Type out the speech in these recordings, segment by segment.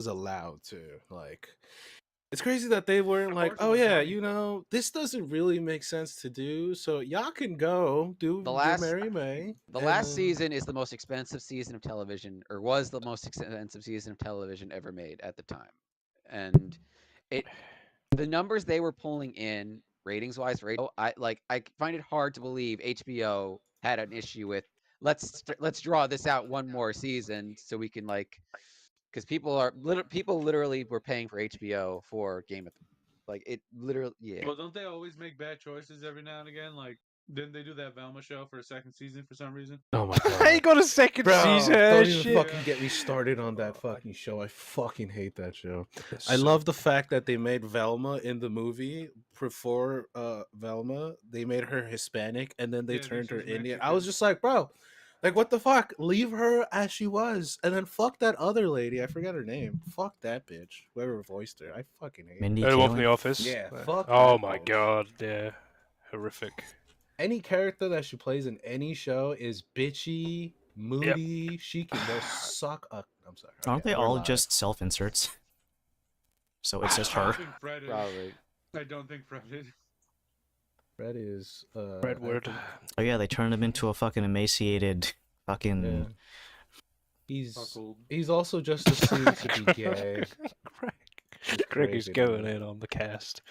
was allowed to. Like, it's crazy that they weren't Of like, course it oh was yeah, money. you know, this doesn't really make sense to do, so y'all can go do The your last Mary May. the and last then- season is the most expensive season of television, or was the most expensive season of television ever made at the time, and the numbers they were pulling in ratings wise, I find it hard to believe HBO had an issue with let's draw this out one more season so we can because people literally were paying for HBO for Game of it literally Well, don't they always make bad choices every now and again? Like, didn't they do that Velma show for a second season for some reason? Oh my I god. got a second Bro, season. don't even Shit. fucking get me started on that fucking show. I fucking hate that show. I So- love the fact that they made Velma in the movie before Velma. They made her Hispanic and then they Yeah, I think turned she her was Indian. I Mexican. was just like, bro, like what the fuck? Leave her as she was, and then fuck that other lady. I forget her name. Fuck that bitch. Whoever voiced her, I fucking hate. Mindy The one from Kaling. The Office. Yeah, fuck Oh that my bitch. god, yeah, horrific. Any character that she plays in any show is bitchy, moody. She can go suck a. I'm sorry. Aren't Okay, they we're all live. just self-inserts? So it's just I her. don't think Fred is. probably. I don't think Fred is. Fred is Redwood. I think- Oh yeah, they turned him into a fucking emaciated fucking. yeah. He's Buckled. he's also just assumed to be gay. Greg is crazy, going man. in on the cast.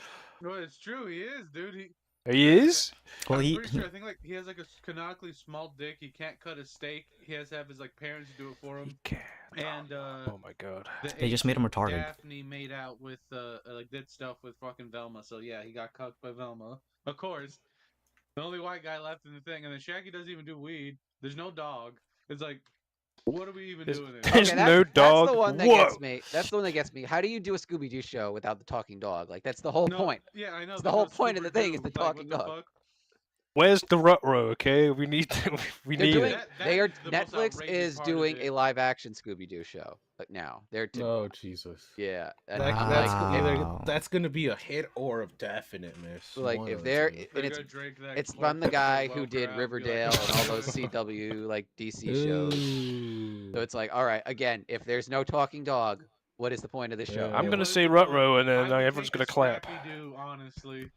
No, it's true. He is, dude. He is? Well, I'm he. pretty sure. I think he has like a canonically small dick. He can't cut a steak. He has to have his parents do it for him. Can't. And Oh my god. They just made him agent retarded. Daphne made out with did stuff with fucking Velma. So yeah, he got cucked by Velma. Of course, the only white guy left in the thing. And then Shaggy doesn't even do weed. There's no dog. It's like, what are we even There's- doing? There's no dog. That's the one that Whoa. gets me. That's the one that gets me. How do you do a Scooby Doo show without the talking dog? Like that's the whole point. Yeah, I know. It's the there's whole no point of the thing is Scooby-Doo. the Like, talking what the dog. fuck? Where's the Rutrow? Okay, we need. We They're need. doing. it. They are. That is the most Netflix outrageous is part of doing it. a live action Scooby Doo show. But now they're. Oh Jesus. Yeah. And That, I'm that's like, Wow. that's gonna be a hit or a definite miss. like One if of the they're two. and They're it's gonna drink that it's Clark from the guy Gable who did crowd, be like, Riverdale and all those CW DC shows. Ooh. So it's like, all right, again, if there's no talking dog, what is the point of this show? Yeah. I'm Yeah, gonna what is say the point? Rutrow, and then I would everyone's take gonna the clap. Scrappy-Doo, honestly.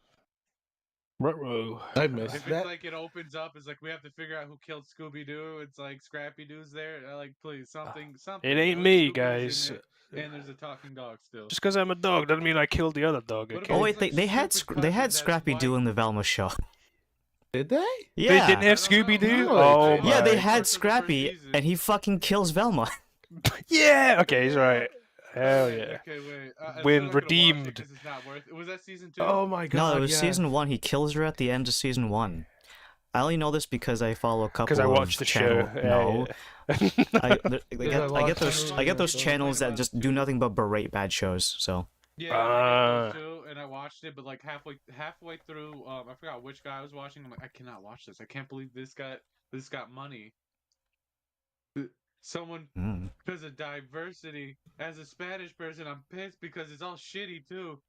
Rutrow. I missed If that. it's like it opens up, it's like we have to figure out who killed Scooby Doo. It's like Scrappy Doo's there. Like, please, something. It ain't Like, me, Scooby-Doo's guys. in it, and there's a talking dog still. Just because I'm a dog doesn't mean I killed the other dog. What Okay. Oh about wait, like they had stupid they cousin had that's Scrappy Doo white? in the Velma show. Did they? They Yeah. didn't have I don't know. Scooby Doo. No, Oh they my. Yeah, they Right. had First of the first Scrappy, season. and he fucking kills Velma. Yeah. Okay, he's right. Hell Okay, yeah. Okay, wait. I'm When still not gonna watch it redeemed. 'cause it's not worth it. Was that season 2? Oh my god. No, it was yes. season 1. He kills her at the end of season 1. I only know this because I follow a couple Because I watched of the channel. show. No, I I get watched those it. channels that just do nothing but berate bad shows. So Yeah, I get those too, and I watched it, but like halfway through, I forgot which guy I was watching. I'm like, I cannot watch this. I can't believe this got money. Someone mm. because of diversity. As a Spanish person, I'm pissed because it's all shitty too.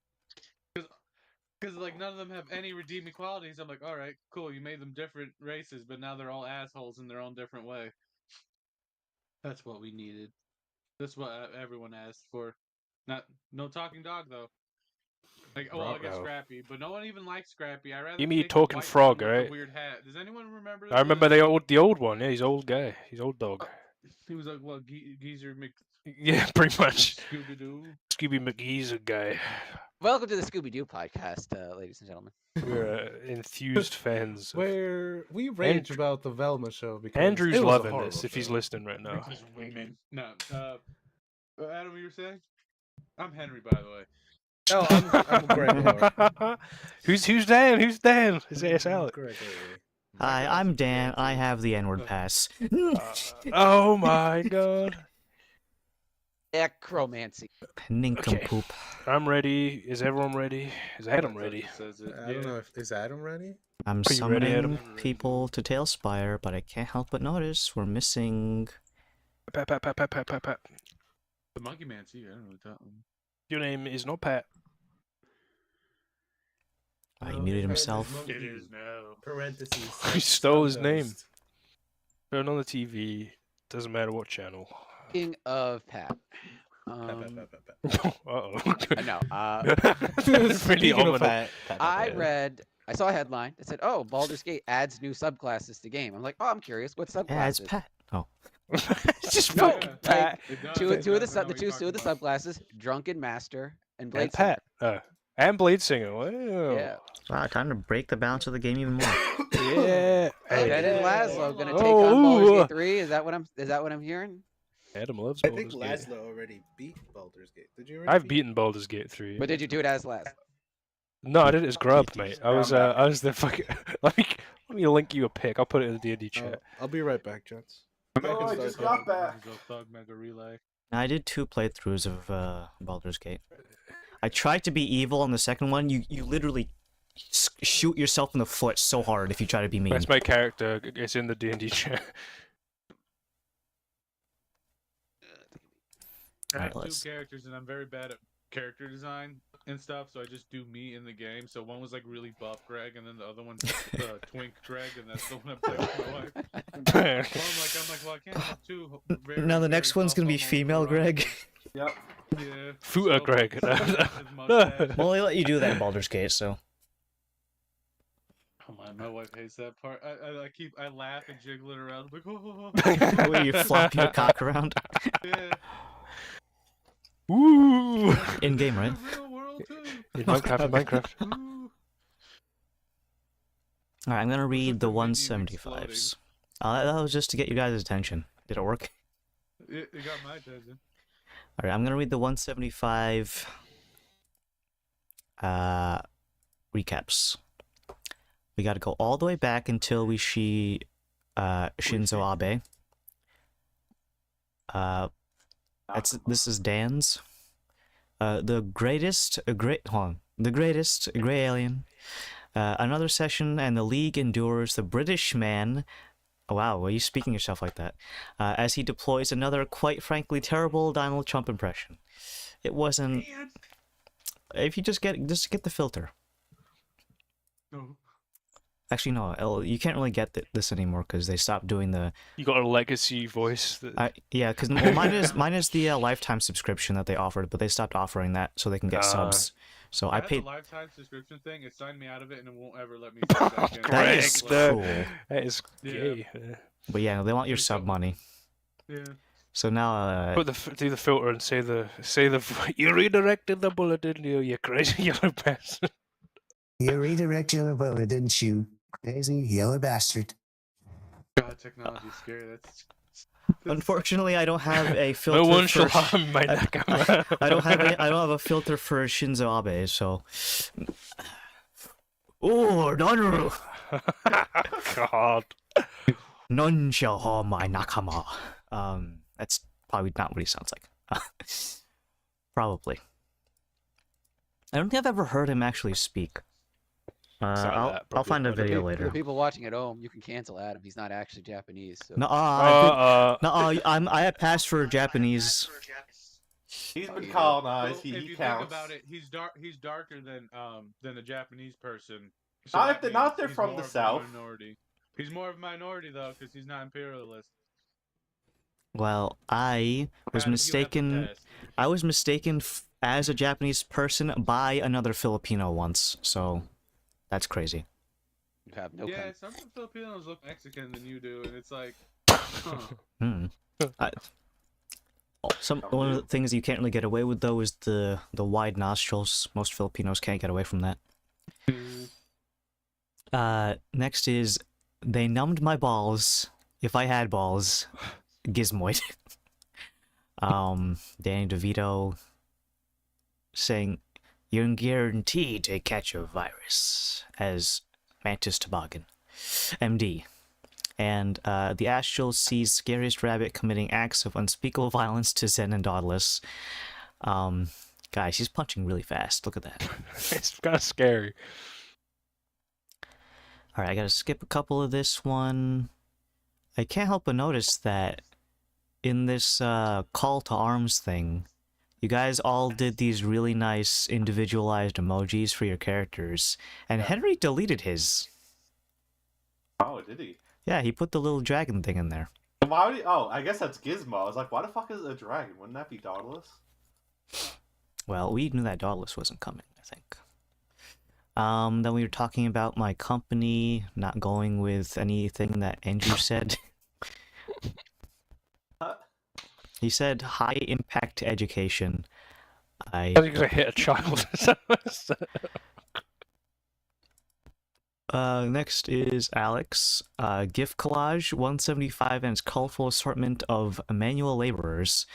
Because like none of them have any redeeming qualities. I'm like, all right, cool. You made them different races, but now they're all assholes in their own different way. That's what we needed. That's what everyone asked for. No talking dog though. Like, oh, I guess Ruh-roh. Scrappy, but no one even likes Scrappy. I rather You mean take the talking white frog, one with the right? weird hat. Does anyone remember? I remember the old one. Yeah, he's old guy. He's old dog. He was like, well, Geezer Yeah, pretty much. Scooby Doo. Scooby McGee's a guy. Welcome to the Scooby Doo podcast, ladies and gentlemen. We're enthused fans. of- Where we rage Andrew- about the Velma show because Andrew's it was a loving horrible this if he's show. listening right now. Because women. No. Adam, you were saying? I'm Henry, by the way. Oh, I'm Gregor. Who's Dan? Who's Dan? It's Alec. Gregory. Hi, I'm Dan. I have the N-word pass. Oh my god. Necromancy. Nincompoop. I'm ready. Is everyone ready? Is Adam ready? Says it. I don't know if is Adam ready. I'm Are you ready, summoning Adam? people to Tailspire, but I can't help but notice we're missing. Pat, pat, pat, pat, pat, pat, pat. The Monkey Man, see, I don't know what that one. Your name is not Pat. He muted himself. It is now. Parentheses. He stole his Stardust. name. Turn on the TV. Doesn't matter what channel. King of Pat. Uh-oh. I know. Pretty Speaking of ominous. I saw a headline that said, "Oh, Baldur's Gate adds new subclasses to game." I'm like, "Oh, I'm curious. What subclasses?" Yeah, it's Pat. Oh, It's just No, fucking like Pat. It does. two It of the does, I know what you're two of the talking about. subclasses: Drunken Master and And Blade Pat. And Blade Singer. Wow. Yeah. wow, time to break the balance of the game even more. Yeah. Hey, Ted and yeah. Laszlo gonna Oh, take on Baldur's ooh. Gate 3. Is that what I'm hearing? Adam loves I think Baldur's Gate. Laszlo already beat Baldur's Gate. Did you already? I've beat beaten Baldur's Gate 3. But did you do it as Laszlo? No, I did it as Grub, mate. I was Grub. I was the fucking let me link you a pic. I'll put it in the D&D chat. I'll be right back, gents. Oh, I just got back. Thug Mega Relay. I did 2 playthroughs of Baldur's Gate. I tried to be evil on the second one. You literally shoot yourself in the foot so hard if you try to be mean. That's my character. It's in the D&D chat. I Alright, have let's- 2 characters, and I'm very bad at character design and stuff, so I just do me in the game. So one was like really buff Greg, and then the other one's twink Greg, and that's the one I'm playing with my wife. Well, I'm like, well, I can't have 2. Now the next one's gonna be female Greg. Yeah. Footer So, Greg. his mustache. Well, they let you do that in Baldur's Gate, so. Oh my wife hates that part. I laugh and jiggle it around. I'm like, oh, Where you flop your cock around. yeah. Woo! In game, right? The real world too. In Minecraft. Ooh. Alright, I'm gonna read the for minions 175s. That was just to get you guys' attention. Did it work? It got my attention. Alright, I'm gonna read the 175 recaps. We gotta go all the way back until we see Shinzo Abe. This is Dan's. The greatest gray alien. Another session, and the League endures the British man. Oh, wow, why are you speaking yourself like that? As he deploys another, quite frankly, terrible Donald Trump impression. It wasn't. If you just get the filter. No. Actually, no, you can't really get this anymore because they stopped doing the. You got a legacy voice. Yeah, because mine is the lifetime subscription that they offered, but they stopped offering that so they can get subs. So I That's paid. a lifetime subscription thing. It signed me out of it, and it won't ever let me. Back in. That Greg, is the- cool. That is Yeah. gay. But yeah, they want your sub money. Yeah. So now, Do the filter and say the you redirected the bullet, didn't you? You crazy yellow bastard. You redirected the bullet, didn't you? Crazy yellow bastard. God, technology's scary. That's unfortunately, I don't have a filter. No one for shall harm my Nakama. I don't have a filter for Shinzo Abe, so. Oh, Naru! God. None shall harm my nakama. That's probably not what he sounds like. Probably. I don't think I've ever heard him actually speak. I'll find a video For later. the people watching at home, you can cancel Adam. He's not actually Japanese. So. No, I had passed for Japanese. He's been colonized. Well, if He you counts. think about it, he's darker than a Japanese person. Not that if they're means he's from more the of a South. minority. He's more of a minority though, because he's not imperialist. Well, I was Adam, you have to mistaken. test. I was mistaken as a Japanese person by another Filipino once, so that's crazy. You have no Yeah, con- some Filipinos look Mexican than you do, and it's like, huh. Hmm. One of the things you can't really get away with though is the wide nostrils. Most Filipinos can't get away from that. Next is they numbed my balls. If I had balls, Gizmoid. Danny DeVito saying you're guaranteed to catch a virus as Mantis Toboggan, MD. And the Astral sees Scariest Rabbit committing acts of unspeakable violence to Zen and Dauntless. Guys, she's punching really fast. Look at that. It's kind of scary. Alright, I gotta skip a couple of this one. I can't help but notice that in this call to arms thing, you guys all did these really nice individualized emojis for your characters, and Henry deleted his. Oh, did he? Yeah, he put the little dragon thing in there. Why would he? Oh, I guess that's Gizmo. I was like, why the fuck is it a dragon? Wouldn't that be Dauntless? Well, we knew that Dauntless wasn't coming, I think. Then we were talking about my company not going with anything that Andrew said. He said high impact education. I think I hit a child. Next is Alex. Gift collage 175 and its colorful assortment of manual laborers.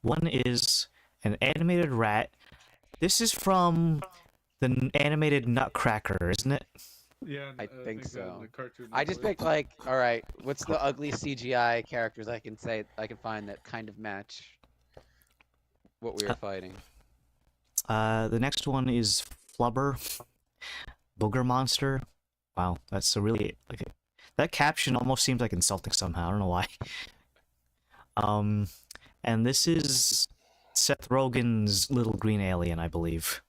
One is an animated rat. This is from the animated Nutcracker, isn't it? Yeah, I think so. The cartoon I just picked like, all right, what's the ugly CGI characters I can find that kind of match what we were fighting? The next one is Flubber. Booger Monster. Wow, that's a really that caption almost seems like insulting somehow. I don't know why. And this is Seth Rogen's little green alien, I believe.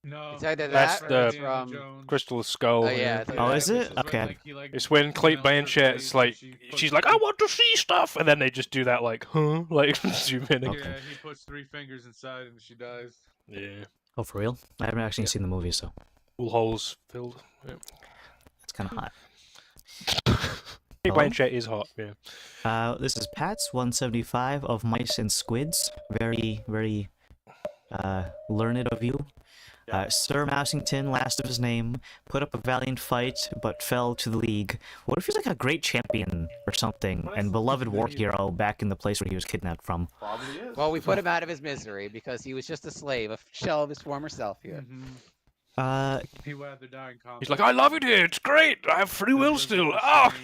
No, It's either That's that the or it's from. Crystal Skull. Oh, yeah, it's like Oh, that. is it? This Okay. When, It's when Cate Vanilla Blanchett's plays like, and she's like, I want to see stuff, and then they just do that like, huh, like zoom in. Yeah, Okay. he puts 3 fingers inside and she dies. Yeah, Oh, for real? I haven't actually seen the movie, so all holes filled. Yeah. it's kind of hot. Cate Hello? Blanchett is hot. Yeah. This is Pat's 175 of Mice and Squids. Very, very learned of you. Sir Mousington, last of his name, put up a valiant fight, but fell to the League. What if he's like a great champion or something, and beloved war hero back in the place where he was kidnapped from? Probably is. Well, we put him out of his misery because he was just a slave, a shell of his former self here. He would rather die in combat. He's like, I love it here. It's great. I have free will still. Ah.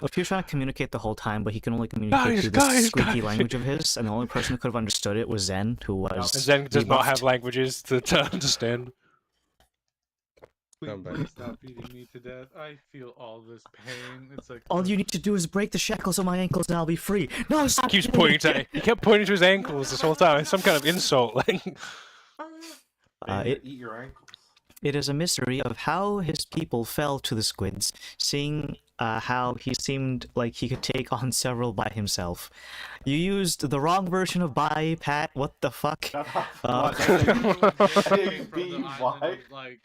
If he was trying to communicate the whole time, but he can only communicate through this squeaky language of his, and the only person who could have understood it was Zen, who was And Zen does not rebuffed. have languages to understand. Please stop beating me to death. I feel all this pain. It's like All you need to do is break the shackles on my ankles and I'll be free. No, stop! Keeps pointing to. He kept pointing to his ankles this whole time. It's some kind of insult. Like, Eat your ankles. It is a mystery of how his people fell to the squids, seeing how he seemed like he could take on several by himself. You used the wrong version of bye, Pat. What the fuck? like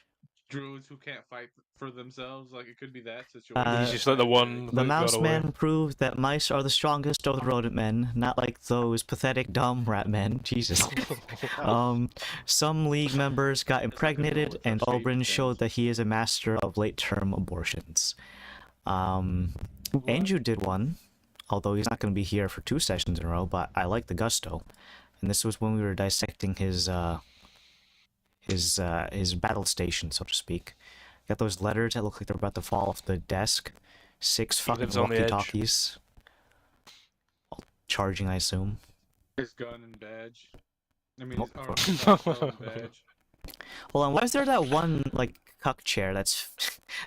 druids who can't fight for themselves. Like it could be that situation. he's just like the one. The that mouse got away. man proved that mice are the strongest of the rodent men, not like those pathetic dumb rat men. Jesus. Some league members got impregnated, and Oberyn showed that he is a master of late-term abortions. Andrew did one, although he's not going to be here for 2 sessions in a row, but I like the gusto. And this was when we were dissecting his battle station, so to speak. Got those letters that look like they're about to fall off the desk. 6 fucking lives on the edge. walkie-talkies. All charging, I assume. His gun and badge. I mean, Oh, his arm and badge. Hold on, why is there that one, like, cuck chair that's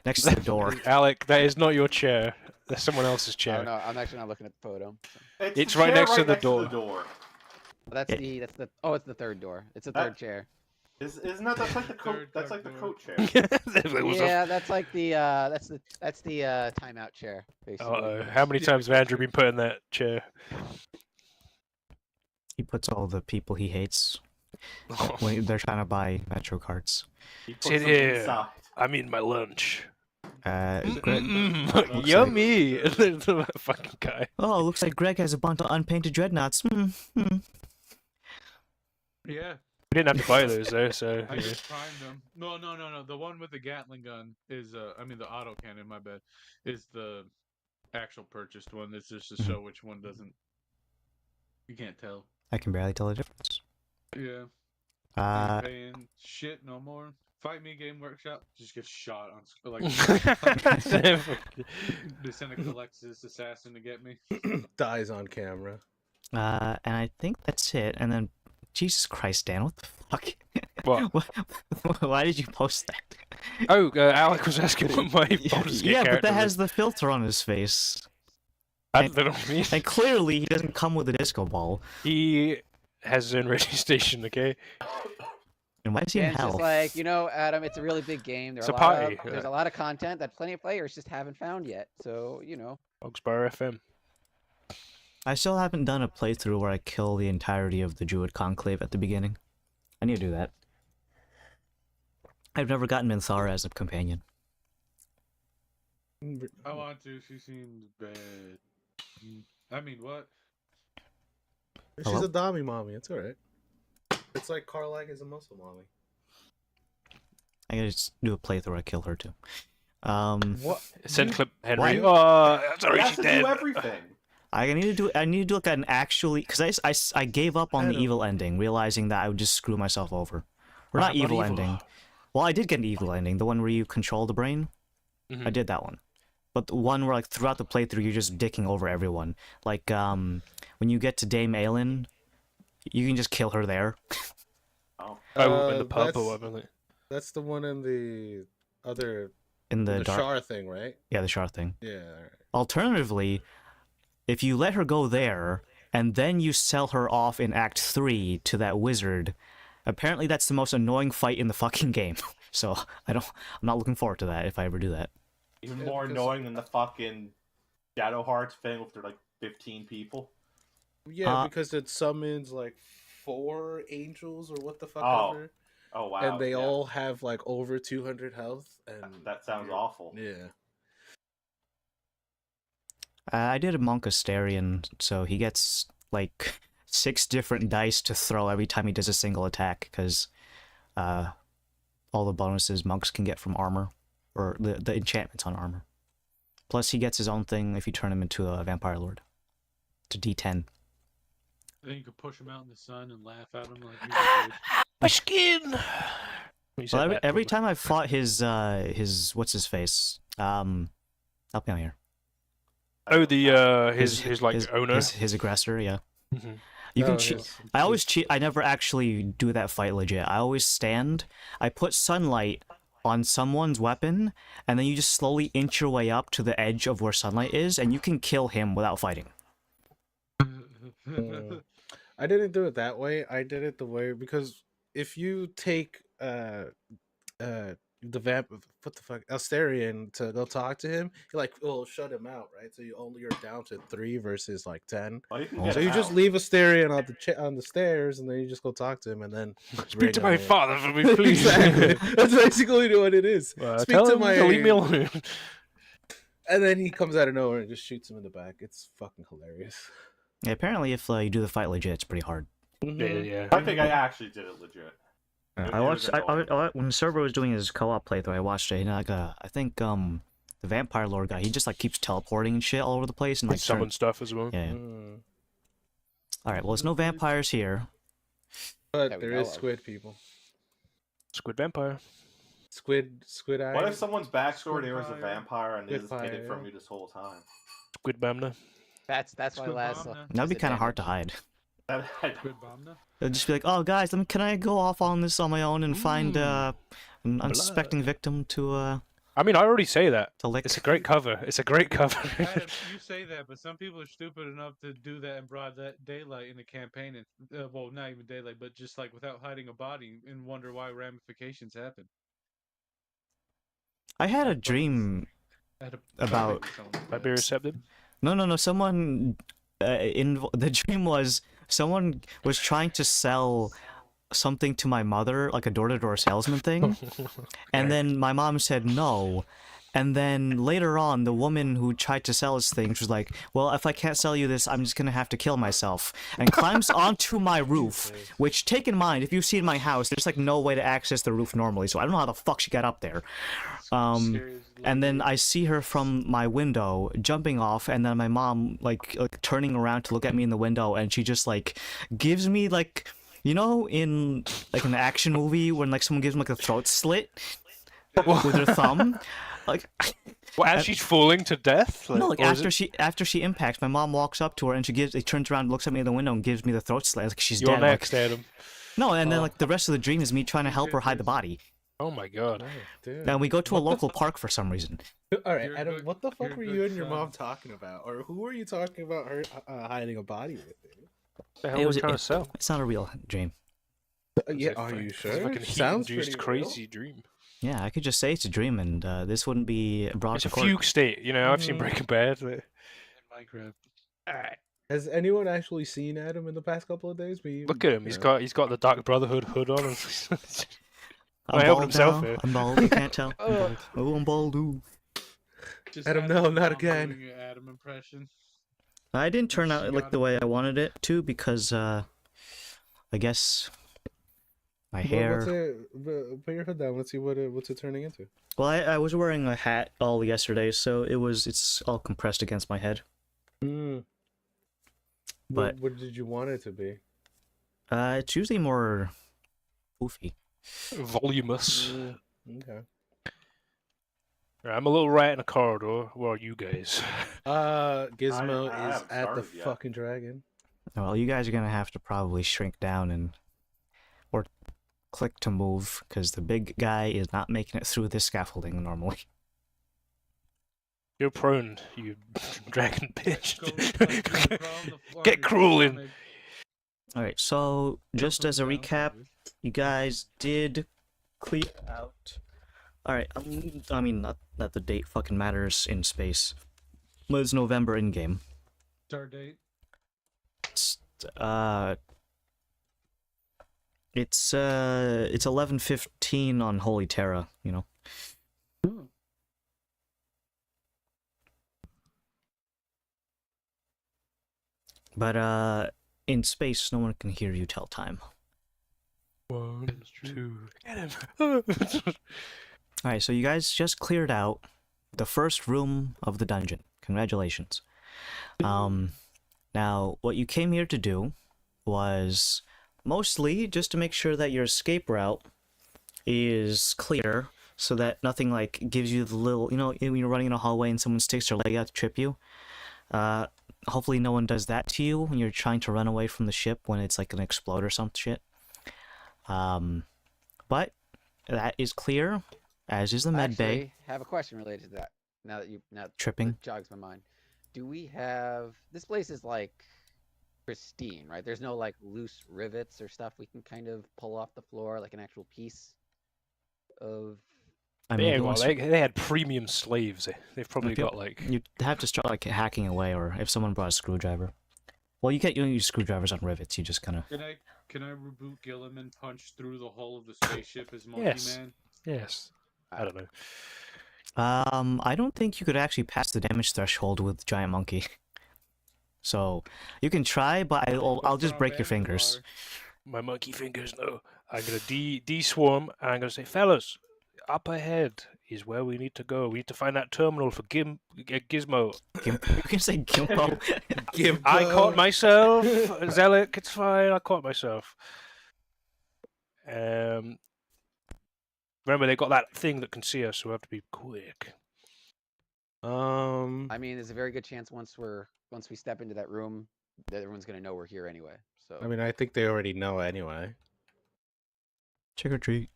next to the door? Alec, that is not your chair. That's someone else's Oh chair. no, I'm actually not looking at the photo. It's the right chair next to the door. That's it's the third door. It's the third chair. Isn't that that's like the coat? That's like the coat chair. Yeah, that's like the that's the timeout chair, basically. How many times have Andrew been put in that chair? He puts all the people he hates when they're trying to buy Metro cards. Sit here. I'm eating my lunch. Greg, Yummy! Fucking guy. oh, looks like Greg has a bunch of unpainted dreadnoughts. Yeah, We didn't have to buy those though, so. I Yeah. just primed them. No. The one with the Gatling gun is I mean the autocannon. My bad. Is the actual purchased one. It's just to show which one doesn't. You can't tell. I can barely tell the difference. Yeah. Ain't paying shit no more. Fight Me Game Workshop just gets shot on like they send a Alexis assassin to get me. Dies on camera. And I think that's it. And then, Jesus Christ, Dan, what the fuck? What? Why did you post that? Oh, Alec was asking what my Baldur's Gate Yeah, but character that has was. the filter on his face. I don't know what I mean. And clearly, he doesn't come with a disco ball. He has his own radio station, okay? And why is he in And it's hell? just like, Adam, it's a really big game. It's a party. There's a lot of content that plenty of players just haven't found yet. So, Oxbar FM. I still haven't done a playthrough where I kill the entirety of the Druid Conclave at the beginning. I need to do that. I've never gotten Minthara as a companion. I want to. She seems bad. I mean, what? She's Hello? a Dami mommy. It's alright. It's like Carlac is a muscle mommy. I gotta just do a playthrough where I kill her too. What? Send clip Henry. Why? Oh, I'm He sorry, has she's to dead. do everything. I need to do like an actually, because I gave up on the Adam. evil ending, realizing that I would just screw myself over. Or not I'm not evil evil. ending. Well, I did get an evil ending, the one where you control the brain. Mhm. I did that one. But the one where like throughout the playthrough you're just dicking over everyone. Like when you get to Dame Aelin, you can just kill her there. Oh. Oh, in the pub that's- or whatever. Like. That's the one in the other In the the dark. Shar thing, right? Yeah, the Shard thing. Yeah. Alright. Alternatively, if you let her go there and then you sell her off in Act 3 to that wizard, apparently that's the most annoying fight in the fucking game. So I'm not looking forward to that if I ever do that. Even Yeah, more because- annoying than the fucking Shadow Hearts thing with their like 15 people. Yeah, because it summons like 4 angels or what the fuck ever. Oh wow. And they yeah. all have like over 200 health. And That sounds you're- awful. Yeah. I did a Monk Asterion, so he gets like 6 different dice to throw every time he does a single attack, because all the bonuses monks can get from armor, or the enchantments on armor. Plus he gets his own thing if you turn him into a Vampire Lord. It's a D10. Then you could push him out in the sun and laugh at him like he's a bitch. My skin. You said Well, that, every probably. time I fought his what's his face? Help me out here. Oh, the his like owner. His aggressor, yeah. Mhm. You can Oh, cheat. his- I always cheat. I never actually do that fight legit. I always stand. I put sunlight on someone's weapon, and then you just slowly inch your way up to the edge of where sunlight is, and you can kill him without fighting. I didn't do it that way. I did it the way because if you take the what the fuck Asterion to go talk to him, you're like, oh, shut him out, right? So you're down to 3 versus like 10. Well, you can Oh, get So him you just out. leave Asterion on the stairs, and then you just go talk to him, and then Speak to bring my him in. father for me, please. Exactly. That's basically what it is. Speak Tell to him my to leave me alone. And then he comes out of nowhere and just shoots him in the back. It's fucking hilarious. Yeah, apparently, if you do the fight legit, it's pretty hard. Yeah. I think I actually did it legit. I watched. When Server was doing his co-op playthrough, I watched it. And like, I think the Vampire Lord guy, he just like keeps teleporting and shit all over the place and like Summon stuff as well. Yeah. Mm. All right. Well, there's no vampires here. But That we there know is of. squid people. Squid vampire. Squid eyes. What if someone's backstory Squid there was a fire. vampire and they Squid just hid it fire, from yeah. you this whole time? Squid bamna. That's why Squid Laz. bomb now. That'd be kind of hard to hide. Squid bomb now? They'd just be like, "Oh, guys, can I go off on this on my own and find an unsuspecting victim to I mean, I already say that. lick?" It's a great cover. It's a great cover. Adam, you say that, but some people are stupid enough to do that in broad daylight in the campaign, and well, not even daylight, but just like without hiding a body, and wonder why ramifications happen. I had a dream. I had a About- Might be receptive. No. Someone the dream was someone was trying to sell something to my mother, like a door-to-door salesman thing, and then my mom said no. And then later on, the woman who tried to sell us things was like, "Well, if I can't sell you this, I'm just gonna have to kill myself," and climbs onto my roof. Which, take in mind, if you've seen my house, there's like no way to access the roof normally, so I don't know how the fuck she got up there. And then I see her from my window jumping off, and then my mom like turning around to look at me in the window, and she just like gives me like, you know, in like an action movie when like someone gives them like a throat slit with their thumb. Like, Well, as she's falling to death. no, like or is after she impacts, my mom walks up to her and she turns around, looks at me in the window, and gives me the throat slit like she's You're dead. I'm like, next, Adam. no, and then like the rest of the dream is me trying to help her hide the body. Oh my god. Dude. Then we go to a local park for some reason. All right, You're a Adam, good- what the you're fuck a were good you and your son. mom talking about? Or who were you talking about her hiding a body with? Dude? What the hell are we trying to sell? It's not a real dream. Yeah, It's are like- you it's sure? like a Sounds heat-induced pretty real. crazy dream. Yeah, I could just say it's a dream, and this wouldn't be brought It's to a court. fugue state, you know. I've seen Mhm. Breaking Bad. In Minecraft. Alright. Has anyone actually seen Adam in the past couple of days? Look at him. He's got the Dark Brotherhood hood on. And I'm helping bald himself now. here. I'm bald. You can't tell. I'm bald. Oh, I'm bald. Ooh. Just Adam, Adam's no, not mom again. doing an Adam impression. I didn't turn She out like got the him. way I wanted it to because I guess my Well, hair. put your hood down. Let's see what's it turning into. Well, I was wearing a hat all yesterday, so it's all compressed against my head. But what did you want it to be? it's usually more poofy. Voluminous. Okay. I'm a little rat in a corridor. Where are you guys? Gizmo I is haven't at the started yet. fucking dragon. Well, you guys are gonna have to probably shrink down or click to move because the big guy is not making it through this scaffolding normally. You're prone, you dragon bitch. Go Get crueling. All right, so just as a Down, recap, probably. you guys did clear out. All right, I mean not that the date fucking matters in space. But it's November in game. Start date. It's 11:15 on Holy Terra, you know. But in space, no one can hear you tell time. 1, It's true. 2, get him. All right, so you guys just cleared out the first room of the dungeon. Congratulations. Now what you came here to do was mostly just to make sure that your escape route is clear, so that nothing like gives you the little, you know, when you're running in a hallway and someone sticks their leg out to trip you. Hopefully no one does that to you when you're trying to run away from the ship when it's like gonna explode or some shit. But that is clear, as is the med bay. Actually, have a question related to that. Now that Tripping. it jogs my mind. Do we have this place is like pristine, right? There's no like loose rivets or stuff we can kind of pull off the floor, like an actual piece of. I mean, if Yeah, you well, want they had premium slaves. They've probably If you- got like. you have to start like hacking away, or if someone brought a screwdriver. Well, you don't use screwdrivers on rivets. You just kind of. Can I reboot Gilliam and punch through the hull of the spaceship as Monkey Yes. Man? Yes. I don't know. I don't think you could actually pass the damage threshold with Giant Monkey. So you can try, but I'll just break your fingers. My monkey fingers, no. I'm gonna de-swarm, and I'm gonna say, fellas, up ahead is where we need to go. We need to find that terminal for Gizmo. You can say Gimpo. I caught myself. Zealot, it's fine. I caught myself. Remember, they got that thing that can see us, so we have to be quick. I mean, there's a very good chance once we step into that room, that everyone's gonna know we're here anyway. So. I mean, I think they already know anyway. Trick or treat.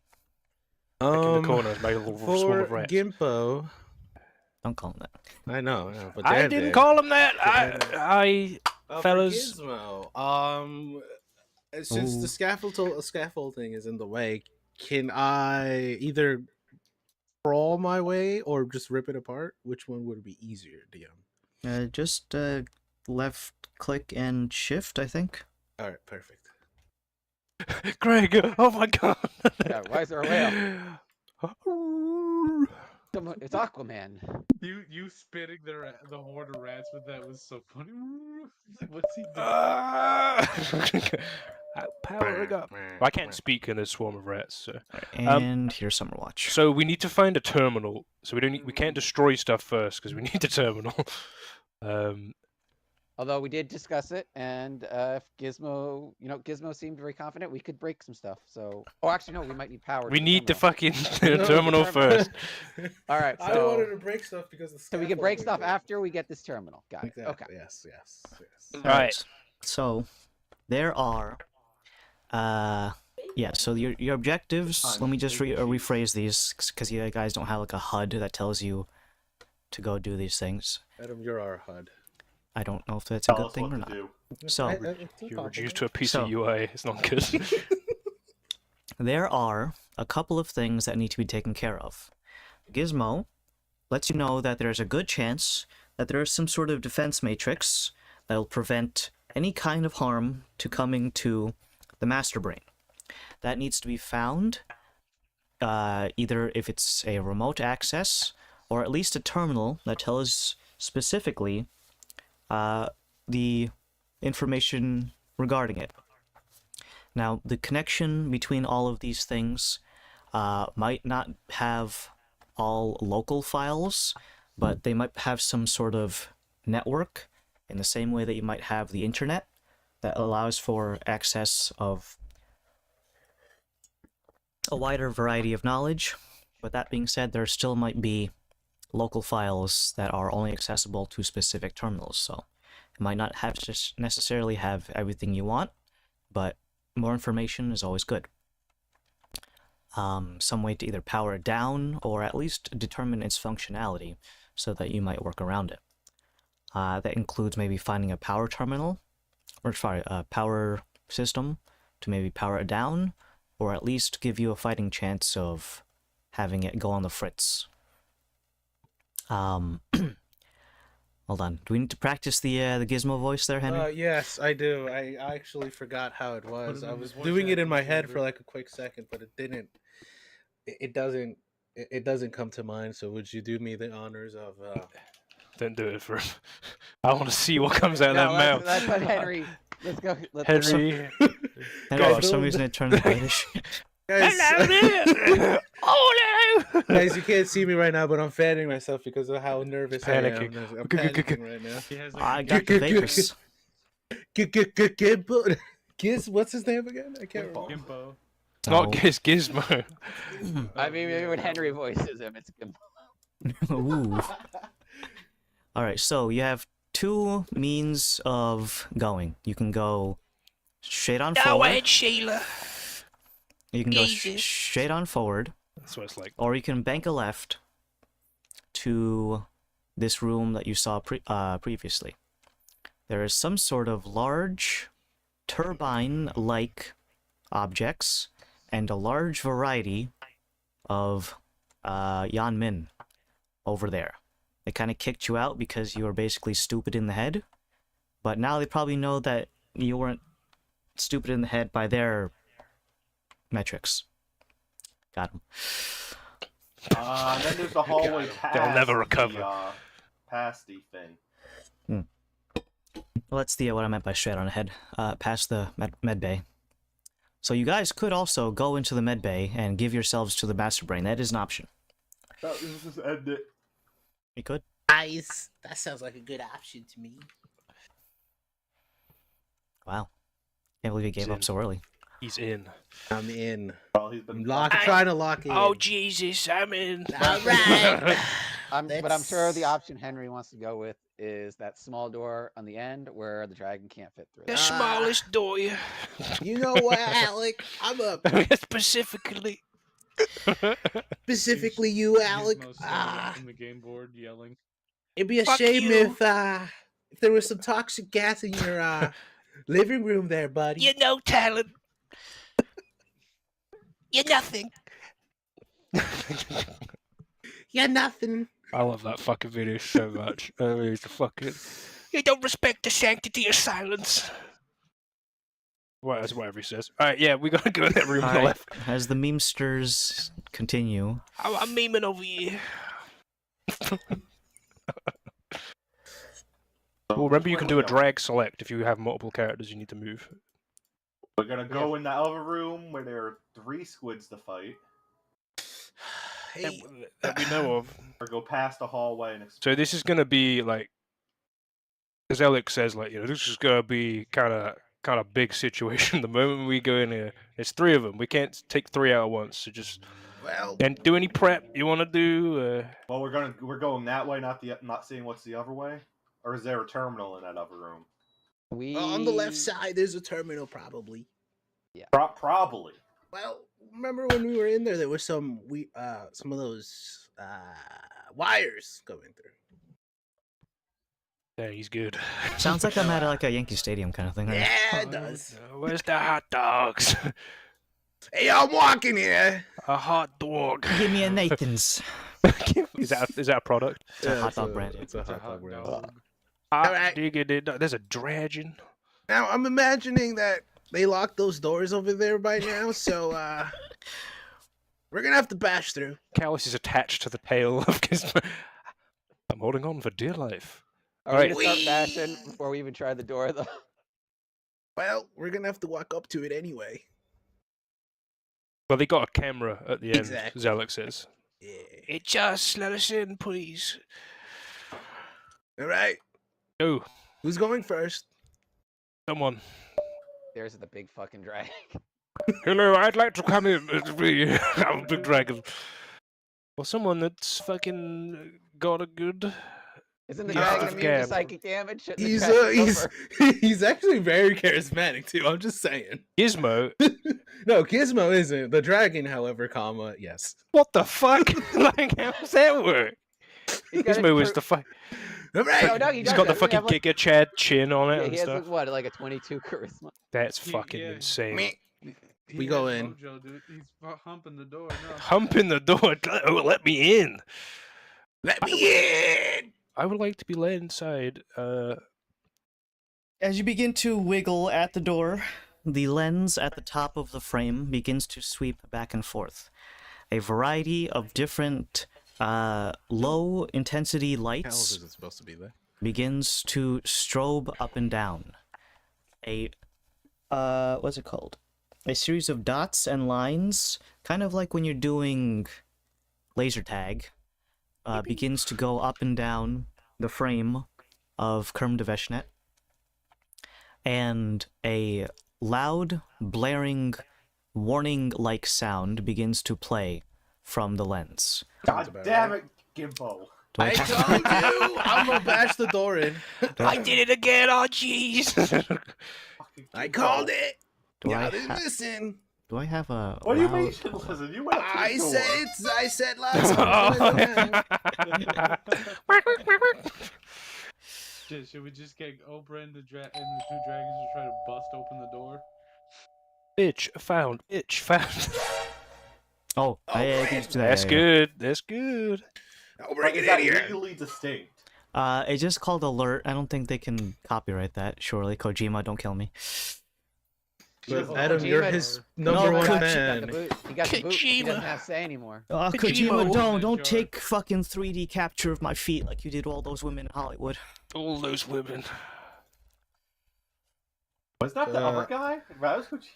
Back in the corner, my little swarm For of rats. Gimpo, Don't call him that. I know, but I Dan didn't did. call him that. For Fellas. Gizmo, since Oh. the scaffolding is in the way, can I either crawl my way or just rip it apart? Which one would be easier, DM? Just left click and shift, I think. All right, perfect. Greg, oh my god. Yeah, why is there a whale? It's Aquaman. You spitting the horde of rats with that was so funny. What's he doing? Powering up. Well, I can't speak in a swarm of rats. So. And here's Summer Watch. So we need to find a terminal. So we can't destroy stuff first because we need the terminal. Although we did discuss it, and if Gizmo seemed very confident, we could break some stuff. So, actually, no, we might need power. We to need the terminal. fucking terminal first. All right, I so wanted to break stuff because the we can break stuff scaffolding after we get this terminal. Got it. Exactly. Okay. Yes. Right. So there are yeah, so your objectives, let me just rephrase these because you guys don't have like a HUD that tells you to go do these things. Adam, you're our HUD. I don't know if that's a Tell good us thing what or to not. do. So You're reduced to a piece So- of UI. It's not good. there are a couple of things that need to be taken care of. Gizmo lets you know that there's a good chance that there is some sort of defense matrix that will prevent any kind of harm to coming to the master brain. That needs to be found, either if it's a remote access, or at least a terminal that tells specifically the information regarding it. Now, the connection between all of these things might not have all local files, but they might have some sort of network in the same way that you might have the internet that allows for access of a wider variety of knowledge. But that being said, there still might be local files that are only accessible to specific terminals, so it might not have to necessarily have everything you want, but more information is always good. Some way to either power it down or at least determine its functionality so that you might work around it. That includes maybe finding a power terminal, or sorry, a power system to maybe power it down, or at least give you a fighting chance of having it go on the fritz. Hold on. Do we need to practice the Gizmo voice there, Henry? Yes, I do. I actually forgot how it was. him I in was the voice doing it in acting my head folder. for like a quick second, but it didn't. It doesn't. It doesn't come to mind. So would you do me the honors of? Don't do it for him. I want to see what comes out of No, that mouth. let's let Henry. Let's go. Henry. Henry, God. for some reason it turned British. Guys, Hello there! Oh no! guys, you can't see me right now, but I'm fanning myself because of how nervous I am. panicking. I'm panicking right now. He has I like got the vapors. Giz, what's his name again? I can't remember. Gimpo. It's not Gizmo. I mean, maybe when Henry voices him, it's good. Ooh. Alright, so you have two means of going. You can go straight on forward. Sheila. You can go Easy. straight on forward, That's what it's like. or you can bank a left to this room that you saw previously. There is some sort of large turbine-like objects and a large variety of Yan Min over there. They kind of kicked you out because you were basically stupid in the head, but now they probably know that you weren't stupid in the head by their metrics. Got him. And then there's the hallway past. They'll never recover. Past the thing. Well, that's what I meant by straight on ahead. Past the med bay. So you guys could also go into the med bay and give yourselves to the master brain. That is an option. Let's just end it. You could. Nice. That sounds like a good option to me. Wow. Can't believe you gave up so early. He's in. I'm in. Well, he's been I'm trying to lock in. Oh Jesus, I'm in. All right. But I'm sure the option Henry wants to go with is that small door on the end where the dragon can't fit through. The smallest door. You know what, Alec? I'm up. Specifically. Specifically, you, Alec. Gizmo standing up from the game board yelling. It'd be a Fuck shame you. if there was some toxic gas in your living room there, buddy. You're no talent. You're nothing. You're nothing. I love that fucking video so much. It's fucking. You don't respect the sanctity of silence. Well, that's whatever he says. Alright, yeah, we gotta go in that room on the Alright, left. as the memesters continue, I'm memeing over here. Well, remember you can do a drag select if you have multiple characters you need to move. We're gonna go in the other room where there are 3 squids to fight, Hey, That we know of. or go past the hallway and So this is gonna be like, as Alec says, like, you know, this is gonna be kind of big situation. The moment we go in here, there's 3 of them. We can't take 3 out at once. So just well, and do any prep you want to do. well, we're going that way, not seeing what's the other way, or is there a terminal in that other room? on the left side, there's a terminal, probably. Probably. Well, remember when we were in there? There was some of those wires going through. Yeah, he's good. sounds like I'm at like a Yankee Stadium kind of thing. Right? Yeah, it does. Where's the hot dogs? Hey, I'm walking here. A hot dog. Give me a Nathan's. Is that a product? It's a hot dog brand. It's a hot dog brand. Hot Alright. diggity, there's a dragon. Now I'm imagining that they locked those doors over there by now, so we're gonna have to bash through. Callus is attached to the tail of Gizmo. I'm holding on for dear life. Are we Alright. gonna start bashing before we even try the door though? Well, we're gonna have to walk up to it anyway. Well, they got a camera at the end, Exactly. Zelek says. Yeah. It just let us in, please. All right. Oh, Who's going first? someone. There's the big fucking dragon. Hello, I'd like to come in. I'm a big dragon. Well, someone that's fucking got a good. Isn't the Yeah, dragon of immune to Gab. psychic damage? Shouldn't the He's dragon go first? he's actually very charismatic too. I'm just saying. Gizmo. No, Gizmo isn't. The dragon, however, yes. What the fuck? Like, how does that work? He's got Gizmo a is the fuck. All right. No, he He's does got the that. fucking Have, like- Giga Chad chin on it Yeah, and he has stuff. what, like a 22 charisma. That's fucking Yeah. insane. Meh. He We go has in. Mojo, dude. He's humping the door. No. Humping the door. Oh, let me in. Let me in. I would like to be led inside. As you begin to wiggle at the door, the lens at the top of the frame begins to sweep back and forth. A variety of different low intensity How lights is it supposed to be there? begins to strobe up and down. What's it called? A series of dots and lines, kind of like when you're doing laser tag, begins to go up and down the frame of Kerm de Veshnet. And a loud, blaring, warning-like sound begins to play from the lens. God about damn right. it, Gimbo. Do I told you. I'm gonna bash the door in. I did it again. Oh, jeez. Fucking I Gimbo. called it. Do Y'all I didn't ha- listen. Do I have a What do you mean? loud- You should listen. You went up to I the door. said it's. I said loud. Should we just get Oprah and the two dragons to try to bust open the door? Bitch found. Bitch found. Oh, Oh, I great. can just do that. That's yeah, good. That's good. I'll But bring is it that in here. legally distinct? yeah. It just called alert. I don't think they can copyright that. Surely, Kojima, don't kill me. But Oh, Adam, you're Kojima- his number No, one Kojima- fan. He got the boot. He Kojima. doesn't have to say anymore. Oh, Kojima. Kojima, don't Sure. take fucking 3D capture of my feet like you did all those women in Hollywood. All those women. Was that the Uh, other guy? That was Kojima.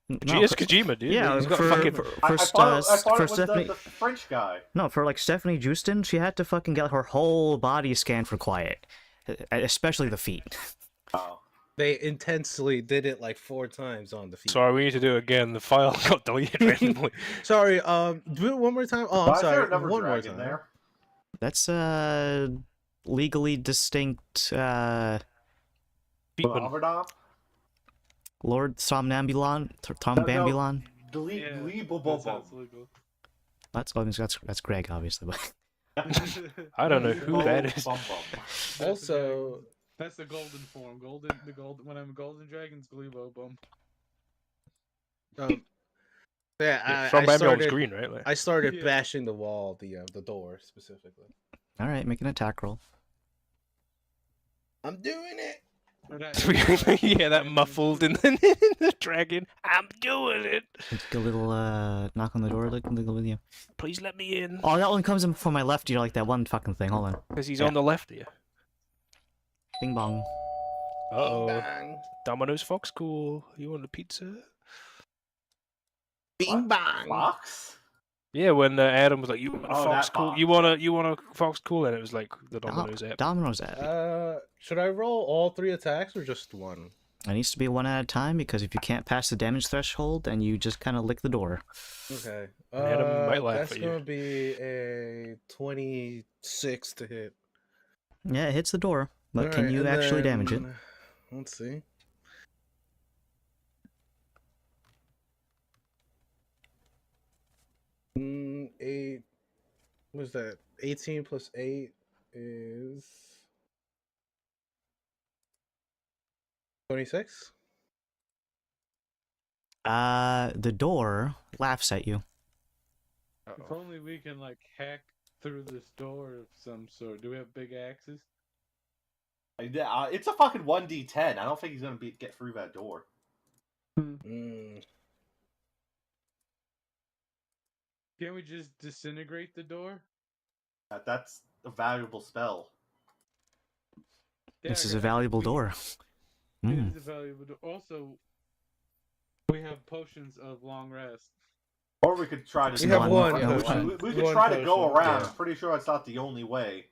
No, It's for- Kojima, dude. yeah, He's got for, fucking. for, I for, thought it for was Stephanie. the French guy. No, for like Stephanie Justin, she had to fucking get her whole body scanned for quiet, especially the feet. Oh. They intensely did it like 4 times on the feed. Sorry, we need to do it again. The file got deleted randomly. Sorry. Do it one more time. Oh, Why I'm is there sorry. another One more dragon time. there? That's legally distinct Beatman. Overdop? Lord Somnambulon, Tom No, no. Bambulon. Delete, Yeah, delete, that sounds legal. That's Greg, obviously. But I don't know who that is. Bum, bum. That's the Also, dragon. That's the golden form. When I'm a golden dragon's Glebo bump. yeah, From I Bambi started. Green, right? Like, I started Yeah. bashing the wall, the door specifically. all right, make an attack roll. I'm doing it. yeah, that muffled in the dragon. I'm doing it. Take a little knock on the door, like with you. Please let me in. Oh, that one comes in from my left ear, like that one fucking thing. Hold on. Because he's Yeah. on the left here. Bing bong. Uh-oh. Bang. Domino's Fox Cool. You want a pizza? Bing bang. Fox? Yeah, when Adam was like, "You want a Oh, Fox that Cool? Fox. You want a Fox Cool?" And it was like the Domino's app. Domino's app. Should I roll all 3 attacks or just one? It needs to be one at a time because if you can't pass the damage threshold, then you just kind of lick the door. Okay. Adam might laugh That's at you. gonna be a 26 to hit. Yeah, it hits the door, but can Alright, you and actually damage it? then- Let's see. Eight. What is that? 18 plus 8 is 26. The door laughs at you. If only we can like hack through this door of some sort. Do we have big axes? It's a fucking 1d10. I don't think he's gonna get through that door. Mm. Can't we just disintegrate the door? That's a valuable spell. Yeah, This is a I think valuable door. It Mm. is a valuable door. Also, we have potions of long rest. Or we could try to. We have one potion. We could One try to go potion, around. yeah. I'm pretty sure it's not the only way.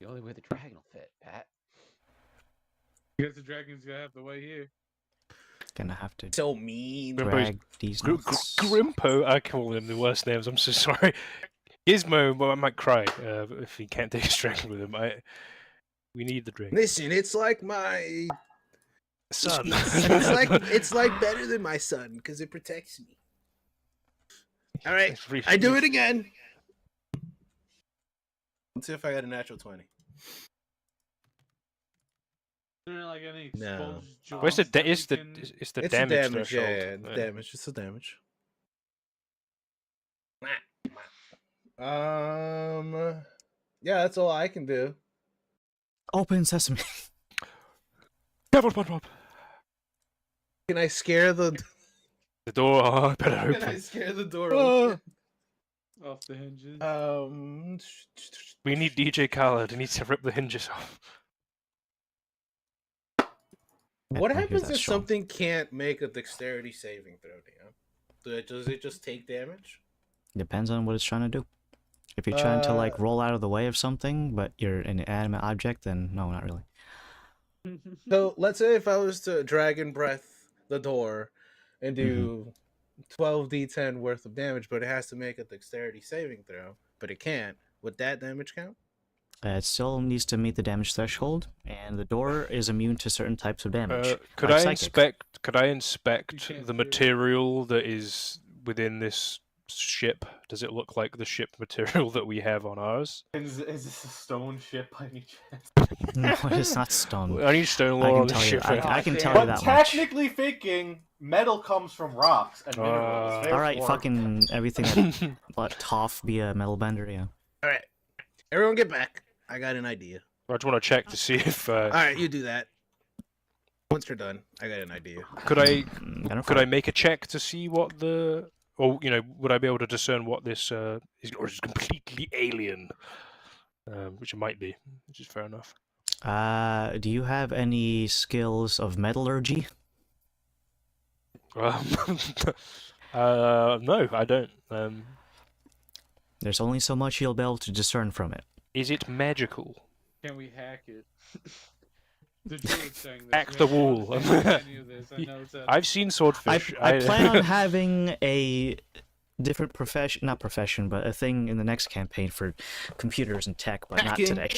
The only way the dragon will fit, Pat. I guess the dragon's gonna have to wait here. Gonna have to So mean. drag these nuts. Grimpo, I call him the worst names. I'm so sorry. Gizmo, well, I might cry if he can't take his dragon with him. We need the drink. Listen, it's like my Son. it's like better than my son because it protects me. All right, I do it again. Let's see if I got a natural 20. Is there like any No. exposed Where's the joints that it's we the can- it's the It's damage, the damage, threshold. yeah, the damage, just the damage. Yeah, that's all I can do. Open sesame. Devil SpongeBob. Can I scare the? The door. Oh, I better Can I open. scare the door Oh. open? off the hinges? We need DJ Khaled. He needs to rip the hinges off. What I hear happens that, if Sean. something can't make a dexterity saving throw, Dan? Does it just take damage? Depends on what it's trying to do. If you're trying to like roll out of the way of something, but you're an inanimate object, then no, not really. So let's say if I was to dragon breath the door and do 12d10 worth of damage, but it has to make a dexterity saving throw, but it can't. Would that damage count? It still needs to meet the damage threshold, and the door is immune to certain types of damage. Could like I psychic. inspect? Could I You inspect can't the see it. material that is within this ship? Does it look like the ship material that we have on ours? Is this a stone ship by any chance? No, it's not stone. I need stone I wall can on this tell you. ship. I can tell you But that much. technically speaking, metal comes from rocks and minerals. All right, therefore- fucking everything that let Toph be a metal bender, yeah. All right, everyone get back. I got an idea. I just want to check to see if All right, you do that. Once you're done, I got an idea. could I Gonna could I fight. make a check to see what the or would I be able to discern what this is, or is it completely alien? Which it might be, which is fair enough. Do you have any skills of metallurgy? No, I don't. There's only so much you'll be able to discern from it. Is it magical? Can we hack it? The druid's saying this. Hack We the haven't wall. understand any of this. I know it's a- I've seen swordfish. I plan on having a different profession, not profession, but a thing in the next campaign for computers and tech, but not Hacking. today.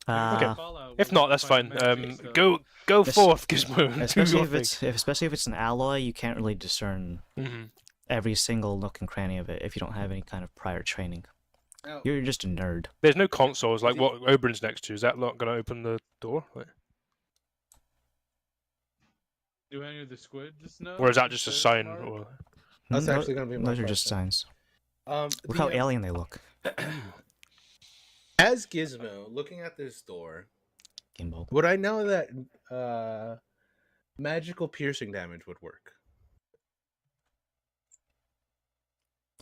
Okay. Fallout, If we not, can that's find fine. magic stuff. Go Es- forth, Gizmo. Do Especially your if thing. especially if it's an alloy, you can't really discern Mhm. every single nook and cranny of it if you don't have any kind of prior training. Now, You're just a nerd. There's no consoles like what Oberyn's next to. Is that not going to open the door? Like, Do any of the squids know? or is that just a Is sign? smart? Or... That's No, actually gonna be my Those are just question. signs. Look how DM, alien they look. as Gizmo, looking at this door, Gimbal. would I know that magical piercing damage would work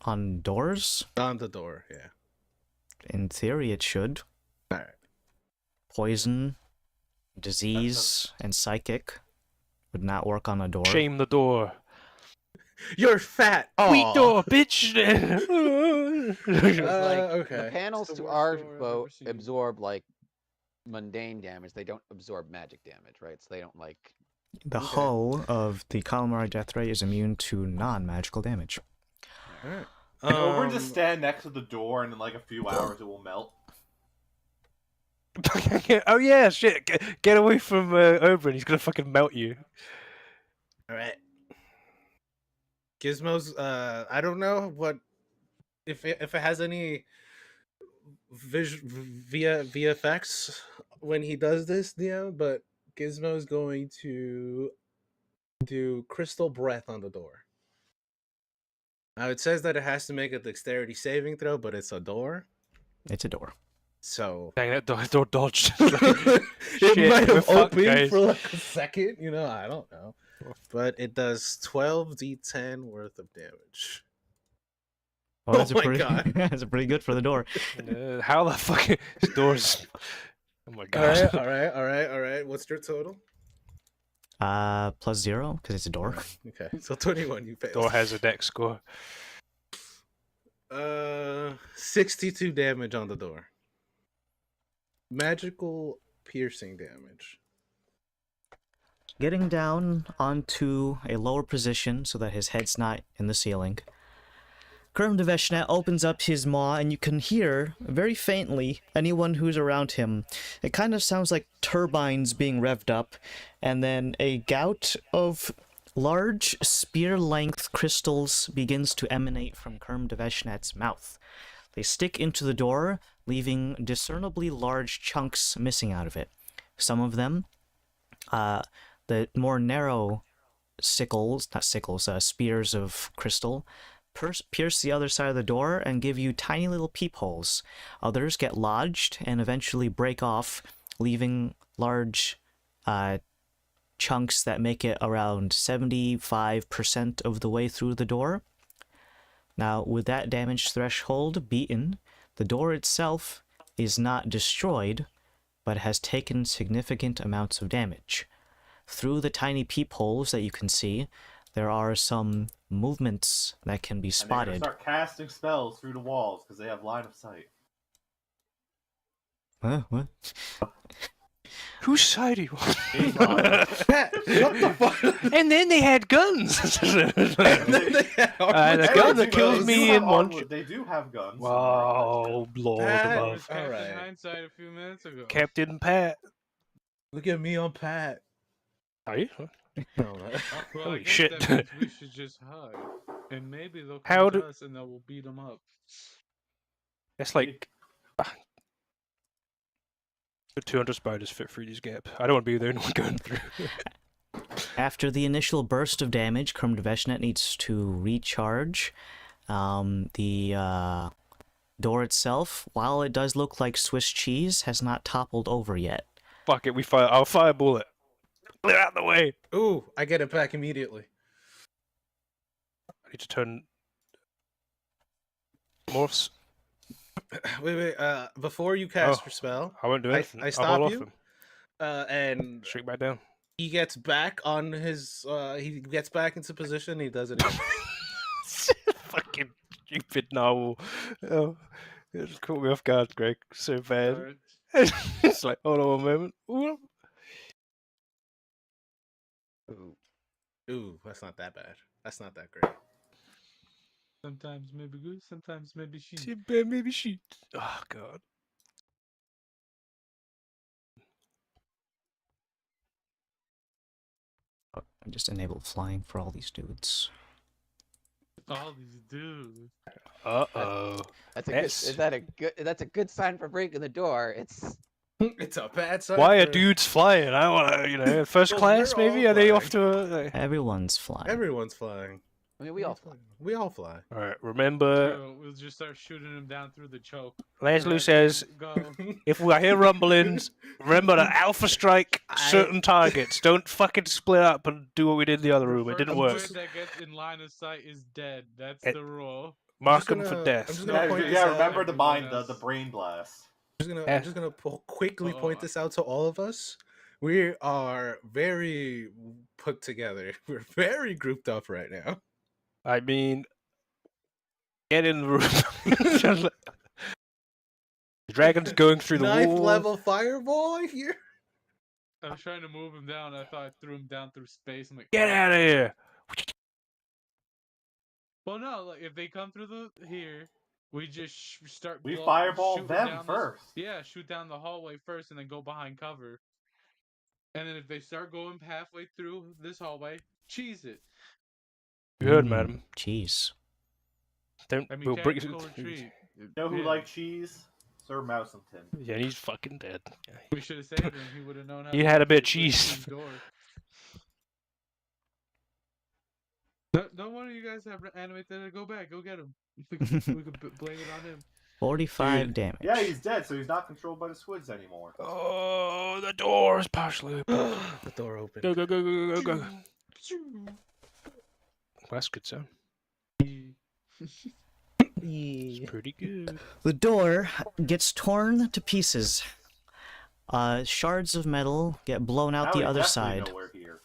On doors? on the door? Yeah. In theory, it should. All right. Poison, disease, and psychic would not work on a door. Shame the door. You're fat. Sweet Aw. door, bitch. Like, Okay. The panels It's the to worst our door I've boat ever seen. absorb like mundane damage. They don't absorb magic damage, right? So they don't like. The Okay. hull of the calamari death ray is immune to non-magical damage. All right. Can Oberyn just stand next to the door and in like a few hours it will melt? Oh yeah, shit! Get away from Oberyn. He's gonna fucking melt you. All right. Gizmo's. I don't know what if it has any via VFX when he does this, but Gizmo's going to do crystal breath on the door. Now it says that it has to make a dexterity saving throw, but it's a door. It's a door. So Dang, that door dodged. it Shit, might we're have fucked, opened guys. for like a second, I don't know. But it does 12d10 worth of damage. Oh, that's Oh a my pretty, God. that's pretty good for the door. How the fuck this door's... Oh my All god. right, all right. What's your total? +0 because it's a door. Okay, so 21, you failed. Door has a dex score. 62 damage on the door. Magical piercing damage. Getting down onto a lower position so that his head's not in the ceiling, Kurmdeveshnet opens up his maw, and you can hear, very faintly, anyone who's around him. It kind of sounds like turbines being revved up, and then a gout of large spear-length crystals begins to emanate from Kurmdeveshnet's mouth. They stick into the door, leaving discernibly large chunks missing out of it. Some of them, the more narrow spears of crystal, pierce the other side of the door and give you tiny little peepholes. Others get lodged and eventually break off, leaving large chunks that make it around 75% of the way through the door. Now, with that damage threshold beaten, the door itself is not destroyed, but has taken significant amounts of damage. Through the tiny peepholes that you can see, there are some movements that can be And they're spotted. gonna start casting spells through the walls because they have line of sight. What? Whose side are you on? Pat, shut the fuck. And then they had guns. The gun that killed me in one. They do have guns. Wow, Lord Pat. It above. was Captain Alright. Hindsight a few minutes ago. Captain Pat. Look at me on Pat. Are you? No, Well, I Holy guess shit. that means we should just hide, and maybe they'll come How to do- us and then we'll beat them up. That's like 200 spiders fit through these gaps. I don't want to be the only one going through. After the initial burst of damage, Kurmdeveshnet needs to recharge. The door itself, while it does look like Swiss cheese, has not toppled over yet. Fuck it, I'll fireball it. Clear out the way. Ooh, I get it back immediately. I need to turn morphs. Wait. Before you cast Oh, your spell, I won't do anything. I I'll stop hold you. off him. And Shrink back down. he gets back on his. He gets back into position. He does it again. Fucking stupid novel. Oh, it just caught me off guard, Greg. So bad. Alright. It's like, hold on one moment. Ooh. Ooh, that's not that bad. That's not that great. Sometimes maybe good, sometimes maybe she. Maybe she. Oh god. I just enabled flying for all these dudes. All these dudes. Uh-oh. That's a Yes. good. Is that a good? That's a good sign for breaking the door. It's It's a bad sign. Why are for- dudes flying? I want to, first Well, class we're all maybe? Are they off flying. to a... Everyone's flying. Everyone's flying. I mean, we all fly. We all fly. Alright, remember, So we'll just start shooting them down through the choke. Leslie Right, says, Go. if we hear rumblings, remember to alpha strike certain targets. Don't fucking split up and do what we did in the other room. It didn't work. First that gets in line of sight is dead. That's Eh, the rule. Mark just them gonna- for I'm death. just gonna point this Yeah, out. remember to Everyone bind else. the brain blast. I'm just gonna quickly point this out to all of us. We are very put together. We're very grouped up right now. I mean, get in the room. The dragon's going through the Ninth wall. level fireball here. I was trying to move him down. I thought I threw him down through space. I'm like, Get out of here. well, no. Like if they come through the here, we just start. We blow- fireball shooting them down first. Yeah, shoot down the hallway first, and then go behind cover. And then if they start going halfway through this hallway, cheese it. You heard, madam. Jeez. Don't. I mean, we'll bring tactical retreat. You know who Yeah. like cheese? Sir Mousington. Yeah, he's fucking dead. We should have saved him. He would have known how. He to had get a bit of through the cheese. freaking door. Don't one of you guys have animated it? Go back, go get him. We could blame it on him. 45 Dude. damage. Yeah, he's dead, so he's not controlled by the squids anymore. Oh, the door is partially open. The door opened. Go, go, go, go, go, go. That's good sound. Yeah. Pretty good. The door gets torn to pieces. Shards of metal get blown out Now the we other definitely side. know we're here.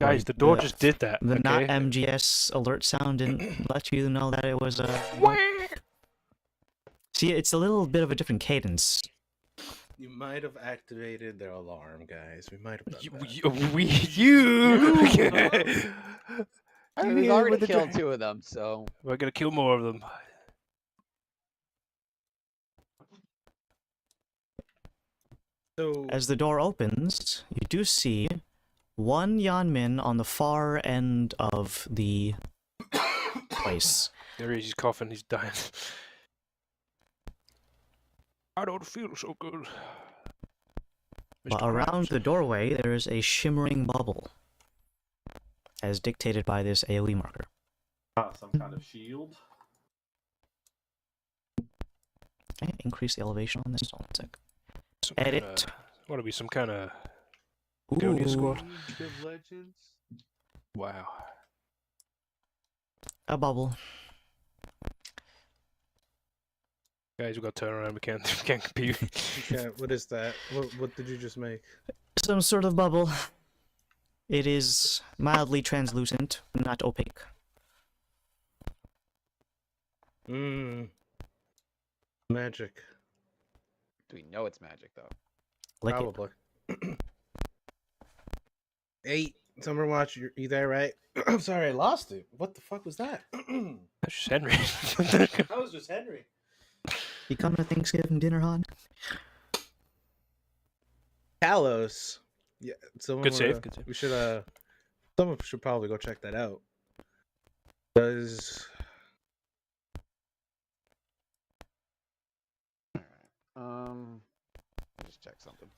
Guys, the door just did that. The not okay? MGS alert sound didn't let you know that it was a. See, it's a little bit of a different cadence. You might have activated their alarm, guys. We might have done You. I mean, we've already killed 2 of them, so We're gonna kill more of them. So As the door opens, you do see one Yanmin on the far end of the place. There he is. He's coughing. He's dying. I don't feel so good. But Mr. around Krabs. the doorway, there is a shimmering bubble, as dictated by this AoE marker. Some kind of shield. Okay, increase the elevation on this. One sec. Some Edit. Kinda, what to be some kind of Ooh, Gonian squad? League of Legends. Wow. a bubble. Guys, we got to turn around. We can't compete. what is that? What did you just make? Some sort of bubble. It is mildly translucent, not opaque. Magic. do we know it's magic though? Like it. Probably. 8. Summer Watch, you there, right? I'm sorry, I lost it. What the fuck was that? That's just Henry. That was just Henry. You come to Thanksgiving dinner, hon? Kalos. Yeah, someone Good save, wanna- good save. We should someone should probably go check that out. Does Just check something.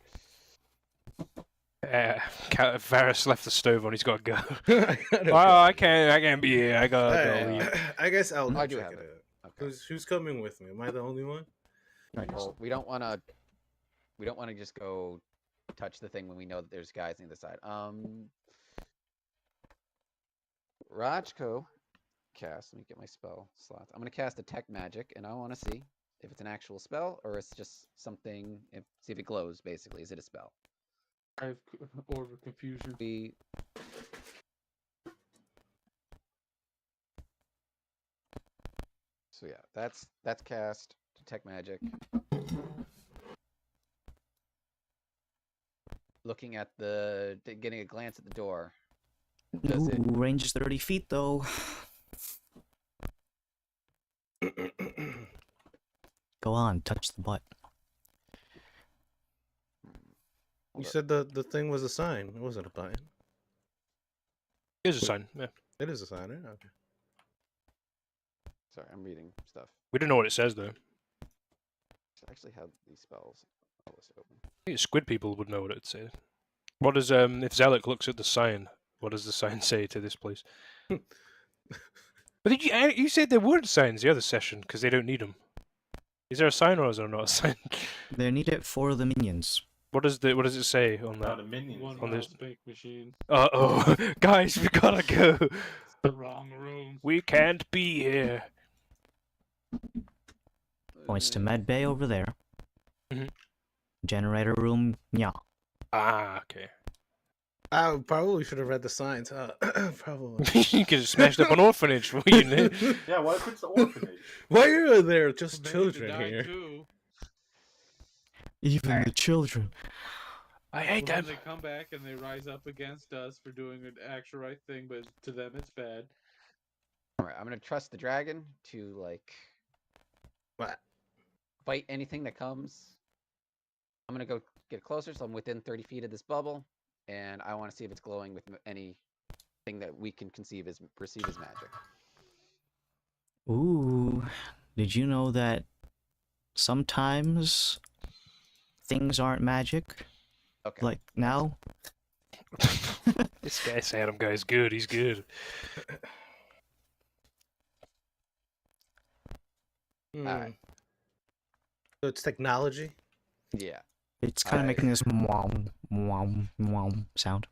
Varys left the stove on. He's got to go. I gotta Oh, go. I can't be here. I gotta go Alright, leave. I guess I'll I do check have it it. out. Okay. Who's coming with me? Am I the only one? Well, we don't want to just go touch the thing when we know that there's guys on the other side. Rajko cast. Let me get my spell slots. I'm gonna cast Detect Magic, and I want to see if it's an actual spell or it's just something. See if it glows. Basically, is it a spell? I have Order of Confusion. So yeah, that's cast. Detect Magic. Looking at getting a glance at the door. Does Ooh, it? range is 30 feet, though. Go on, touch the butt. You said the thing was a sign. It wasn't a button. Here's a sign. Yeah. It is a sign, right? Okay. Sorry, I'm reading stuff. We don't know what it says though. I actually have these spells. I'll list it open. I think squid people would know what it says. What does if Zalek looks at the sign? What does the sign say to this place? But did you said there weren't signs the other session because they don't need them. Is there a sign or is there not a sign? They need it for the minions. What does it say on Not that? a minion. One On this- mouse bank machine. Oh, guys, we gotta go. The wrong room. We can't be here. Points to med bay over there. Mhm. Generator room, yeah. Ah, okay. I probably should have read the signs, huh? Probably. You could have smashed up an orphanage for you know. Yeah, what if it's the orphanage? Why are there just Maybe children to die here? Too. Even the children. I hate Well, them. then they come back and they rise up against us for doing an actual right thing, but to them it's bad. Alright, I'm gonna trust the dragon to like What? fight anything that comes. I'm gonna go get closer, so I'm within 30 feet of this bubble, and I want to see if it's glowing with anything that we can perceive as magic. Ooh, did you know that sometimes things aren't magic? Okay. Like now? This guy Adam guy's good. He's good. Alright. So it's technology. Yeah. It's kind of making this wow, wow, wow sound.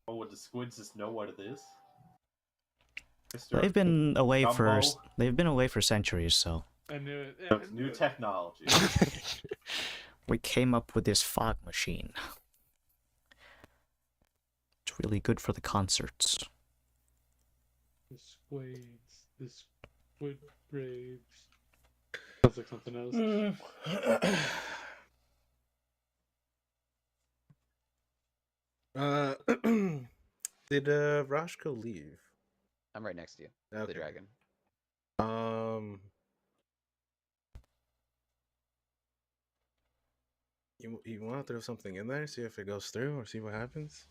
Oh, would the squids just know what it is? They've been away for Dumbo. they've been away for centuries, so I knew it. Yeah, I knew New it. technology. we came up with this fog machine. It's really good for the concerts. The squids. The squid braves. Sounds like something else. Did Rashko leave? I'm right next to you. The Okay. dragon. You want to throw something in there, see if it goes through, or see what happens?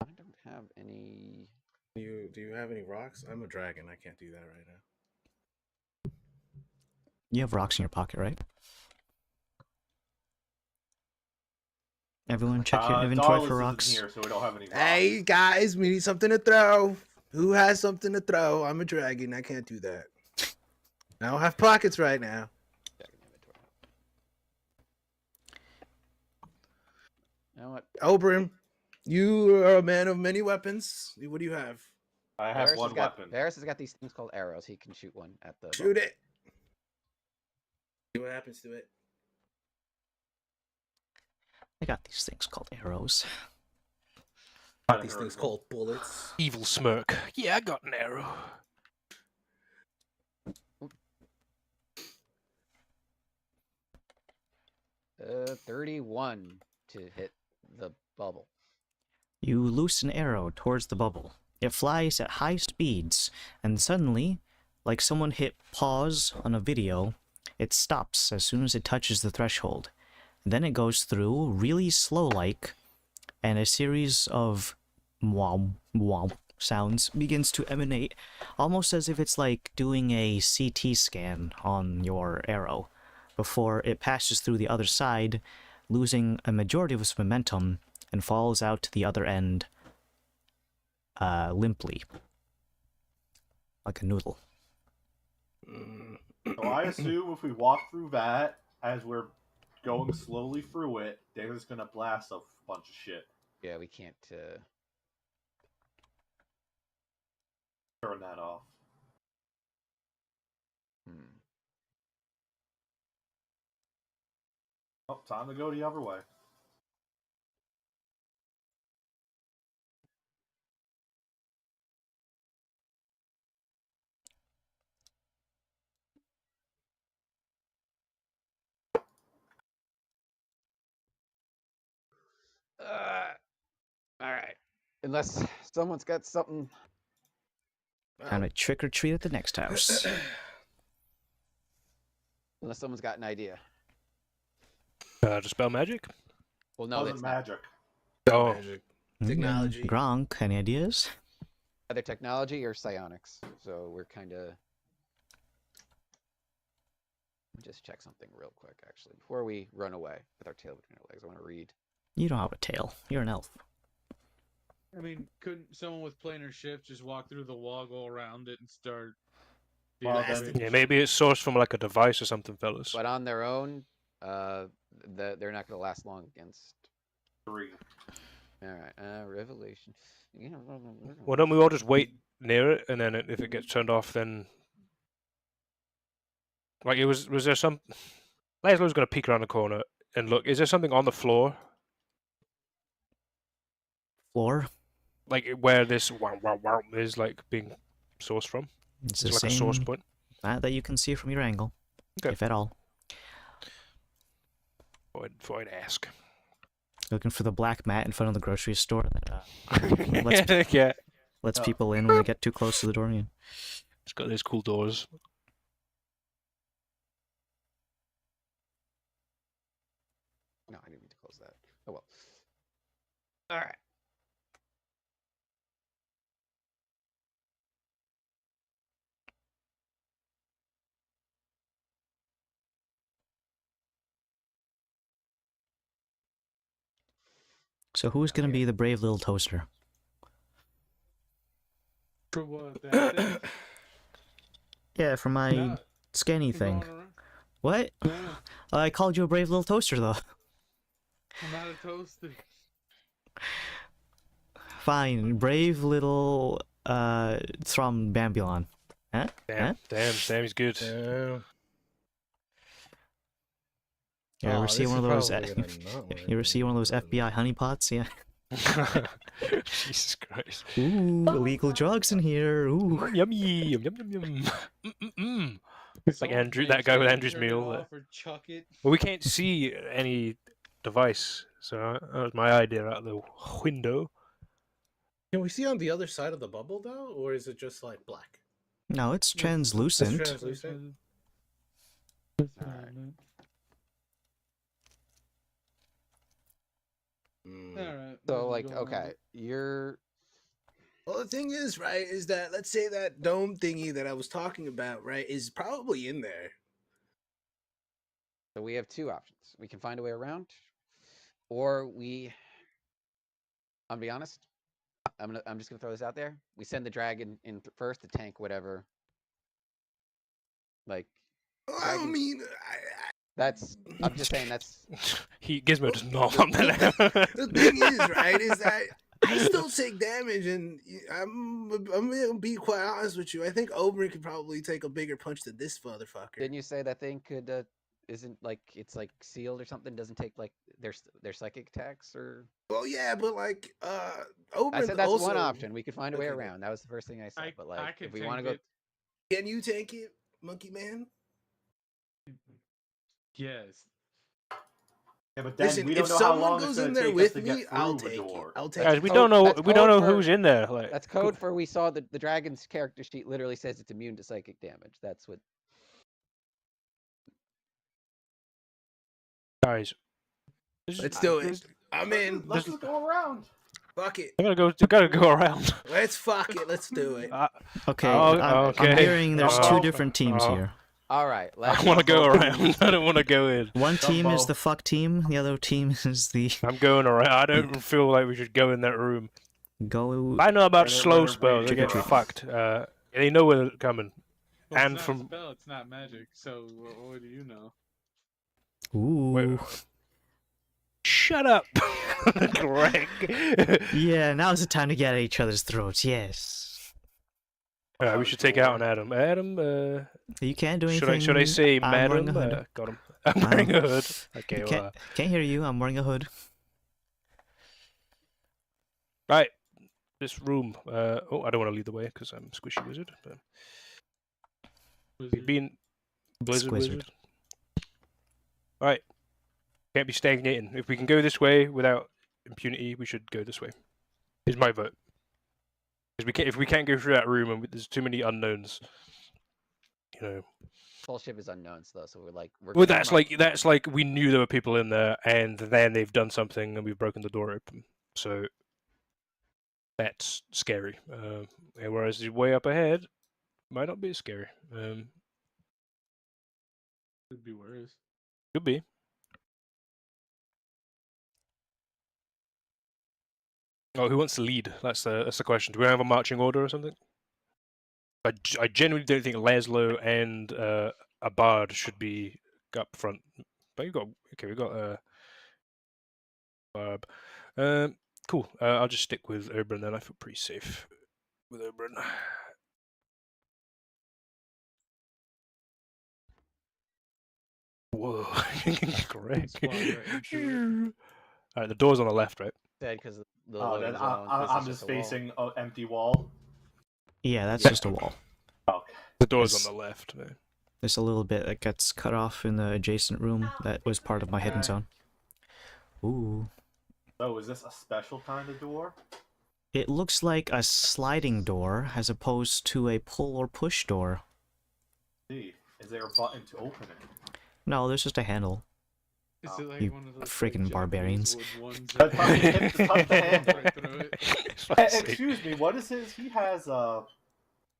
I don't have any. Do you have any rocks? I'm a dragon. I can't do that right now. You have rocks in your pocket, right? Everyone check your inventory Darlis for isn't rocks. here, so we don't have any rocks. Hey guys, we need something to throw. Who has something to throw? I'm a dragon. I can't do that. I don't have pockets right now. Dragon inventory. You know what? Oberyn, you are a man of many weapons. What do you have? I have one weapon. Varys has got these things called arrows. He can shoot one at the. Shoot it. See what happens to it. I got these things called arrows. These things called bullets. Evil smirk. Yeah, I got an arrow. 31 to hit the bubble. You loose an arrow towards the bubble. It flies at high speeds, and suddenly, like someone hit pause on a video, it stops as soon as it touches the threshold. Then it goes through really slow-like, and a series of wow, wow sounds begins to emanate, almost as if it's like doing a CT scan on your arrow, before it passes through the other side, losing a majority of its momentum, and falls out to the other end limply, like a noodle. So I assume if we walk through that, as we're going slowly through it, they're just gonna blast a bunch of shit. Yeah, we can't. Turn that off. Oh, time to go the other way. All right. Unless someone's got something. Time to trick or treat at the next house. Unless someone's got an idea. Dispel magic? Well, no, Wasn't that's not. magic. Oh, Magic. Technology. Gronk, any ideas? Either technology or psionics. So we're kind of. Just check something real quick, actually, before we run away with our tail between our legs. I want to read. You don't have a tail. You're an elf. I mean, couldn't someone with planar shift just walk through the wall, go around it, and start? Well, damage? yeah, maybe it's sourced from like a device or something, fellas. But on their own, they're not going to last long against. 3. All right, revelation. Why don't we all just wait near it, and then if it gets turned off, then like was there some? Leslie's gonna peek around the corner and look. Is there something on the floor, Floor? like where this wow wow wow is like being sourced from? It's Is the it like a source same point? that you can see from your angle, Okay. if at all. Thought I'd ask. Looking for the black mat in front of the grocery store that Let's- Yeah, lets people in when they get too close to the door. Yeah. it's got those cool doors. No, I didn't mean to close that. Oh well. All right. So who's gonna be the brave little toaster? For what? That thing? Yeah, for my No, Skinny Going thing. around. What? Yeah, I called you a brave little toaster, though. I'm not a toaster. Fine, brave little Thrum Bambulon. Huh? Damn, he's good. You ever see one of those? probably gonna not work, You ever see one of those man. FBI honeypots? Yeah. Jesus Christ. Ooh, illegal drugs in here. Ooh. Yummy, yum yum yum yum. Like Someone Andrew, make that guy with sure you Andrew's turn it meal. off or chuck it. Well, we can't see any device, so that was my idea out the window. Can we see on the other side of the bubble though, or is it just like black? No, it's It's translucent. Translucent. Alright. Alright. So like, okay, you're Well, the thing is, right, is that let's say that dome thingy that I was talking about, right, is probably in there. so we have two options. We can find a way around, or I'm gonna be honest. I'm just gonna throw this out there. We send the dragon in first, the tank, whatever. Like I Dragon- mean, I'm just saying that's Gizmo does not want the thing is, right, is that I still take damage, and I'm gonna be quite honest with you. I think Oberyn could probably take a bigger punch than this motherfucker. Didn't you say that thing could isn't like it's like sealed or something? Doesn't take like their psychic attacks or? Well, yeah, but like, Oberyn I said that's also, one option. We could find a way Okay. around. That was the first thing I said. I But I like, can if we take want to go, it. Can you take it, Monkey Man? Yes. Yeah, but then Listen, we don't if know how someone long it's goes going in to there take us with to me, get I'll through the take it. door. I'll take Guys, it. we code- don't know. that's We don't know code who's for- in there. Like that's code for we saw the dragon's character sheet literally says it's immune to psychic damage. That's what. guys. Let's do it. I'm in. Let's just go around. Fuck it. I'm gotta go around. Let's fuck it. Let's do it. Okay, Oh, I'm okay. hearing there's Oh, two different teams oh. here. All right, I let's. want to go around. I don't want to go in. One team is Dumbo. the fuck team, the other team is the I'm going around. I don't feel like we should go in that room. go. I know about Whether- slow whether spells. They we- get fucked. They know when they're coming. Well, And it's not from- a spell, it's not magic. So what do you know? Ooh. Wait. Shut up, Greg. Yeah, now's the time to get at each other's throats. Yes. Alright, we should take out an Adam. Adam, You can't do anything. should I say I'm madam? wearing a hood. Got him. I'm wearing a hood. Okay, Can't hear you. I'm wearing a hood. right. This room. Oh, I don't want to lead the way because I'm Squishy Wizard. But we've been Blizzard Squizzard. Wizard. Right. Can't be stagnating. If we can go this way without impunity, we should go this way. Is my vote. Because if we can't go through that room and there's too many unknowns, you know. Bullshit is unknowns though, so we're Well, going that's like we knew there were people in there, and then they've done something, and we've broken the door open. So that's scary. And whereas way up ahead might not be as scary. Could be worse. Could be. Oh, who wants to lead? That's the question. Do we have a marching order or something? I genuinely don't think Laszlo and a bard should be up front. But we got Barb. Cool. I'll just stick with Oberyn then. I feel pretty safe with Oberyn. Whoa, Greg. Just walk right into Alright, the door's on the left, right? dead because the Oh, loading then zone, this I'm is just a wall. facing an empty wall. Yeah, that's Yeah. just a wall. Okay. The door's It's- on the left. No. There's a little bit that gets cut off in the adjacent room that was part of my hidden zone. Ooh. So is this a special kind of door? It looks like a sliding door as opposed to a pull or push door. See, is there a button to open it? No, there's just a handle. Is it like You one of those friggin' like, barbarians. Japanese wood ones Touch that- the handle. right through it? Fuck's sake. Excuse me, what is his? He has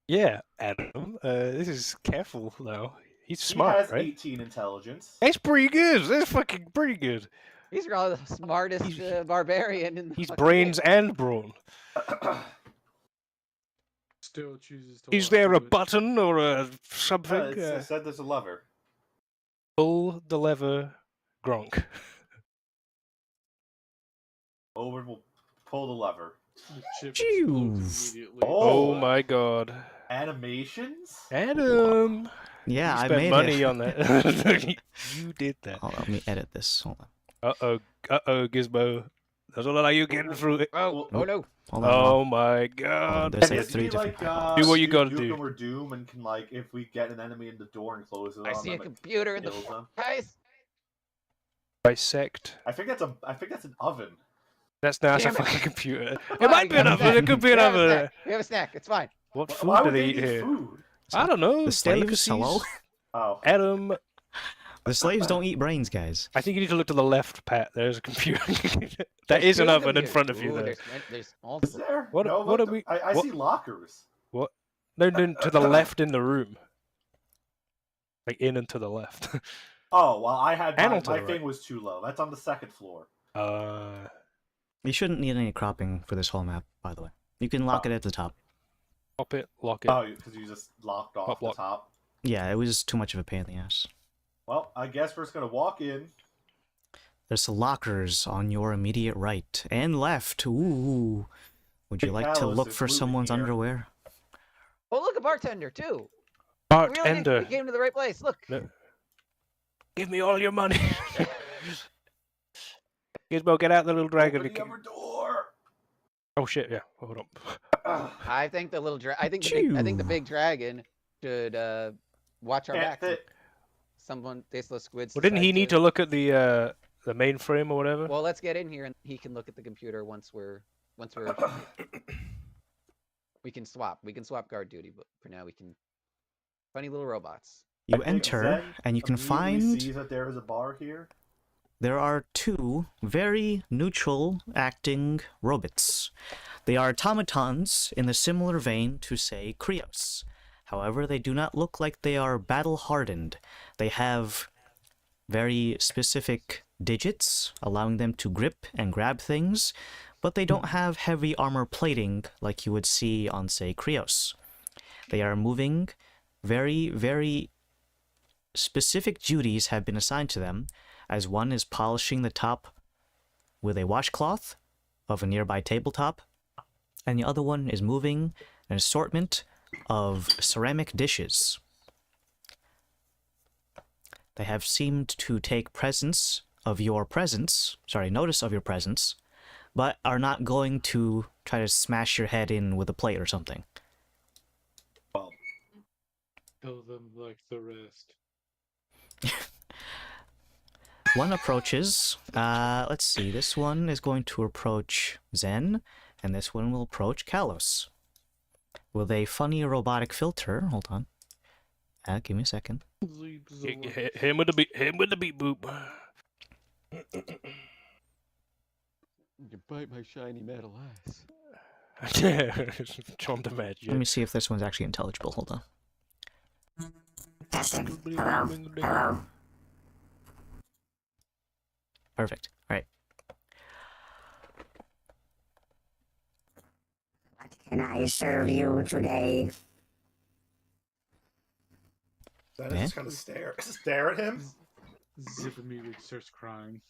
Yeah, Adam. This is careful now. He's he smart, has right? 18 intelligence. That's pretty good. That's fucking pretty good. He's probably the smartest barbarian in the He's fucking brains game. and brawn. Still chooses to. Is walk there a through it. button or a something? It said there's a lever. Pull the lever, Gronk. Owen will pull the lever. The chip Phew. explodes immediately. Oh What? my god. Animations? Yeah, Adam! You I spent made money it. on that. You did that. Hold on, let me edit this. Hold on. Uh-oh, Gizmo. Doesn't look like you getting through it. Oh, Well, oh no. Hold on. Oh my Hold on. god. There's Can like this 3 be different like Do what you Duke gotta do. Nukem or Doom and can like if we get an enemy in the door and close it I on see a them, it computer in the kills them? guys. Dissect. I think that's an oven. That's not a Damn it. fucking computer. Fine, It might be we an have a oven. It snack. could be We an have a oven. snack. We have a snack. It's fine. What Why food would do they they eat need here? food? I don't know. The slaves? Delicacies? Hello? Oh, Adam, The slaves don't eat brains, guys. I think you need to look to the left, Pat. There's a computer. That There's is an two oven in computers. front of you, Ooh, though. there's is multiple. there? What- No, what look, are we- I what- see lockers. What? No, to the left in the room. Like in and to the left. Oh, well, I had And my, onto my the thing right. was too low. That's on the second floor. You shouldn't need any cropping for this whole map, by the way. You can lock it at the top. Pop it, lock it. Oh, because you just locked off Pop the lock. top. Yeah, it was too much of a pain in the ass. Well, I guess we're just gonna walk in. There's lockers on your immediate right and left. Ooh. Would you Big like to Carlos look is for moving someone's here. underwear? Oh, look, a bartender too. Bartender. We came to the right place. Look. No. Give me all your money. Gizmo, get out the little dragon. Open the other door. Oh shit! Yeah, hold on. Ugh. I think the little I think the big dragon should watch our Can't backs. fit. Someone tasteless squids. Well, didn't he decide need to look at the mainframe or whatever? Well, let's get in here and he can look at the computer once we're we can swap. We can swap guard duty, but for now we can funny little robots. You I think enter, Zen and you can immediately find sees that there is a bar here. there are 2 very neutral acting robots. They are automatons in the similar vein to, say, Krios. However, they do not look like they are battle-hardened. They have very specific digits, allowing them to grip and grab things, but they don't have heavy armor plating like you would see on, say, Krios. They are moving. Very, very specific duties have been assigned to them, as one is polishing the top with a washcloth of a nearby tabletop, and the other one is moving an assortment of ceramic dishes. They have seemed to take notice of your presence, but are not going to try to smash your head in with a plate or something. Well, Kill them like the rest. One approaches, let's see, this one is going to approach Zen, and this one will approach Kalos. With a funny robotic filter, hold on. Give me a second. Hit him with the beat. Hit him with the beat boop. You bite my shiny metal eyes. John the Magic. Let me see if this one's actually intelligible, hold on. Perfect, alright. What can I serve you today? Zen Yeah. is just gonna stare at him. Zip immediately starts crying.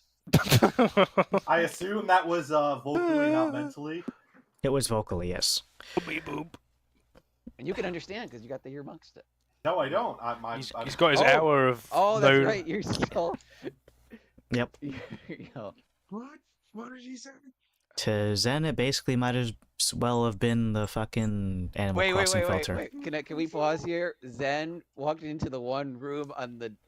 I assume that was vocally, not mentally. It was vocally, yes. Beep boop. And you can understand because you got the ear monk stick. No, I don't. He's got his Oh. hour of. Oh, that's moan. right. You're still. Yep. What? What did he say? To Zen, it basically might as well have been the fucking Animal Wait. Crossing filter. Can we pause here? Zen walked into the one room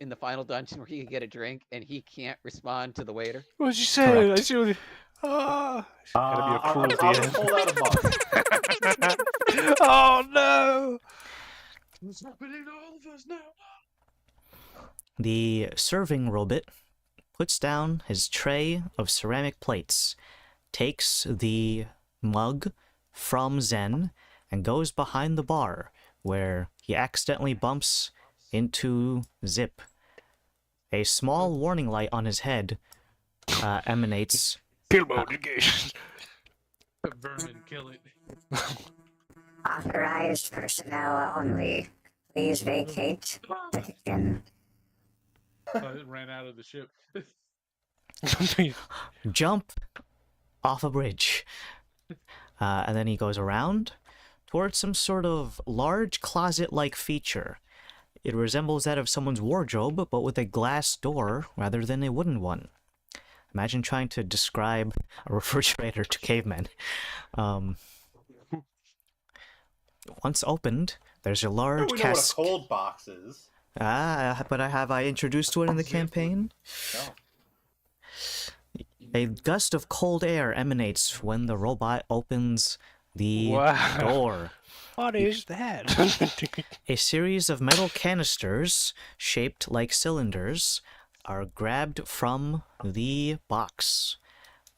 in the final dungeon where he could get a drink, and he can't respond to the waiter. What did you say? Correct. I see. Ah. Gotta be a I'll cruel just DM. pull out a mug. Oh no! What's happening to all of us now? The serving robot puts down his tray of ceramic plates, takes the mug from Zen, and goes behind the bar, where he accidentally bumps into Zip. A small warning light on his head emanates. Kill mode engaged. Vermin, kill it. Authorized personnel only. Please vacate the kitchen. I ran out of the ship. Jump off a bridge. And then he goes around towards some sort of large closet-like feature. It resembles that of someone's wardrobe, but with a glass door rather than a wooden one. Imagine trying to describe a refrigerator to cavemen. Once opened, there's a large We know what a cask. cold box is. But have I introduced to it in the campaign? No. A gust of cold air emanates when the robot opens the Wow. door. What is that? A series of metal canisters, shaped like cylinders, are grabbed from the box.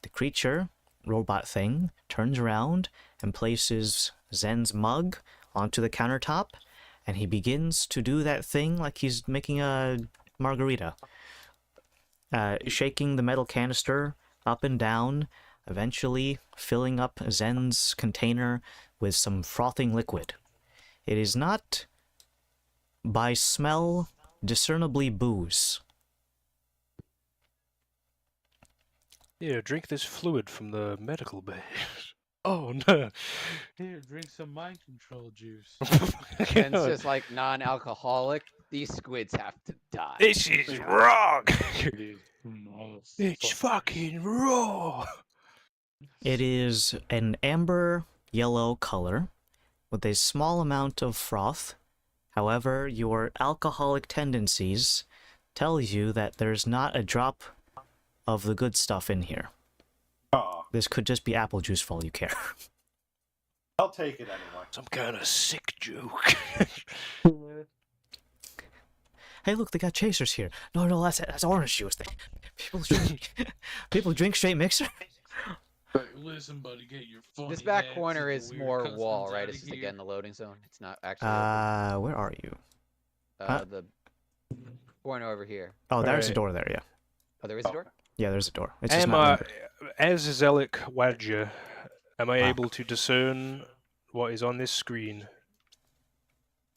The creature, robot thing, turns around and places Zen's mug onto the countertop, and he begins to do that thing like he's making a margarita. Shaking the metal canister up and down, eventually filling up Zen's container with some frothing liquid. It is not, by smell, discernibly booze. Here, drink this fluid from the medical bay. Oh no. Here, drink some mind control juice. And it's just like non-alcoholic. These squids have to die. This is wrong. Oh, It's fucking raw. It is an amber yellow color with a small amount of froth. However, your alcoholic tendencies tell you that there's not a drop of the good stuff in here. Oh, This could just be apple juice for all you care. I'll take it anyway. Some kind of sick joke. Hey, look, they got chasers here. No, that's orange juice. People drink straight mixer. Listen, buddy, get your funny This back heads corner and is weird more customs wall, outta right? It's just here. again the loading zone. It's not actually open. Where are you? The corner over here. Oh, there's a Alright. door there, yeah. Oh, there is a door? Yeah, there's a door. It's just Am not I, as a Zelic Wadger, am I Wow. able to discern what is on this screen?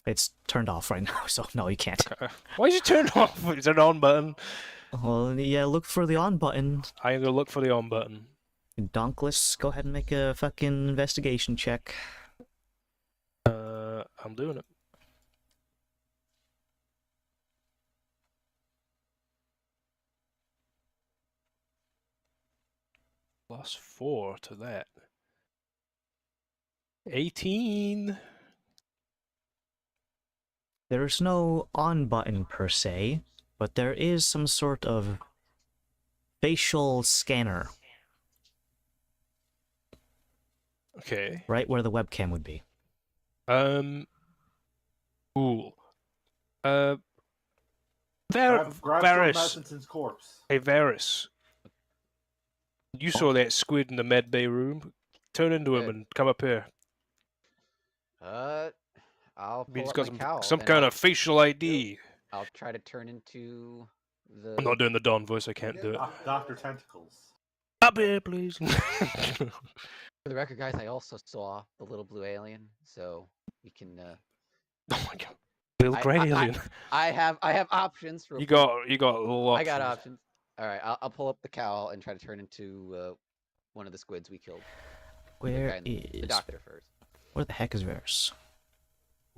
It's turned off right now, so no, you can't. Why is it turned off? Is there an on button? Well, yeah, look for the on button. I'm gonna look for the on button. Donkless, go ahead and make a fucking investigation check. I'm doing it. +4 to that. 18. There's no on button per se, but there is some sort of facial scanner Okay. right where the webcam would be. Cool. Grab Phil Varys. Madsen's corpse. Hey, Varys. You saw that squid in the med bay room. Turn into him Good. and come up here. I'll I mean, pull he's up got my cowl. some and kind I'll- of facial ID. I'll try to turn into the. I'm not doing the Don voice. I can't do it. Dr. Tentacles. Up here, please. For the record, guys, I also saw the little blue alien, so we can. Oh my god. Little grey alien. I have options for. You got a little I got options. options. All right, I'll pull up the cowl and try to turn into one of the squids we killed. The Where guy in the is... doctor first. Where the heck is Varys?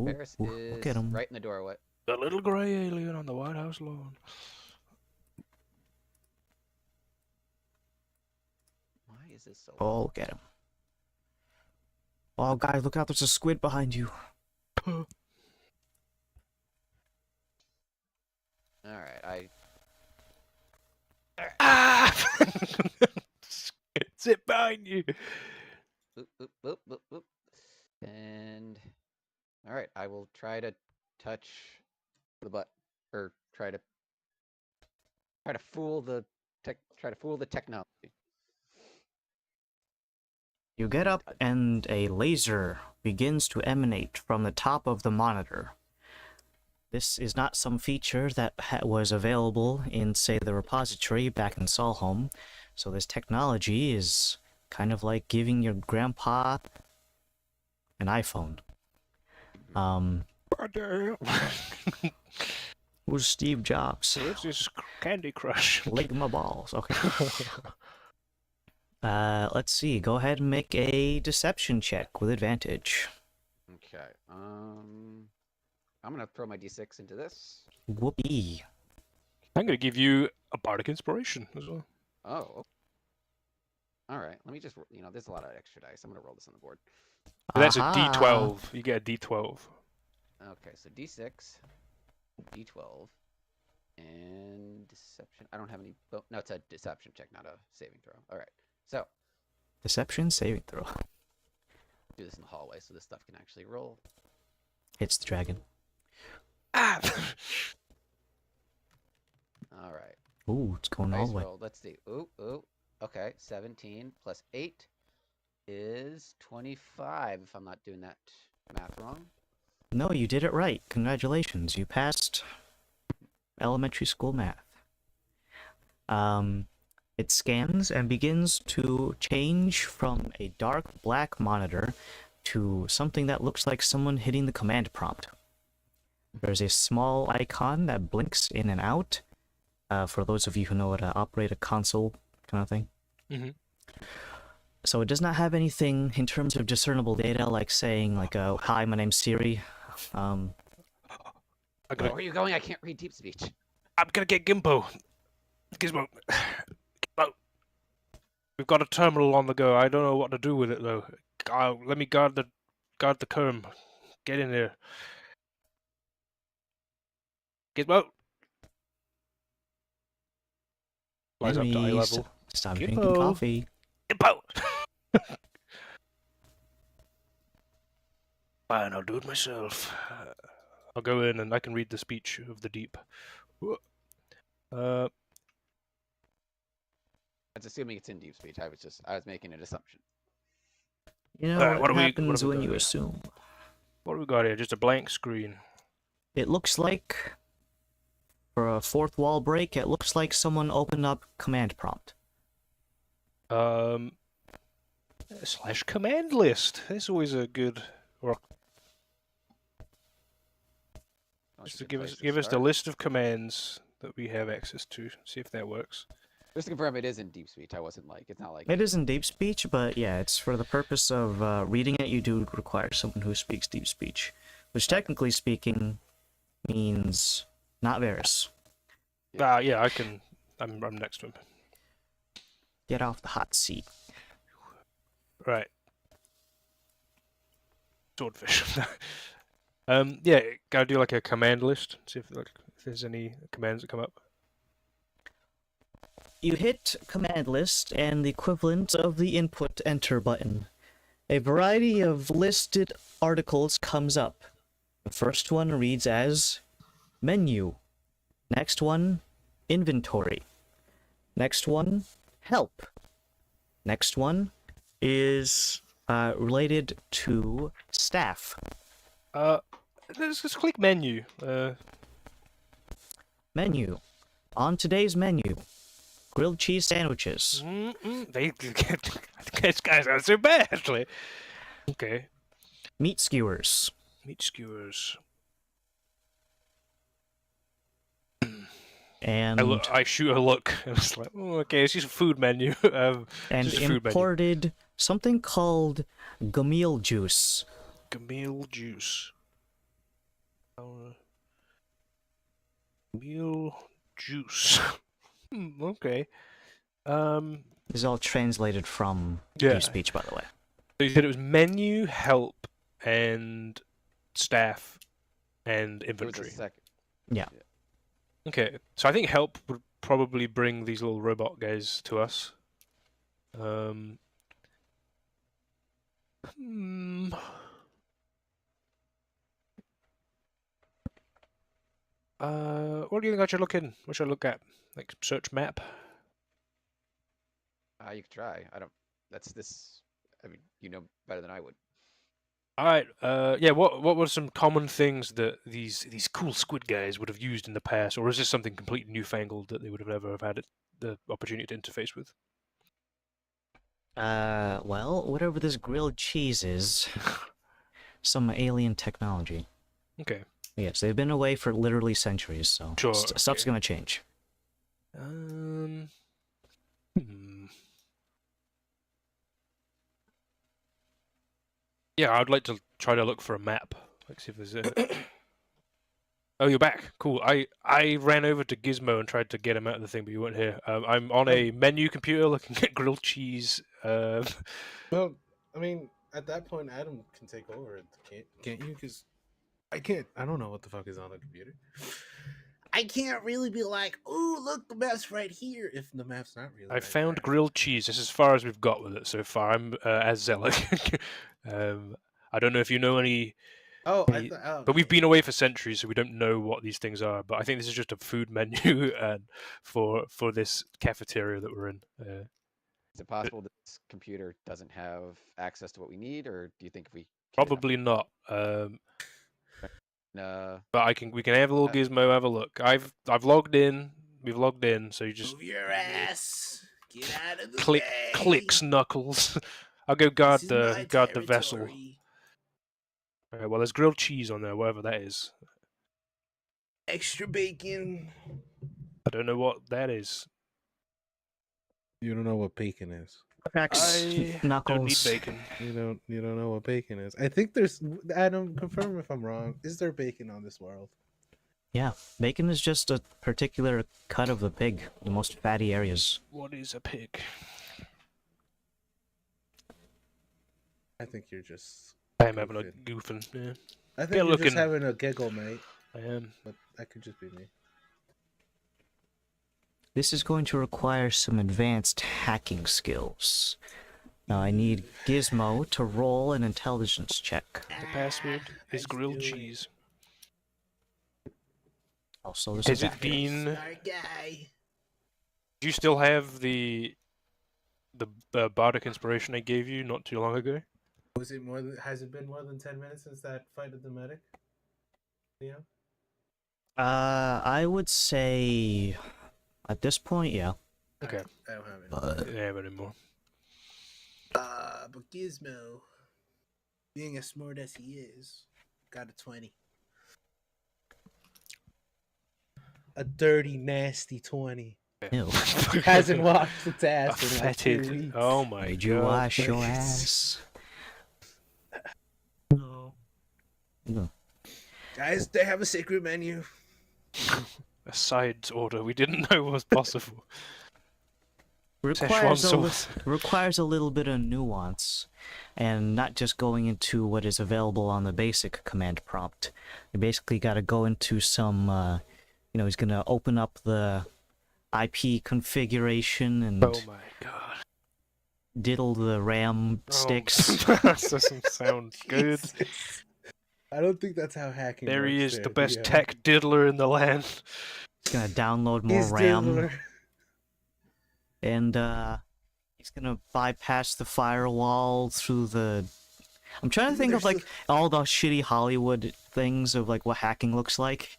Ooh, Ferris ooh, is look at him. right in the doorway. The little grey alien on the White House lawn. Why is this so? Oh, look at him. Oh, guys, look out, there's a squid behind you. All right, Ah! Sit behind you. Boop, boop, boop, boop, boop. And all right, I will try to touch the butt, or try to fool the technology. You get up and a laser begins to emanate from the top of the monitor. This is not some feature that was available in, say, the repository back in Solholm. So this technology is kind of like giving your grandpa an iPhone. Who's Steve Jobs? What's this Candy Crush? Lick my balls. Okay. Let's see. Go ahead and make a deception check with advantage. Okay. I'm gonna throw my d6 into this. Whoopee. I'm going to give you a bardic inspiration as well. Oh. All right. Let me just, there's a lot of extra dice. I'm gonna roll this on the board. That's a Aha. D12. You get a D12. Okay, so d6, d12, and deception. I don't have any. Oh, no, it's a deception check, not a saving throw. All right. So Deception saving throw. do this in the hallway so this stuff can actually roll. Hits the dragon. Ah! All right. Ooh, it's going all Dice the way. roll. Let's see. Ooh. Okay, 17 plus 8 is 25. If I'm not doing that math wrong. No, you did it right. Congratulations. You passed elementary school math. It scans and begins to change from a dark black monitor to something that looks like someone hitting the command prompt. There's a small icon that blinks in and out, for those of you who know how to operate a console kind of thing. Mhm. So it does not have anything in terms of discernible data, like saying, like, hi, my name's Siri. I'm Where gonna, are you going? I can't read deep speech. I'm gonna get Gimpo. Gizmo. Gizmo. We've got a terminal on the go. I don't know what to do with it though. Let me guard the comb. Get in there. Gizmo. Flies up to eye Enemies, level. stop Gimpo. drinking coffee. Gimpo. Fine, I'll do it myself. I'll go in and I can read the speech of the deep. That's assuming it's in deep speech. I was making an assumption. You know Alright, what what happens have we when got you here? assume? What have we got here? Just a blank screen. It looks like, for a fourth wall break, it looks like someone opened up command prompt. Slash command list. That's always a good. Or That's just a to good place give us the start. list of commands that we have access to. See if that works. Just to confirm, it is in deep speech. I wasn't like, it's not like. It isn't deep speech, but yeah, it's for the purpose of reading it. You do require someone who speaks deep speech, which technically speaking means not Varys. Yeah, I can. I'm next to him. Get off the hot seat. Right. Swordfish. Yeah, gotta do like a command list. See if there's any commands that come up. You hit command list and the equivalent of the input enter button. A variety of listed articles comes up. The first one reads as menu. Next one, inventory. Next one, help. Next one is related to staff. Let's just click menu. Menu. On today's menu, grilled cheese sandwiches. These guys aren't so bad, actually. Okay. Meat skewers. Meat skewers. And I shoot a look, and it's like, oh, okay, it's just a food menu. and just a food menu. imported something called gamil juice. Gamil juice. Gamil juice. Okay. This is all translated from Yeah. deep speech, by the way. So you said it was menu, help, and staff, and There was a inventory. second. Yeah. Okay, so I think help would probably bring these little robot guys to us. What do you think I should look in? What should I look at? Like search map? You could try. I don't. That's this. I mean, you know better than I would. All right. Yeah. What were some common things that these cool squid guys would have used in the past, or is this something completely newfangled that they would have never have had the opportunity to interface with? Well, whatever this grilled cheese is, some alien technology. Okay. Yes, they've been away for literally centuries, so Sure, stuff's okay. gonna change. Hmm. Yeah, I'd like to try to look for a map. Like, see if there's a. Oh, you're back. Cool. I ran over to Gizmo and tried to get him out of the thing, but you weren't here. I'm on a menu computer looking at grilled cheese. Well, I mean, at that point, Adam can take over it, can't you? Because I can't. I don't know what the fuck is on the computer. I can't really be like, "Ooh, look, the map's right here." If the map's not really, I right found there. grilled cheese. This is as far as we've got with it so far. I'm as Zealot. I don't know if you know any. Oh, I any- thought. Oh, but we've no. been away for centuries, so we don't know what these things are. But I think this is just a food menu and for this cafeteria that we're in. Is it possible this computer doesn't have access to what we need, or do you think if we Probably not. But we can have a little gizmo, have a look. I've logged in. We've logged in, so you just Move your ass. Get out of the click way. clicks knuckles. I'll go guard This is my the vessel. territory. Alright, well, there's grilled cheese on there, whatever that is. Extra bacon. I don't know what that is. You don't know what bacon is. Cracks, I knuckles. don't need bacon. You don't know what bacon is. I think there's Adam. Confirm if I'm wrong. Is there bacon on this world? Yeah, bacon is just a particular cut of the pig, the most fatty areas. What is a pig? I think you're just. I'm having a goofing. Yeah. I think Get you're looking. just having a giggle, mate. I am. But that could just be me. This is going to require some advanced hacking skills. Now I need Gizmo to roll an intelligence check. The password is grilled cheese. Also, this Has is it accurate. been? Smart guy. Do you still have the bardic inspiration I gave you not too long ago? Was it more than? Has it been more than 10 minutes since that fight at the medic? Yeah. I would say at this point, yeah. Okay. I don't have it. But I don't have it anymore. But Gizmo, being as smart as he is, got a 20. A dirty, nasty 20. ew. Hasn't washed its A ass in like 2 fetid. weeks. Oh my Did god. you wash your ass? No. No. Guys, they have a secret menu. A sides order we didn't know was possible. Requires Szechuan a, sauce. requires a little bit of nuance, and not just going into what is available on the basic command prompt. You basically got to go into some, he's going to open up the IP configuration and Oh my god. diddle the RAM sticks. That doesn't sound good. Jesus. I don't think that's how hacking There works. he is, the there, best yeah. tech diddler in the land. He's going to download more He's RAM, diddler. and he's going to bypass the firewall through the... I'm trying to think of, like, all the shitty Hollywood things of, like, what hacking looks like.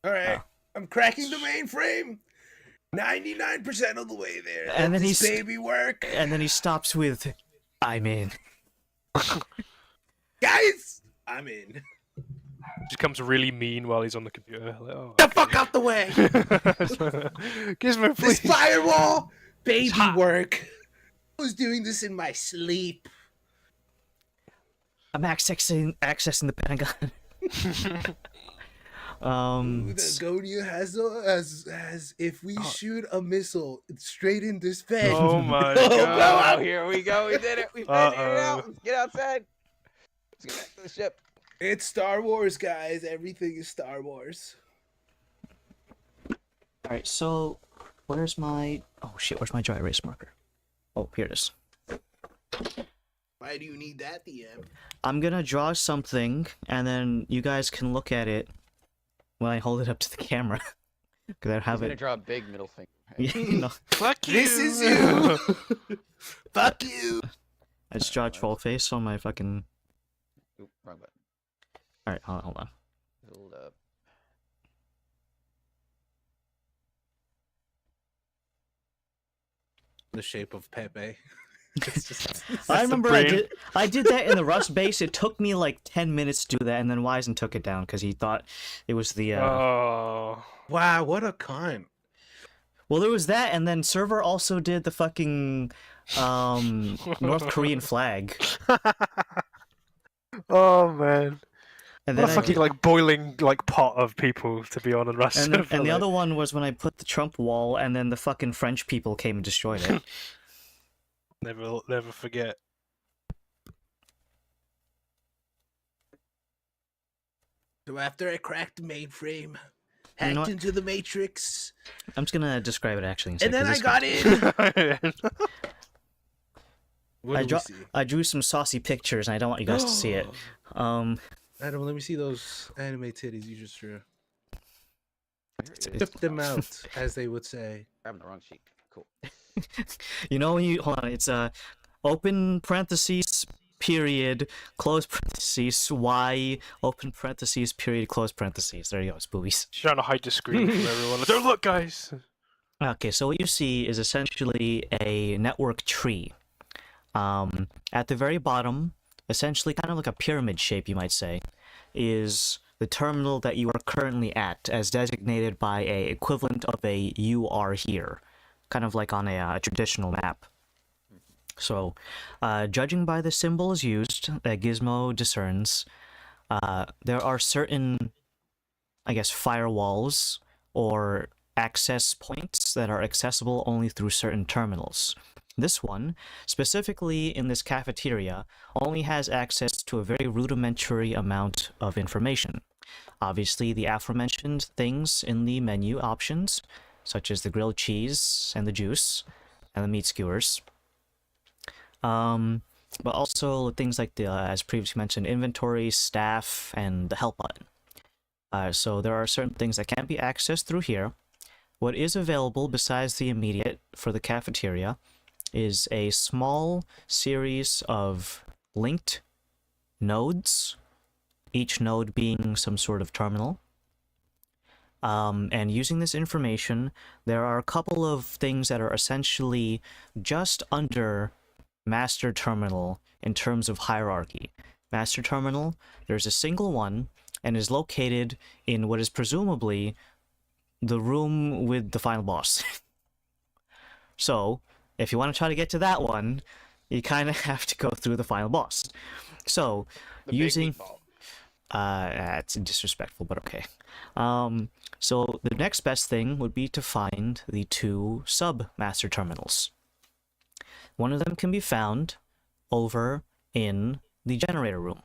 All right, I'm cracking the mainframe. 99% of the way there. And then this he's- baby work. And then he stops with, I'm in. Guys, I'm in. Just comes really mean while he's on the computer. Like, oh, The fuck out the way. Gizmo, This please. firewall, baby hot. work. I was doing this in my sleep. I'm accessing the Pentagon. The Gonia has if we shoot a missile straight in this bed. Oh my Oh, god. Oh, here we go. We did it. We figured it out. Let's get outside. Let's get back to the ship. It's Star Wars, guys. Everything is Star Wars. Alright, so where's my... Oh shit, where's my dry erase marker? Oh, here it is. Why do you need that, DM? I'm gonna draw something, and then you guys can look at it when I hold it up to the camera. Because I He's have gonna it... draw a big middle finger. you know, Fuck you. This is you. Fuck you. I just draw a troll face on my fucking... Oop, wrong button. Alright, hold on. Hold up. The shape of Pepe. It's just. I remember I brain. did that in the Rust base. It took me like 10 minutes to do that, and then Wizen took it down because he thought it was the. Oh. Wow, what a cunt! Well, there was that, and then Server also did the fucking North Korean flag, Oh man. and What then a I fucking did, like boiling like pot of people to be on a Rust and server. the like. other one was when I put the Trump wall, and then the fucking French people came and destroyed it. Never forget. So after I cracked the mainframe, You hacked know what? into the matrix, I'm just gonna describe it actually, and then I instead, got in. 'cause What do we see? I drew some saucy pictures, and I don't want you guys to see it. Adam, let me see those anime titties you just drew. It's- Tip them out, as they would say. Grabbing the wrong sheet. Cool. You know when you hold on, it's open parentheses period close parentheses y open parentheses period close parentheses. There you go, it's boobies. Trying to hide the screen from everyone. Don't look, guys. Okay, so what you see is essentially a network tree. At the very bottom, essentially kind of like a pyramid shape, you might say, is the terminal that you are currently at, as designated by a equivalent of a "you are here," kind of like on a traditional map. So, judging by the symbols used, that Gizmo discerns, there are certain, I guess, firewalls or access points that are accessible only through certain terminals. This one, specifically in this cafeteria, only has access to a very rudimentary amount of information. Obviously, the aforementioned things in the menu options, such as the grilled cheese and the juice and the meat skewers. But also things like the, as previously mentioned, inventory, staff, and the help button. So there are certain things that can't be accessed through here. What is available besides the immediate for the cafeteria is a small series of linked nodes, each node being some sort of terminal. And using this information, there are a couple of things that are essentially just under master terminal in terms of hierarchy. Master terminal, there's a single one, and is located in what is presumably the room with the final boss. So, if you want to try to get to that one, you kind of have to go through the final boss. So, The big using... meatball. That's disrespectful, but okay. So the next best thing would be to find the two sub-master terminals. One of them can be found over in the generator room.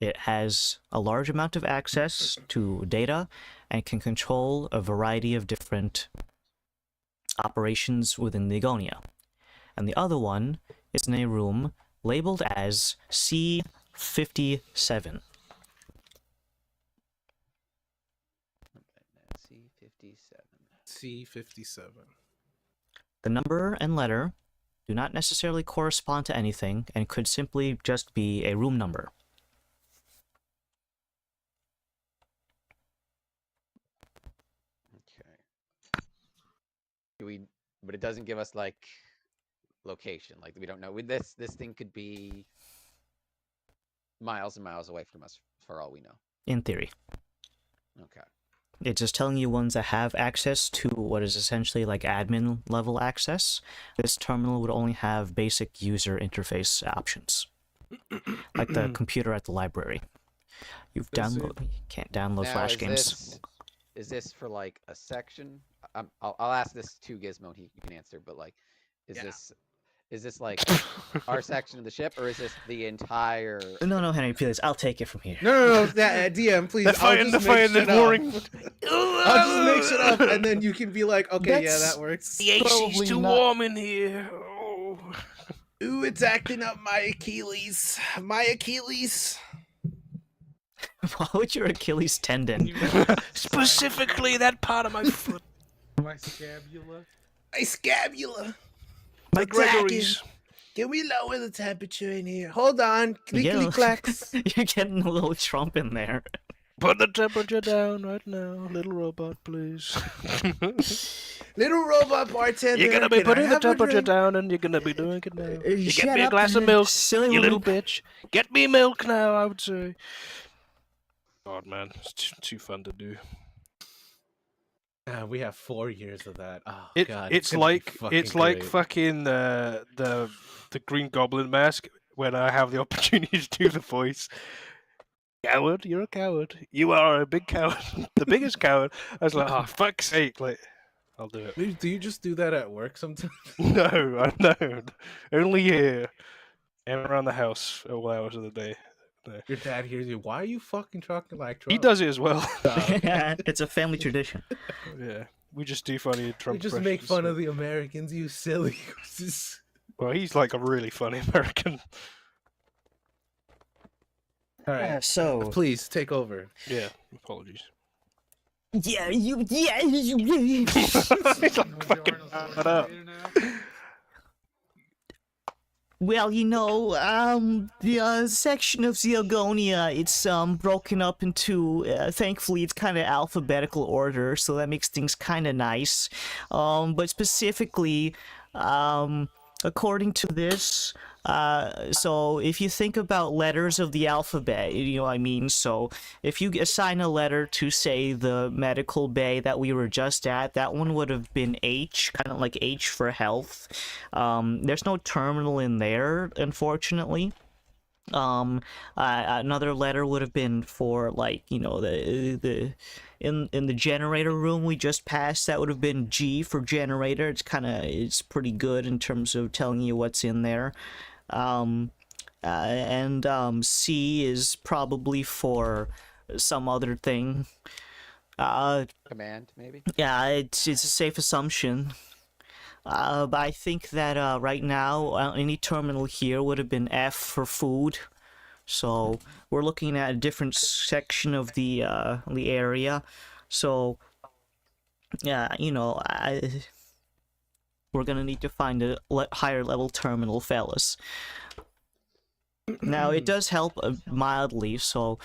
It has a large amount of access to data and can control a variety of different operations within the Agonia. And the other one is in a room labeled as C57. C57. C57. The number and letter do not necessarily correspond to anything and could simply just be a room number. Okay. But it doesn't give us like location. Like we don't know. With this thing could be miles and miles away from us for all we know. In theory. Okay. It's just telling you ones that have access to what is essentially like admin level access. This terminal would only have basic user interface options. Like the computer at the library. You can't download Now, Flash games. Is this for like a section? I'll ask this to Gizmo and you can answer, but like, is this like our section of the ship, or is this the entire? No, Henry, please, I'll take it from here. No, that DM, please. They're fighting, they're warring. I'll just mix it up, and then you can be like, okay, yeah, that works. The AC's too warm in here. Oh. Ooh, it's acting up my Achilles. My Achilles. Why would your Achilles tendon? Specifically that part of my foot. My scabula. My scabula. My Gregory's. Can we lower the temperature in here? Hold on. Yeah. Clickety clacks. You're getting a little Trump in there. Put the temperature down right now, little robot, please. Little robot bartender. You're gonna be can I putting the have a temperature drink? down, and you're gonna be doing it now. You get Shut me a up, glass of milk, silly you little woman. bitch. Get me milk now, I would say. God, man, it's too fun to do. We have 4 years of that. Oh God, It's gonna be like fucking great. fucking the Green Goblin mask when I have the opportunity to do the voice. Coward, you're a coward. You are a big coward, the biggest coward. I was like, oh fuck's sake, like I'll do it. Do you just do that at work sometimes? No, I don't. Only here and around the house at all hours of the day. No. Your dad hears you. Why are you fucking talking like Trump? He does it as well. Oh, okay. It's a family tradition. Yeah, we just do funny Trump. You just make impressions, fun so- of the Americans, you silly. Well, he's like a really funny American. All right, So please take over. Yeah, apologies. yeah, you. He's like fucking Arnold up. Schwarzenegger now? Well, the section of Ziogonia, it's broken up into, thankfully, it's kind of alphabetical order, so that makes things kind of nice. But specifically, according to this, so if you think about letters of the alphabet, you know what I mean? So if you assign a letter to, say, the medical bay that we were just at, that one would have been H, kind of like H for health. There's no terminal in there, unfortunately. Another letter would have been for, like, you know, the in the generator room we just passed, that would have been G for generator. It's pretty good in terms of telling you what's in there. C is probably for some other thing. Command, maybe? Yeah, it's a safe assumption. But I think that right now, any terminal here would have been F for food. So we're looking at a different section of the area. So yeah, you know, we're gonna need to find a higher level terminal, fellas. Now it does help mildly. So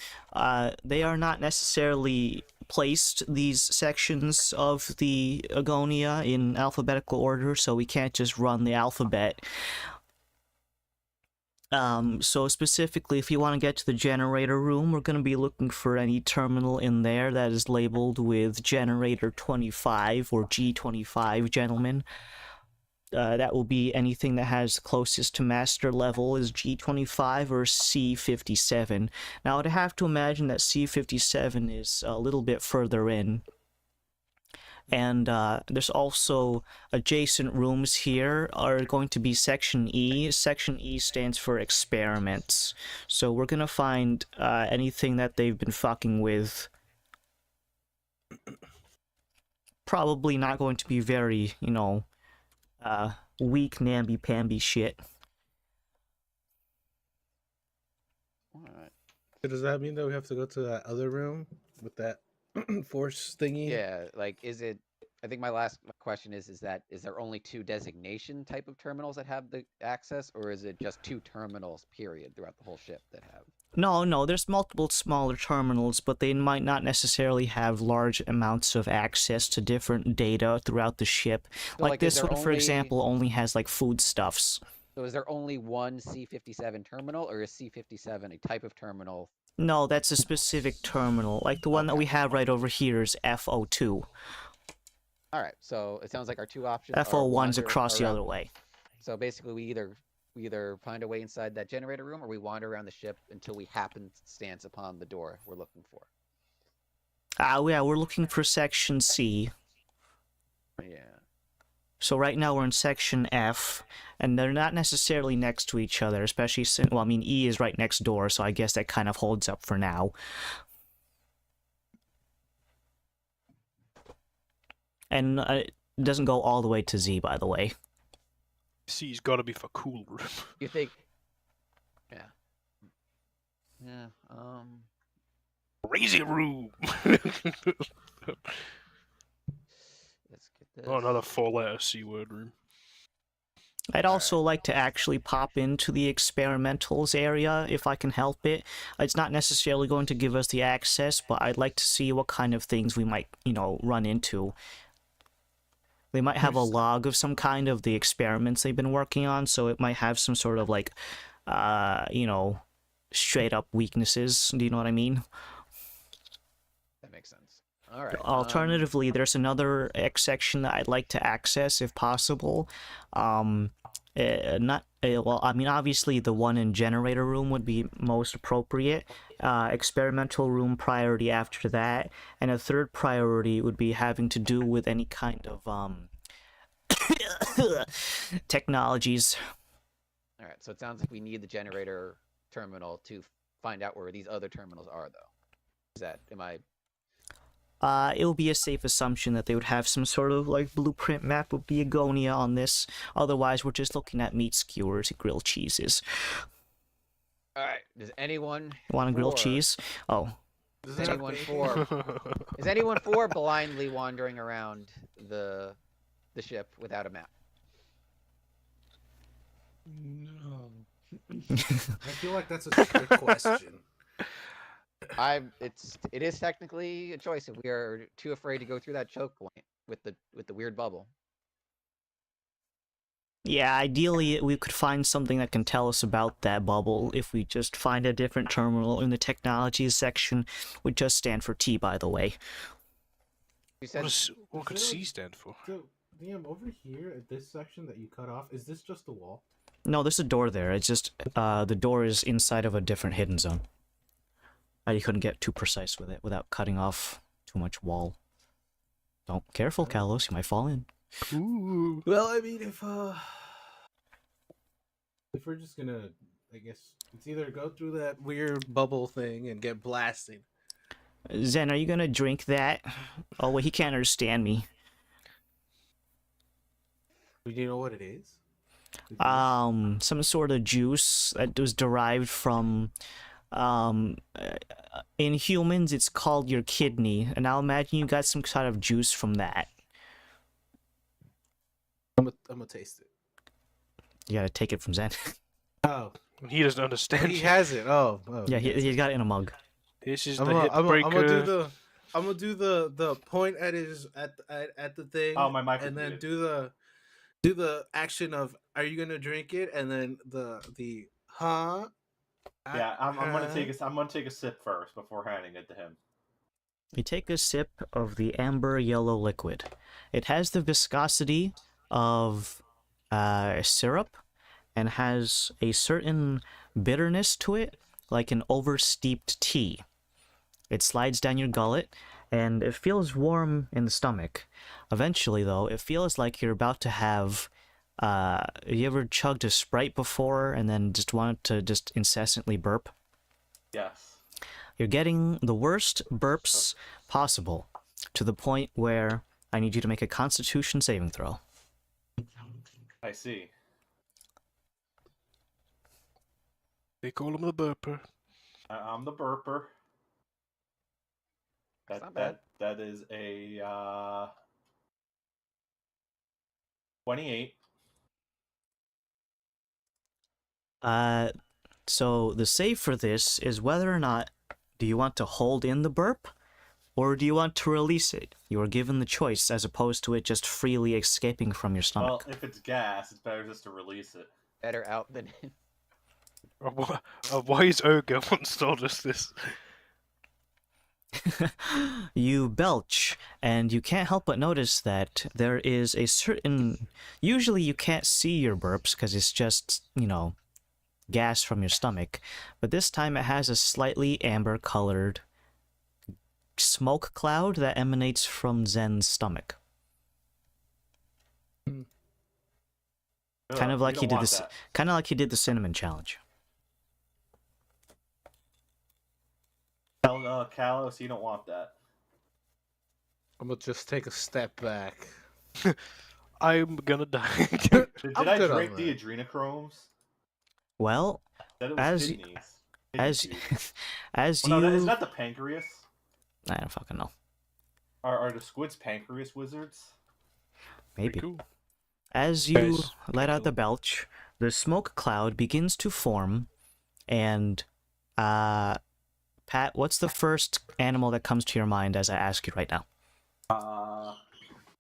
they are not necessarily placed, these sections of the Agonia, in alphabetical order, so we can't just run the alphabet. So specifically, if you want to get to the generator room, we're going to be looking for any terminal in there that is labeled with generator 25 or G25, gentlemen. That will be anything that has closest to master level is G25 or C57. Now, I'd have to imagine that C57 is a little bit further in. And there's also adjacent rooms here are going to be Section E. Section E stands for experiments. So we're going to find anything that they've been fucking with. Probably not going to be very, you know, weak namby-pamby shit. Alright. Does that mean that we have to go to that other room with that force thingy? Yeah, like, is it... I think my last question is there only 2 designation type of terminals that have the access, or is it just 2 terminals, period, throughout the whole ship that have... No, there's multiple smaller terminals, but they might not necessarily have large amounts of access to different data throughout the ship. So, Like is this there one, for only- example, only has, like, foodstuffs. So is there only one C57 terminal, or is C57 a type of terminal? No, that's a specific terminal. Like the one that we have right over here is FO2. Alright, so it sounds like our 2 options are FO1's wander across the around- other way. So basically, we either find a way inside that generator room, or we wander around the ship until we happenstance upon the door we're looking for. Yeah, we're looking for Section C. Yeah. So right now we're in Section F, and they're not necessarily next to each other, especially since, well, I mean, E is right next door, so I guess that kind of holds up for now. And it doesn't go all the way to Z, by the way. C's got to be for cool room. You think? Yeah. Yeah. Crazy room. Let's get this. Oh, another 4-letter C word room. I'd also like to actually pop into the experimentals area if I can help it. It's not necessarily going to give us the access, but I'd like to see what kind of things we might, run into. They might have a log of some kind of the experiments they've been working on, so it might have some sort of like, straight up weaknesses. Do you know what I mean? That makes sense. All right. Alternatively, there's another X section that I'd like to access if possible. Obviously the one in generator room would be most appropriate. Experimental room priority after that, and a third priority would be having to do with any kind of technologies. All right. So it sounds like we need the generator terminal to find out where these other terminals are, though. It will be a safe assumption that they would have some sort of like blueprint map of Begonia on this. Otherwise, we're just looking at meat skewers and grilled cheeses. All right. Does anyone want a grilled cheese? Oh. Is anyone for blindly wandering around the ship without a map? No. I feel like that's a trick question. It is technically a choice if we are too afraid to go through that choke point with the weird bubble. Yeah, ideally we could find something that can tell us about that bubble if we just find a different terminal in the technologies section, which just stand for T, by the way. You said What could C stand for? So, Liam, over here at this section that you cut off, is this just a wall? No, there's a door there. It's just the door is inside of a different hidden zone. You couldn't get too precise with it without cutting off too much wall. Don't careful, Kalos, you might fall in. Ooh. Well, I mean, if we're just gonna, I guess it's either go through that weird bubble thing and get blasted. Zen, are you gonna drink that? Oh wait, he can't understand me. Do you know what it is? Some sort of juice that was derived from in humans it's called your kidney, and I'll imagine you got some kind of juice from that. I'm gonna taste it. You gotta take it from Zen. Oh, He doesn't understand. he has it. Oh yeah, he's got it in a mug. This is I'm the hip breaker. I'm gonna do the point at his at the thing. Oh, my mic. And then do the action of are you gonna drink it, and then the huh. Yeah, I'm gonna take a sip first before handing it to him. You take a sip of the amber yellow liquid. It has the viscosity of syrup and has a certain bitterness to it, like an oversteeped tea. It slides down your gullet, and it feels warm in the stomach. Eventually, though, it feels like you're about to have... you ever chugged a Sprite before and then just wanted to just incessantly burp? Yes. You're getting the worst burps possible, to the point where I need you to make a Constitution saving throw. I see. They call him the burper. I'm the burper. That's not bad. That is a 28. So the save for this is whether or not do you want to hold in the burp, or do you want to release it? You are given the choice as opposed to it just freely escaping from your stomach. Well, if it's gas, it's better just to release it. Better out than in. A wise ogre once told us this. You belch, and you can't help but notice that there is a certain... Usually you can't see your burps because it's just, gas from your stomach, but this time it has a slightly amber-colored smoke cloud that emanates from Zen's stomach. Kind of like he did this. Kind of like he did the cinnamon challenge. Kalos, you don't want that. I'm gonna just take a step back. I'm gonna die. Did I'm I good on drink the that. adrenochromes? Well, That it was as kidneys. as Kidneys. as Well, no, you... is that the pancreas? I don't fucking know. Are the squids pancreas wizards? Maybe. Cool. As you Guys, let out kill the him. belch, the smoke cloud begins to form, and Pat, what's the first animal that comes to your mind as I ask you right now?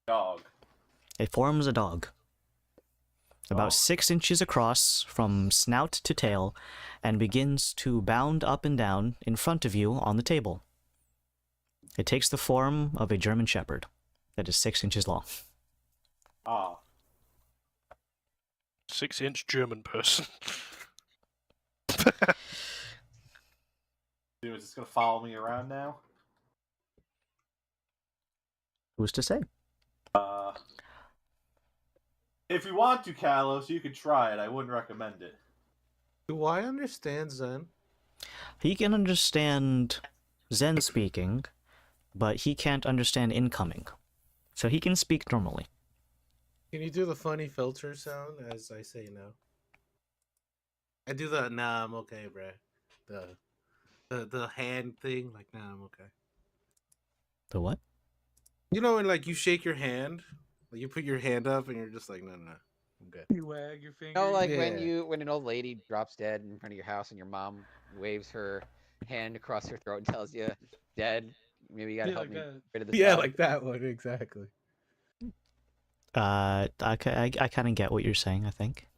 Dog. It forms a dog. About 6 inches across from snout to tail, and begins to bound up and down in front of you on the table. It takes the form of a German Shepherd that is 6 inches long. 6-inch German person. Dude, is this gonna follow me around now? Who's to say? If you want to, Kalos, you could try it. I wouldn't recommend it. Do I understand Zen? He can understand Zen speaking, but he can't understand incoming. So he can speak normally. Can you do the funny filter sound as I say no? I do the nah, I'm okay, bruh. The hand thing, like nah, I'm okay. The what? You know when like you shake your hand, like you put your hand up and you're just like no, I'm good. You wag your finger. You know, like when Yeah. when an old lady drops dead in front of your house and your mom waves her hand across her throat and tells you, "Dead, maybe you gotta Yeah, help like me that. get rid of this Yeah, guy." like that one exactly. I kind of get what you're saying, I think.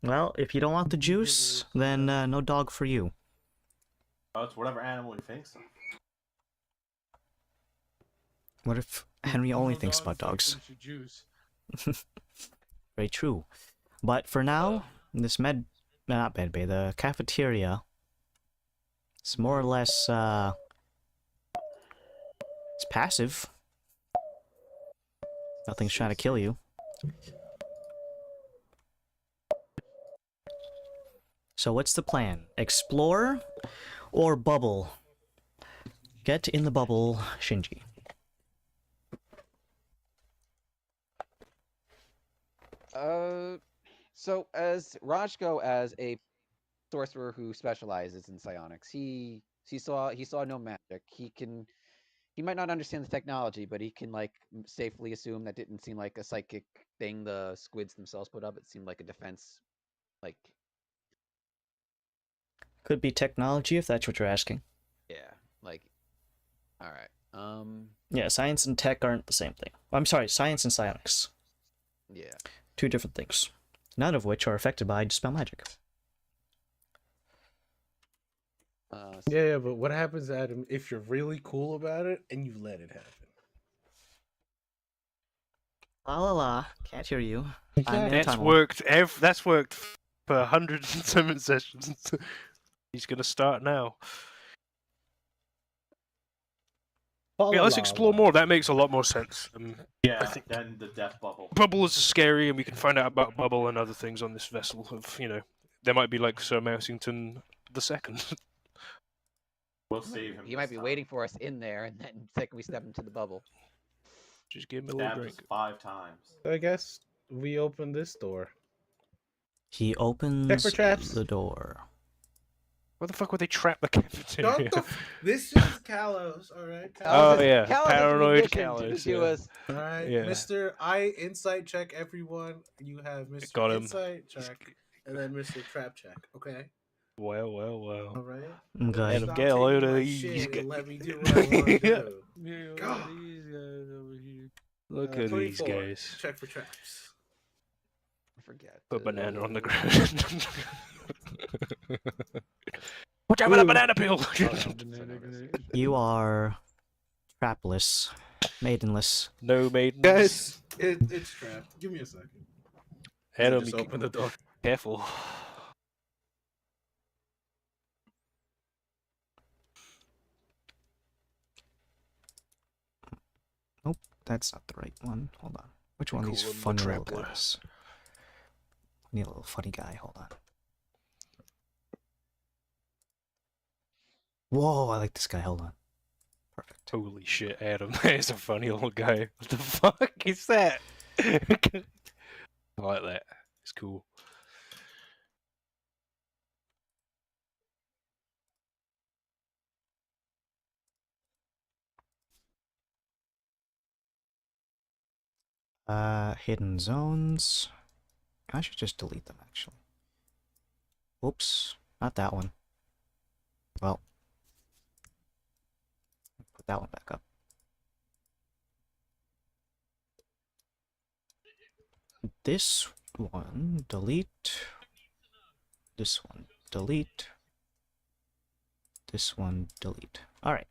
Well, if you don't want the juice, then no dog for you. Oh, it's whatever animal he thinks of. What if Henry only No thinks dog about dogs? finish your juice. Very true. But for now, this not med bay, the cafeteria, it's more or less, it's passive. Nothing's trying to kill you. So what's the plan? Explore or bubble? Get in the bubble, Shinji. So as Rajko, as a sorcerer who specializes in psionics, he saw no magic. He might not understand the technology, but he can like safely assume that didn't seem like a psychic thing the squids themselves put up. It seemed like a defense, like Could be technology if that's what you're asking. yeah, like all right. Yeah, science and tech aren't the same thing. I'm sorry, science and psionics. Yeah. Two different things. None of which are affected by dispel magic. Yeah, but what happens, Adam, if you're really cool about it and you let it happen? La la la, can't hear you. I'm in a That's tunnel. worked. That's worked for hundreds and so many sessions. He's gonna start now. Yeah, let's explore more. That makes a lot more sense. Yeah, I think then the death bubble. Bubble is scary, and we can find out about Bubble and other things on this vessel. There might be like Sir Mousington the Second. We'll save him. He might be waiting for us in there, and then the second we step into the bubble. Just give me a little Stabbed us drink. 5 times. I guess we open this door. He opens Check for traps. the door. Where the fuck would they trap the cafeteria? This is Kalos, alright? Oh yeah, Cal has paranoid mission Kalos. to Yeah. us. Alright, Yeah. Mr. I insight check everyone. You have Mr. Got him. Insight check, and then Mr. Trap check, okay? Well. Alright? Okay. Adam, Stop get a load taking of my these shit guys. and let me do what I want to do. Yeah, God. what are these guys over here? Look at these 24. guys. Check for traps. I forget. Put banana on the ground. Watch out for the banana peel! You are trapless, maidenless. No maidens. Guys, it's trapped. Give me a second. Adam, Just you open the door. careful. Nope, that's not the right one. Hold on. Which one of these Call him the funny little Traveler. guys? I need a little funny guy. Hold on. Whoa, I like this guy. Hold on. Perfect. Holy shit, Adam. There's a funny old guy. What the fuck is that? I like that. It's cool. Hidden zones. I should just delete them, actually. Oops, not that one. Well, put that one back up. This one, delete. This one, delete. This one, delete. Alright.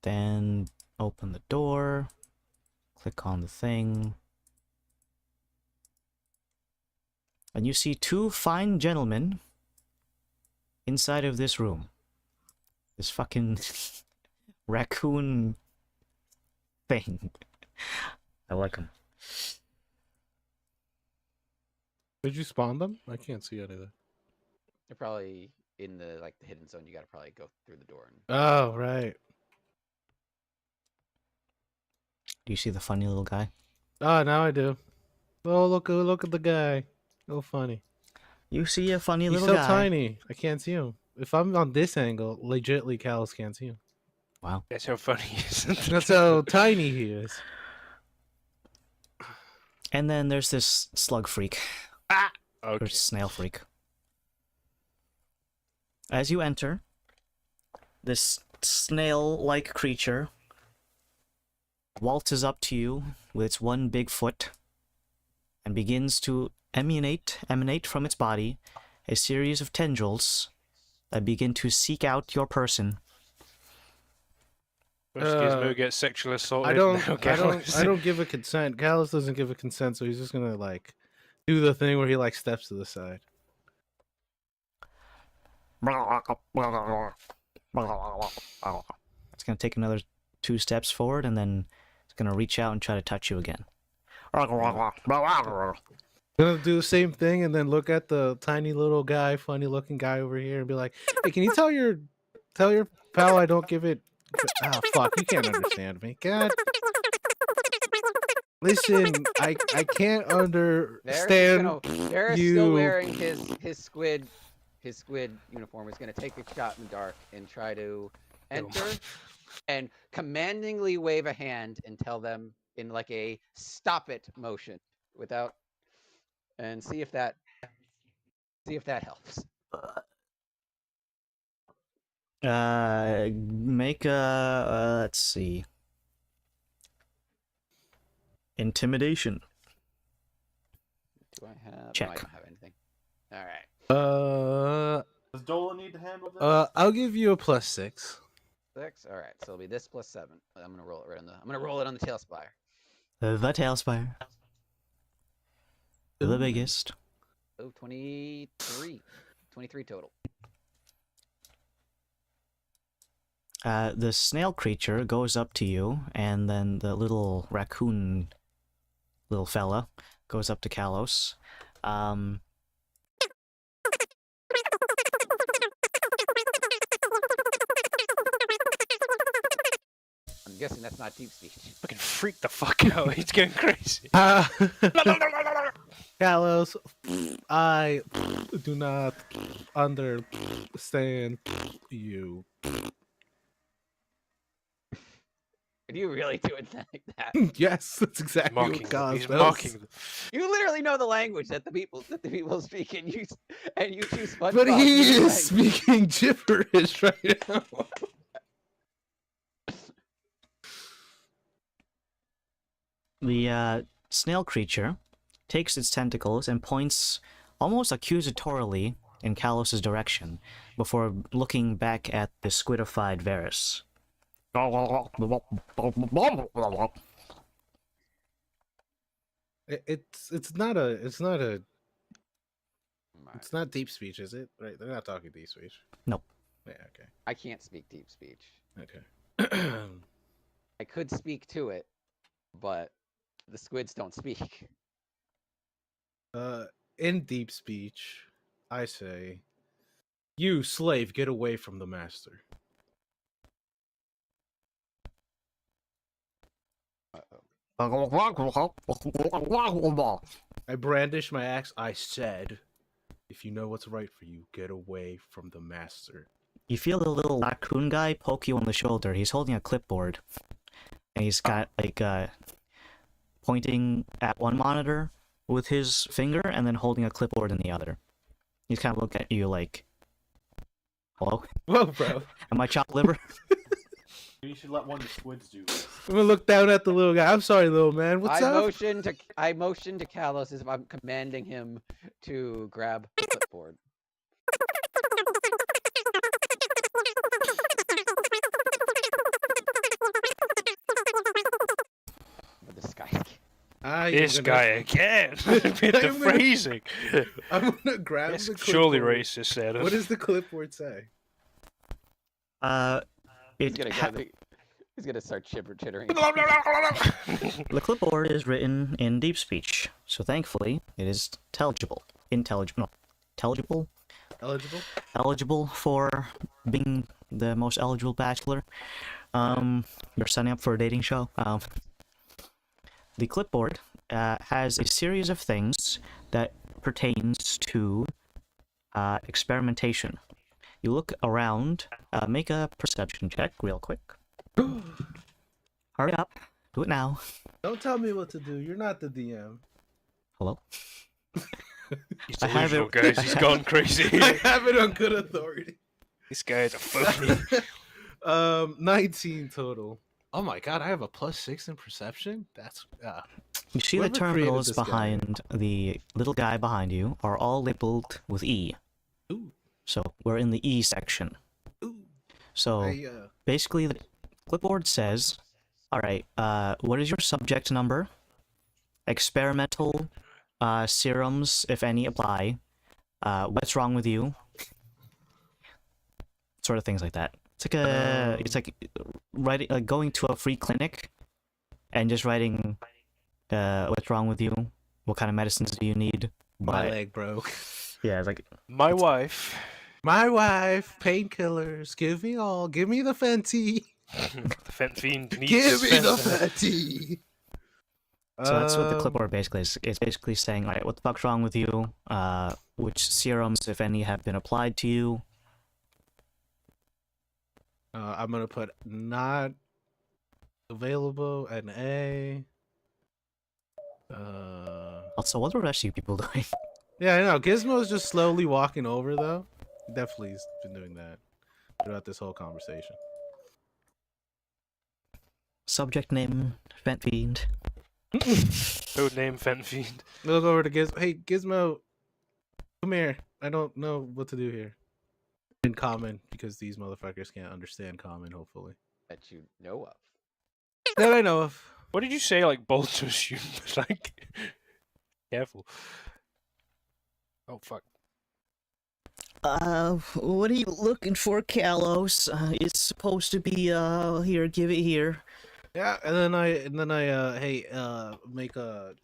Then open the door. Click on the thing. And you see two fine gentlemen inside of this room. This fucking raccoon thing. I like them. Did you spawn them? I can't see any of that. They're probably in the the hidden zone. You gotta probably go through the door. And... Oh, right. Do you see the funny little guy? Oh, now I do. Oh, look at the guy. Oh, funny. You see a funny He's little so guy. tiny. I can't see him. If I'm on this angle, legitly, Callus can't see him. Wow. That's how funny he is. That's how tiny he is. And then there's this slug freak. Or Okay. snail freak. As you enter, this snail-like creature waltzes up to you with its one big foot and begins to emanate from its body a series of tendrils that begin to seek out your person. First Gizmo gets sexually assaulted. I now Gallus. don't give a consent. Callus doesn't give a consent, so he's just gonna like do the thing where he like steps to the side. It's gonna take another 2 steps forward, and then it's gonna reach out and try to touch you again. Gonna do the same thing and then look at the tiny little guy, funny looking guy over here, and be like, "Hey, can you tell your pal I don't give it?" Oh fuck, you can't understand me. God. Listen, I can't understand There's you. still wearing his squid uniform. He's gonna take a shot in the dark and try to enter and commandingly wave a hand and tell them in like a stop it motion without and see if that helps. Make a let's see. Intimidation. Do I have? Check. No, I don't have anything. All right. Does Dola need to handle this? I'll give you a +6. 6. All right. So it'll be this plus 7. I'm gonna roll it right on the. I'm gonna roll it on the tail spire. The Tailspire. The biggest. Oh, 23. 23 total. The snail creature goes up to you, and then the little raccoon little fella goes up to Kalos. I'm guessing that's not deep speech. Fucking freak the fuck out. He's going crazy. Kalos, I do not understand you. Are you really doing that like that? Yes, that's exactly Mocking what them. Kalos He's does. mocking them. You literally know the language that the people speak, and you choose SpongeBob. But he to is speaking gibberish right now. The snail creature takes its tentacles and points almost accusatorily in Kalos' direction before looking back at the squidified Varus. It's not deep speech, is it? Right? They're not talking deep speech. Nope. Yeah. Okay. I can't speak deep speech. Okay. I could speak to it, but the squids don't speak. In deep speech, I say, "You slave, get away from the master." I brandish my axe. I said, "If you know what's right for you, get away from the master." You feel the little raccoon guy poke you on the shoulder. He's holding a clipboard. and he's got like pointing at one monitor with his finger and then holding a clipboard in the other. He's kind of looking at you like, "Hello, Whoa, bro. am I chopped liver?" You should let one of the squids do this. I'm gonna look down at the little guy. I'm sorry, little man. What's I up? motion to Kalos as if I'm commanding him to grab the clipboard. But this guy. This guy again. With the I'm gonna- phrasing. I'm gonna grab It's the surely clipboard. racist, Adam. What does the clipboard say? He's gonna start chittering. The clipboard is written in deep speech, so thankfully it is intelligible, eligible for being the most eligible bachelor. You're signing up for a dating show. The clipboard has a series of things that pertains to experimentation. You look around, make a perception check real quick. Hurry up, do it now. Don't tell me what to do. You're not the DM. Hello? He's I have delusional, it- guys. He's gone crazy. I have it on good authority. This guy's a phony. 19 total. Oh my god, I have a +6 in perception? That's You see the Whoever created terminals this guy. behind the little guy behind you are all labeled with E. Ooh. So we're in the E section. Ooh. So basically the clipboard says, alright, what is your subject number? Experimental serums, if any, apply. What's wrong with you? Sort of things like that. It's like writing, like going to a free clinic and just writing, what's wrong with you? What kind of medicines do you need? my leg broke. Yeah, it's like My wife. My wife, painkillers, give me all. Give me the Fenty. The Fent Fiend needs Give me the Fentanyl. Fenty. so. That's what the clipboard basically is. It's basically saying, all right, what the fuck's wrong with you? Which serums, if any, have been applied to you? I'm gonna put not available an A. Also, what are the rest of you people doing? Yeah, I know. Gizmo's just slowly walking over though. Definitely has been doing that throughout this whole conversation. Subject name, Vent Fiend. Code name Fent Fiend. Look over to Gizmo. Hey, Gizmo, come here. I don't know what to do here. In common, because these motherfuckers can't understand common. Hopefully, That you know of. that I know of. What did you say? Like bold to assume? Like, careful. Oh fuck. What are you looking for, Kalos? It's supposed to be, here, give it here. Yeah, and then I hey, make a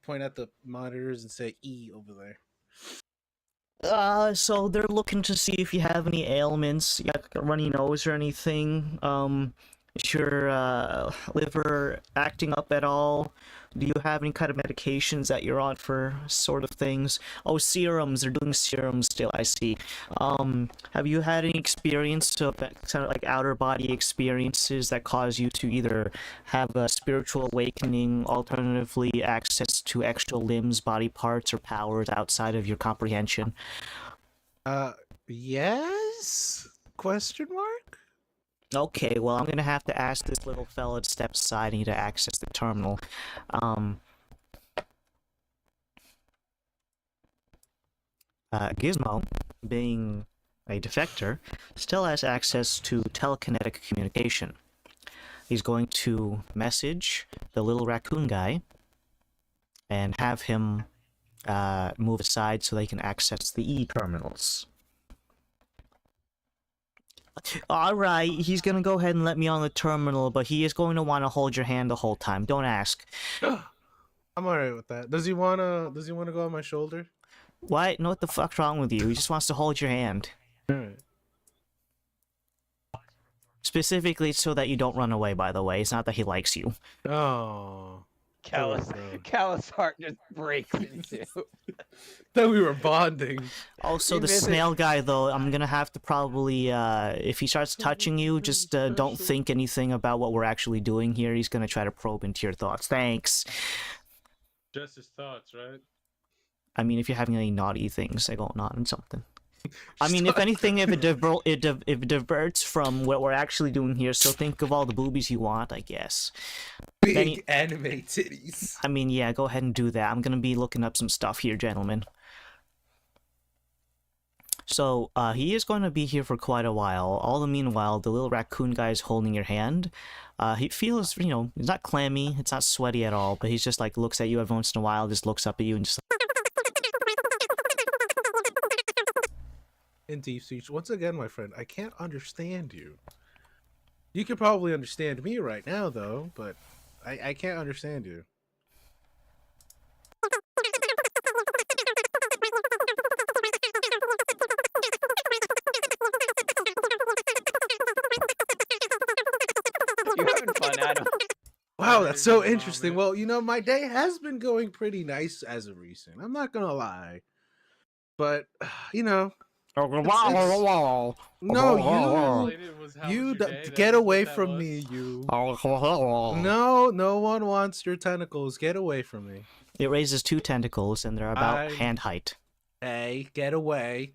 point at the monitors and say E over there. So they're looking to see if you have any ailments, you got a runny nose or anything, is your, liver acting up at all? Do you have any kind of medications that you're on for sort of things? Oh, serums, they're doing serums still, I see. Have you had any experience of kind of like outer body experiences that cause you to either have a spiritual awakening, alternatively access to extra limbs, body parts, or powers outside of your comprehension? Yes? Question mark? Okay, well, I'm gonna have to ask this little fella to step aside. I need to access the terminal. Gizmo, being a defector, still has access to telekinetic communication. He's going to message the little raccoon guy and have him move aside so they can access the E-terminals. Alright, he's gonna go ahead and let me on the terminal, but he is going to want to hold your hand the whole time. Don't ask. I'm alright with that. Does he wanna go on my shoulder? What? No, what the fuck's wrong with you? He just wants to hold your hand. Alright. Specifically so that you don't run away, by the way. It's not that he likes you. Oh. Callous, bro. Callous heart just breaks in two. Thought we were bonding. Also, You the miss it. snail guy, though, I'm gonna have to probably, if he starts touching you, just don't think anything about what we're actually doing here. He's gonna try to probe into your thoughts. Thanks. Just his thoughts, right? I mean, if you're having any naughty things going on and something. I mean, if anything, if it diverts from what we're actually doing here, so think of all the boobies you want, I guess. Big Any- anime titties. I mean, yeah, go ahead and do that. I'm gonna be looking up some stuff here, gentlemen. So, he is going to be here for quite a while. All the meanwhile, the little raccoon guy is holding your hand. He feels, you know, it's not clammy, it's not sweaty at all, but he's just like, looks at you every once in a while, just looks up at you and just In deep speech, once again, my friend, I can't understand you. You can probably understand me right now, though, but I can't understand you. You having fun, Adam? Wow, that's so Very good interesting. vomit. Well, you know, my day has been going pretty nice as of recent. I'm not gonna lie, but you know, no, Translated was, "How you was your day?" get That's away what that from was. me, you. No one wants your tentacles. Get away from me. it raises 2 tentacles and they're about I- hand height. Hey, get away.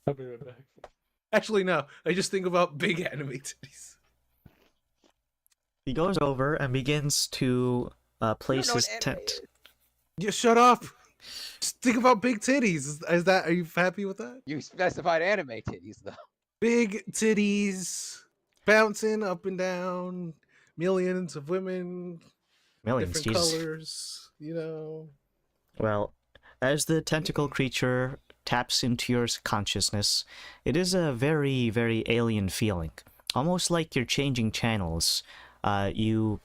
I'll be right back. Actually, no. I just think about big anime titties. He goes over and begins to place know his what anime tent. Yeah, shut up. Just think about big titties. Is that? Are you happy with that? You specified anime titties, though. Big titties, bouncing up and down, millions of women, Millions, different Jesus. colors. You know. Well, as the tentacle creature taps into your consciousness, it is a very, very alien feeling. Almost like you're changing channels. You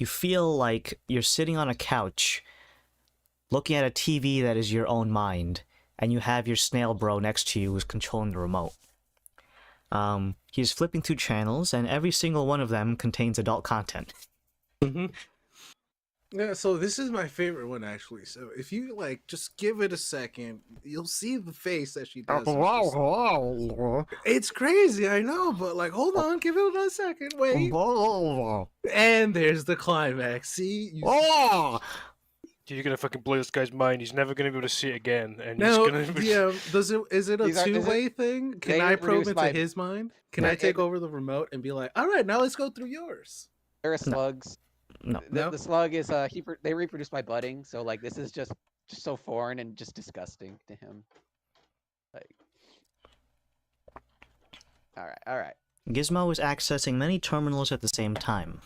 feel like you're sitting on a couch, looking at a TV that is your own mind, and you have your snail bro next to you who's controlling the remote. He's flipping through channels, and every single one of them contains adult content. Yeah, so this is my favorite one actually. So if you like, just give it a second, you'll see the face that she does. It's crazy, I know, but like, hold on, give it a second, wait. And there's the climax. See, You're gonna fucking blow this guy's mind. He's never gonna be able to see it again, and now, he's gonna. yeah, is it a These are- is it- two-way thing? Can they I probe reproduce into by- his mind? Can No, I take it- over the remote and be like, all right, now let's go through yours? There are slugs. No. The slug is they reproduce by budding, so like this is just so foreign and just disgusting to him. Like, all right. Gizmo is accessing many terminals at the same time.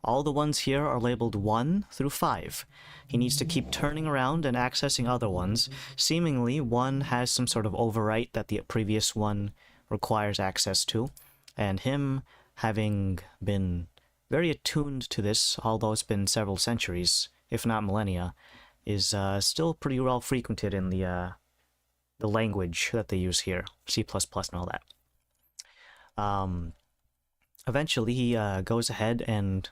All the ones here are labeled 1 through 5. He needs to keep turning around and accessing other ones. Seemingly, one has some sort of overwrite that the previous one requires access to, and him having been very attuned to this, although it's been several centuries, if not millennia, is still pretty well frequented in the language that they use here, C++ and all that. Eventually, he goes ahead and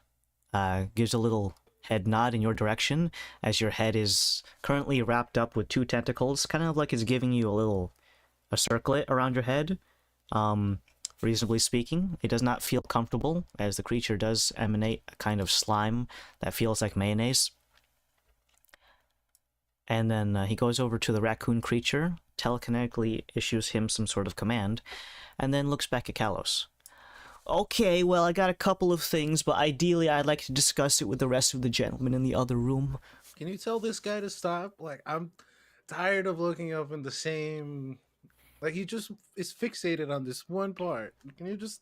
gives a little head nod in your direction, as your head is currently wrapped up with 2 tentacles, kind of like it's giving you a circlet around your head. Reasonably speaking, it does not feel comfortable, as the creature does emanate a kind of slime that feels like mayonnaise. And then he goes over to the raccoon creature, telekinetically issues him some sort of command, and then looks back at Kalos. Okay, well, I got a couple of things, but ideally I'd like to discuss it with the rest of the gentlemen in the other room. Can you tell this guy to stop? Like, I'm tired of looking up in the same. Like, he just is fixated on this one part. Can you just?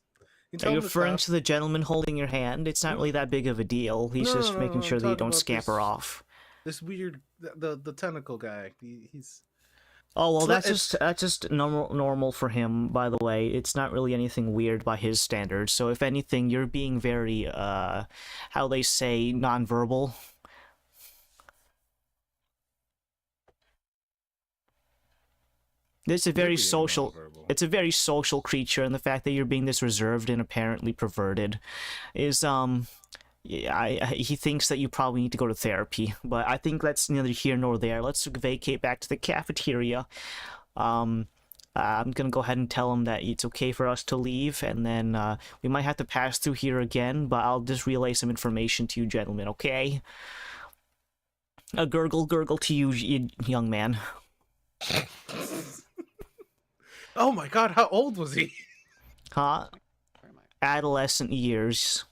Are you referring to the gentleman holding your hand? It's not really that big of a deal. He's just making sure that you don't scamper off. This weird, the tentacle guy. He's. Oh well, It's that's just normal for him. By the way, it's not really anything weird by his standards. So if anything, you're being very how they say, nonverbal. It's a very social. It's a very social creature, and the fact that you're being this reserved and apparently perverted is yeah, he thinks that you probably need to go to therapy, but I think that's neither here nor there. Let's vacate back to the cafeteria. I'm gonna go ahead and tell him that it's okay for us to leave, and then we might have to pass through here again, but I'll just relay some information to you gentlemen, okay? A gurgle to you, young man. Oh my god, how old was he? Huh? Where am I? Adolescent years.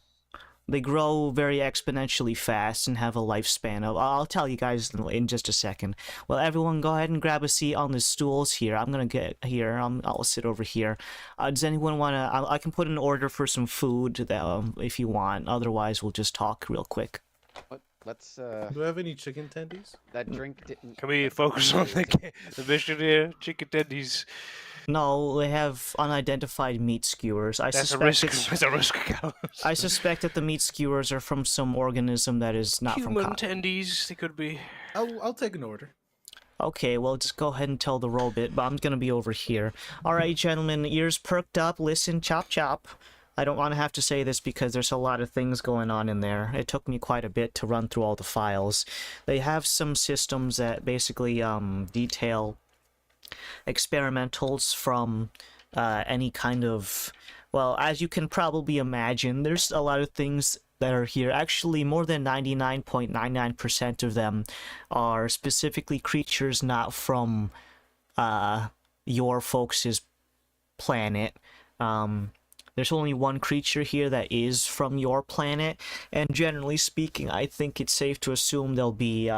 They grow very exponentially fast and have a lifespan of... I'll tell you guys in just a second. Well, everyone go ahead and grab a seat on the stools here. I'm gonna get here. I'll sit over here. Does anyone want to... I can put an order for some food that, if you want. Otherwise, we'll just talk real quick. What? Let's. Do we have any chicken tendies? That drink didn't. Can we focus on the mission here? Chicken tendies. No, they have unidentified meat skewers. That's a risk. That's a risk. I suspect that the meat skewers are from some organism that is not Human from... tendies. They could be. I'll take an order. Okay, well, just go ahead and tell the robot, but I'm gonna be over here. Alright, gentlemen, ears perked up, listen, chop chop. I don't want to have to say this because there's a lot of things going on in there. It took me quite a bit to run through all the files. They have some systems that basically detail experimentals from any kind of... Well, as you can probably imagine, there's a lot of things that are here. Actually, more than 99.99% of them are specifically creatures not from your folks' planet. There's only one creature here that is from your planet, and generally speaking, I think it's safe to assume they'll be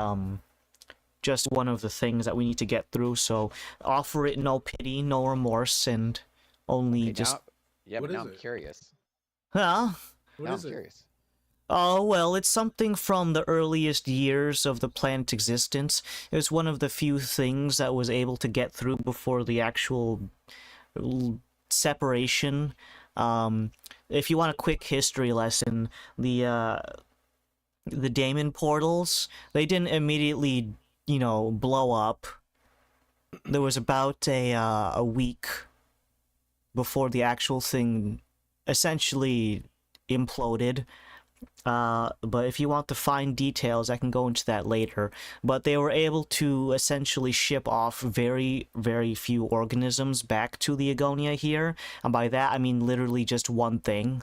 just one of the things that we need to get through, so offer it no pity, no remorse, and only Okay, just... now, yeah, What but now is I'm it? curious. Huh? What Now is I'm it? curious. Oh, well, it's something from the earliest years of the planet's existence. It was one of the few things that was able to get through before the actual separation. If you want a quick history lesson, the Daemon portals, they didn't immediately, blow up. There was about a week before the actual thing essentially imploded. But if you want the fine details, I can go into that later. But they were able to essentially ship off very, very few organisms back to the Agonia here. And by that, I mean literally just one thing.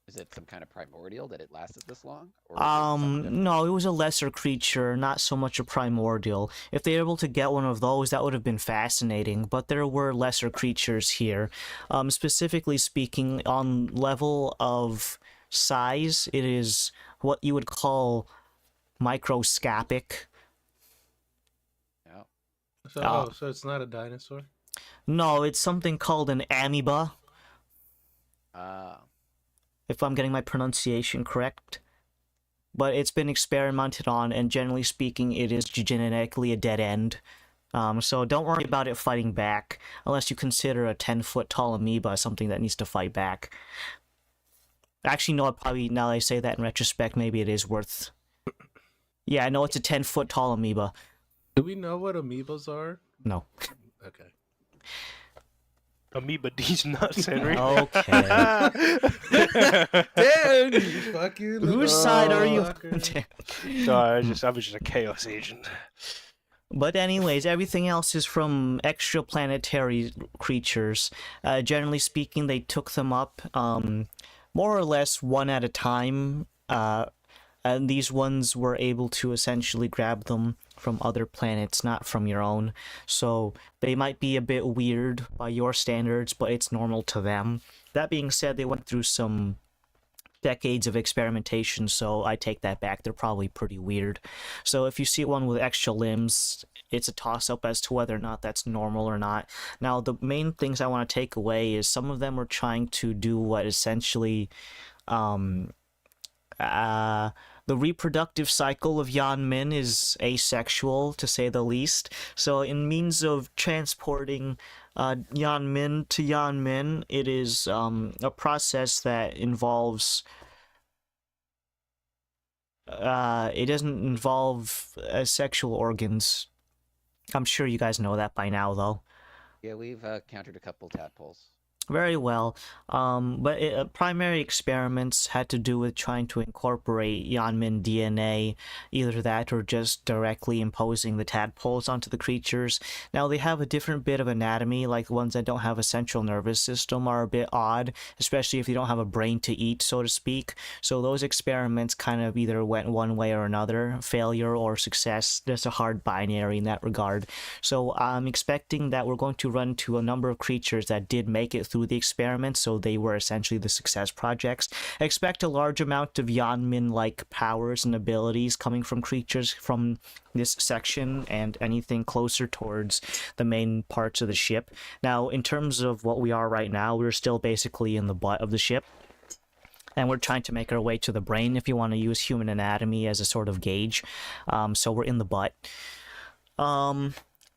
Is it some kind of primordial that it lasted this long? Or is it something different? No, it was a lesser creature, not so much a primordial. If they were able to get one of those, that would have been fascinating, but there were lesser creatures here. Specifically speaking, on level of size, it is what you would call microscopic. Yeah. So it's not a dinosaur? No, it's something called an amoeba, if I'm getting my pronunciation correct. But it's been experimented on, and generally speaking, it is genetically a dead end. So don't worry about it fighting back, unless you consider a 10-foot tall amoeba something that needs to fight back. Actually, no, probably, now that I say that in retrospect, maybe it is worth... Yeah, I know it's a 10-foot tall amoeba. Do we know what amoebas are? No. Okay. Amoeba these nuts, Henry. Okay. Damn, you fucking... Whose side are you? Sorry, I was just a chaos agent. But anyways, everything else is from extraplanetary creatures. Generally speaking, they took them up more or less one at a time. And these ones were able to essentially grab them from other planets, not from your own. So they might be a bit weird by your standards, but it's normal to them. That being said, they went through some decades of experimentation, so I take that back. They're probably pretty weird. So if you see one with extra limbs, it's a toss-up as to whether or not that's normal or not. Now, the main things I want to take away is some of them are trying to do what essentially... the reproductive cycle of Yan Min is asexual, to say the least. So in means of transporting Yan Min to Yan Min, it is a process that involves... it doesn't involve sexual organs. I'm sure you guys know that by now, though. Yeah, we've countered a couple tadpoles. Very well. But primary experiments had to do with trying to incorporate Yanmin DNA, either that or just directly imposing the tadpoles onto the creatures. Now, they have a different bit of anatomy, like the ones that don't have a central nervous system are a bit odd, especially if you don't have a brain to eat, so to speak. So those experiments kind of either went one way or another, failure or success. There's a hard binary in that regard. So I'm expecting that we're going to run into a number of creatures that did make it through the experiment, so they were essentially the success projects. Expect a large amount of Yanmin-like powers and abilities coming from creatures from this section and anything closer towards the main parts of the ship. Now, in terms of what we are right now, we're still basically in the butt of the ship, and we're trying to make our way to the brain, if you want to use human anatomy as a sort of gauge. So we're in the butt.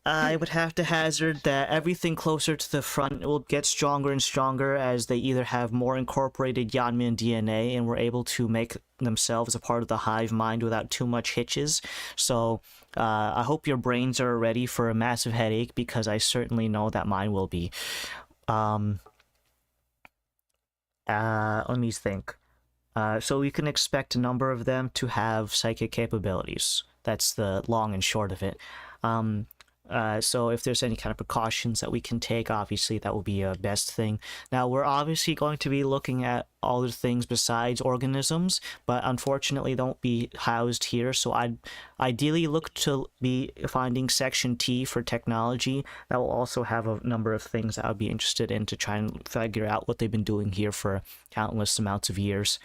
I would have to hazard that everything closer to the front will get stronger and stronger as they either have more incorporated Yanmin DNA and were able to make themselves a part of the hive mind without too much hitches. So I hope your brains are ready for a massive headache, because I certainly know that mine will be. Let me think. So we can expect a number of them to have psychic capabilities. That's the long and short of it. So if there's any kind of precautions that we can take, obviously that will be a best thing. Now, we're obviously going to be looking at other things besides organisms, but unfortunately they won't be housed here. So I'd ideally look to be finding Section T for technology. That will also have a number of things that I'd be interested in to try and figure out what they've been doing here for countless amounts of years.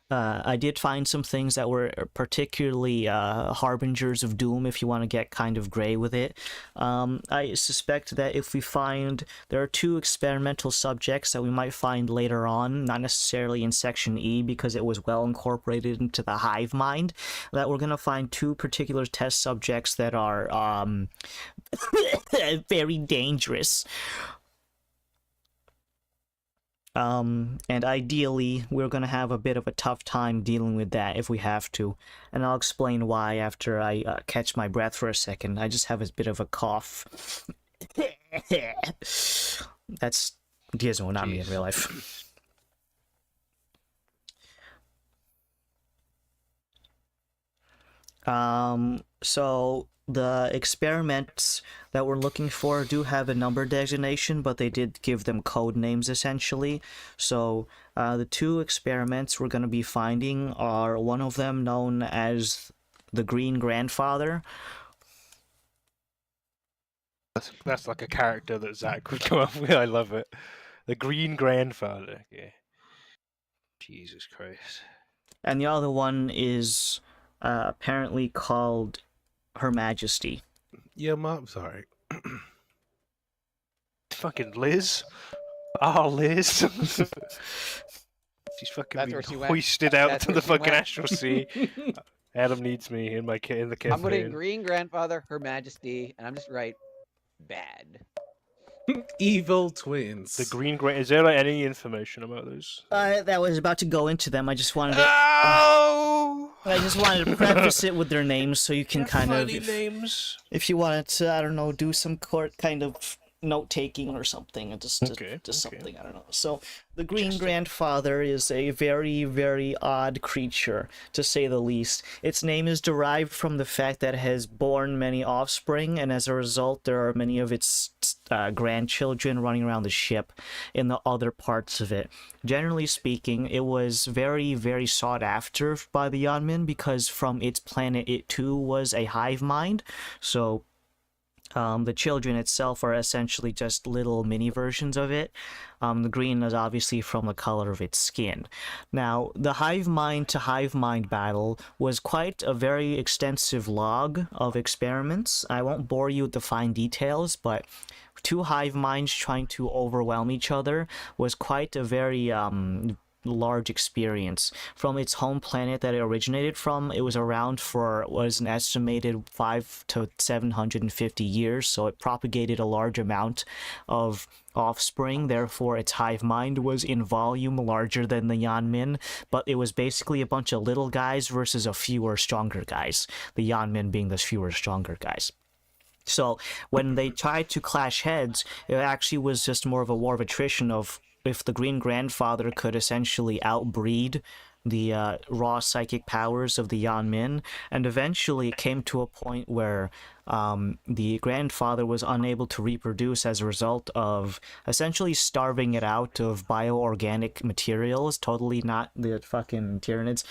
I did find some things that were particularly harbingers of doom, if you want to get kind of gray with it. I suspect that if we find... There are 2 experimental subjects that we might find later on, not necessarily in Section E, because it was well incorporated into the hive mind, that we're going to find 2 particular test subjects that are very dangerous. And ideally, we're going to have a bit of a tough time dealing with that if we have to. And I'll explain why after I catch my breath for a second. I just have a bit of a cough. That's Gizmo, not me in real life. So the experiments that we're looking for do have a number designation, but they did give them code names essentially. So the 2 experiments we're going to be finding are, one of them known as the Green Grandfather. That's like a character that Zach would come up with. I love it. The Green Grandfather. Yeah. Jesus Christ. And the other one is apparently called Her Majesty. Yeah, Mom, sorry. Fucking Liz. Oh, Liz. She's fucking That's been where she went. hoisted out That's to where the she fucking went. astral sea. Adam needs me in the campaign. I'm putting Green Grandfather, Her Majesty, and I'm just right. Bad. Evil twins. The Green Grand. Is there like any information about those? That was about to go into them. I just wanted to... Oh! I just wanted to preface it with their names so you can They're kind of... funny names. If you wanted to, I don't know, do some kind of note-taking or something, just something, I don't know. So, the Green Grandfather is a very, very odd creature, to say the least. Its name is derived from the fact that it has borne many offspring, and as a result, there are many of its grandchildren running around the ship in the other parts of it. Generally speaking, it was very, very sought after by the Yanmin, because from its planet, it too was a hive mind, so... the children itself are essentially just little mini versions of it. The green is obviously from the color of its skin. Now, the hive mind to hive mind battle was quite a very extensive log of experiments. I won't bore you with the fine details, but 2 hive minds trying to overwhelm each other was quite a very large experience. From its home planet that it originated from, it was around for what is an estimated 500 to 750 years, so it propagated a large amount of offspring. Therefore, its hive mind was in volume larger than the Yanmin, but it was basically a bunch of little guys versus a fewer stronger guys, the Yanmin being the fewer stronger guys. So when they tried to clash heads, it actually was just more of a war of attrition of if the Green Grandfather could essentially outbreed the raw psychic powers of the Yan Min, and eventually it came to a point where the Grandfather was unable to reproduce as a result of essentially starving it out of bioorganic materials, totally not the fucking Tyranids.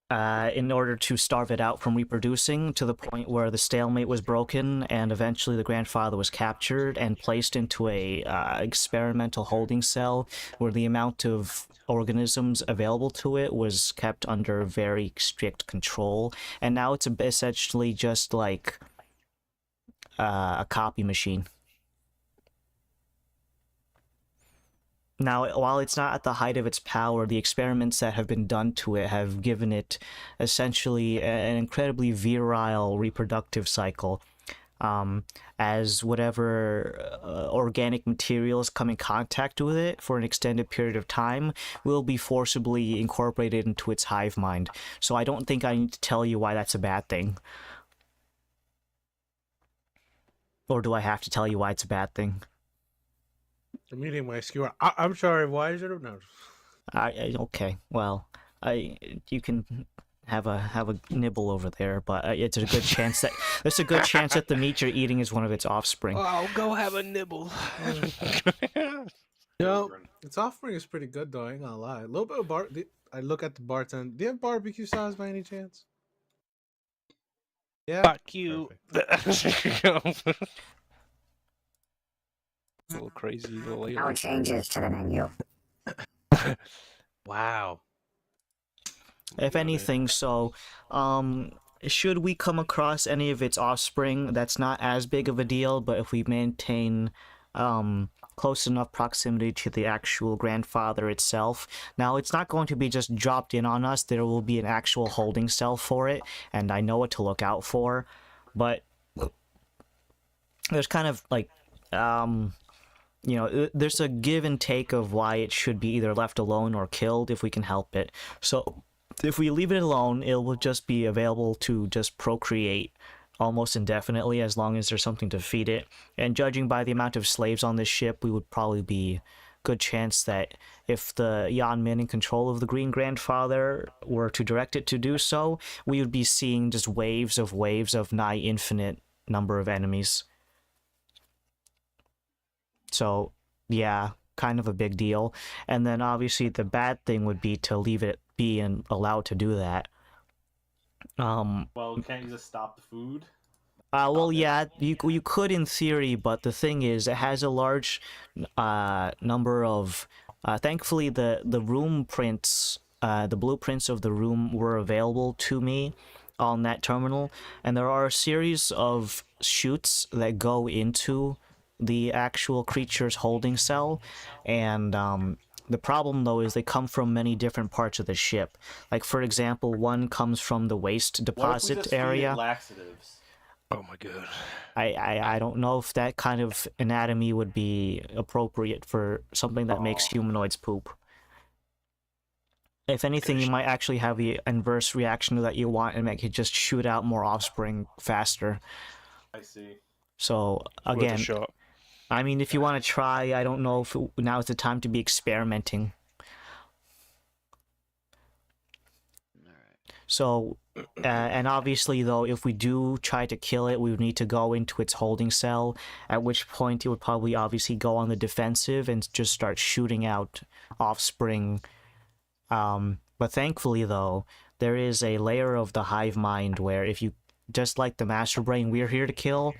In order to starve it out from reproducing, to the point where the stalemate was broken, and eventually the Grandfather was captured and placed into a experimental holding cell, where the amount of organisms available to it was kept under very strict control, and now it's essentially just like a copy machine. Now, while it's not at the height of its power, the experiments that have been done to it have given it essentially an incredibly virile reproductive cycle. As whatever organic materials come in contact with it for an extended period of time will be forcibly incorporated into its hive mind. So I don't think I need to tell you why that's a bad thing. Or do I have to tell you why it's a bad thing? I'm eating my skewer. I'm sorry. Why is it a no? Okay. Well, you can have a nibble over there, but it's a good chance that there's a good chance that the meat you're eating is one of its offspring. I'll go have a nibble. No, its offspring is pretty good though. I ain't gonna lie. A little bit of I look at the bartender. Do you have barbecue sauce by any chance? Yeah. Fuck you. Little crazy little lady. No changes to the menu. Wow. If anything, so should we come across any of its offspring, that's not as big of a deal, but if we maintain close enough proximity to the actual Grandfather itself. Now, it's not going to be just dropped in on us. There will be an actual holding cell for it, and I know what to look out for, but there's kind of like you know, there's a give and take of why it should be either left alone or killed if we can help it. So if we leave it alone, it will just be available to just procreate almost indefinitely as long as there's something to feed it. And judging by the amount of slaves on this ship, we would probably be good chance that if the Yan Min in control of the Green Grandfather were to direct it to do so, we would be seeing just waves of nigh infinite number of enemies. So, yeah, kind of a big deal. And then obviously the bad thing would be to leave it be and allow it to do that. Well, can't you just stop the food? Well, yeah, you could in theory, but the thing is, it has a large number of. Thankfully, the room prints, the blueprints of the room were available to me on that terminal, and there are a series of chutes that go into the actual creature's holding cell, and the problem though is they come from many different parts of the ship. Like for example, one comes from the waste deposit area. Laxatives? Oh my god. I don't know if that kind of anatomy would be appropriate for something that makes humanoids poop. If anything, you might actually have the inverse reaction to that you want and make it just shoot out more offspring faster. I see. So Worth a again, shot. I mean, if you want to try, I don't know if now is the time to be experimenting. So, and obviously though, if we do try to kill it, we would need to go into its holding cell, at which point it would probably obviously go on the defensive and just start shooting out offspring. But thankfully though, there is a layer of the hive mind where if you, just like the master brain we're here to kill,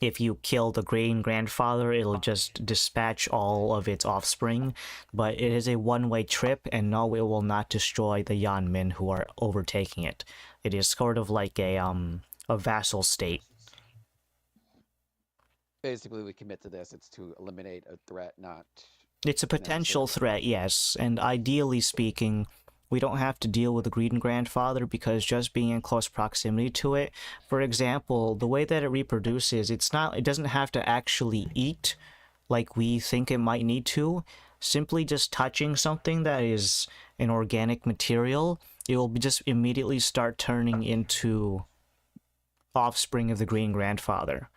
if you kill the Green Grandfather, it'll just dispatch all of its offspring, but it is a one-way trip, and no, it will not destroy the Yan Min who are overtaking it. It is sort of like a vassal state. Basically, we commit to this. It's to eliminate a threat, not... It's a potential threat, yes, and ideally speaking, we don't have to deal with the Green Grandfather because just being in close proximity to it, for example, the way that it reproduces, it doesn't have to actually eat like we think it might need to. Simply just touching something that is an organic material, it will just immediately start turning into offspring of the Green Grandfather.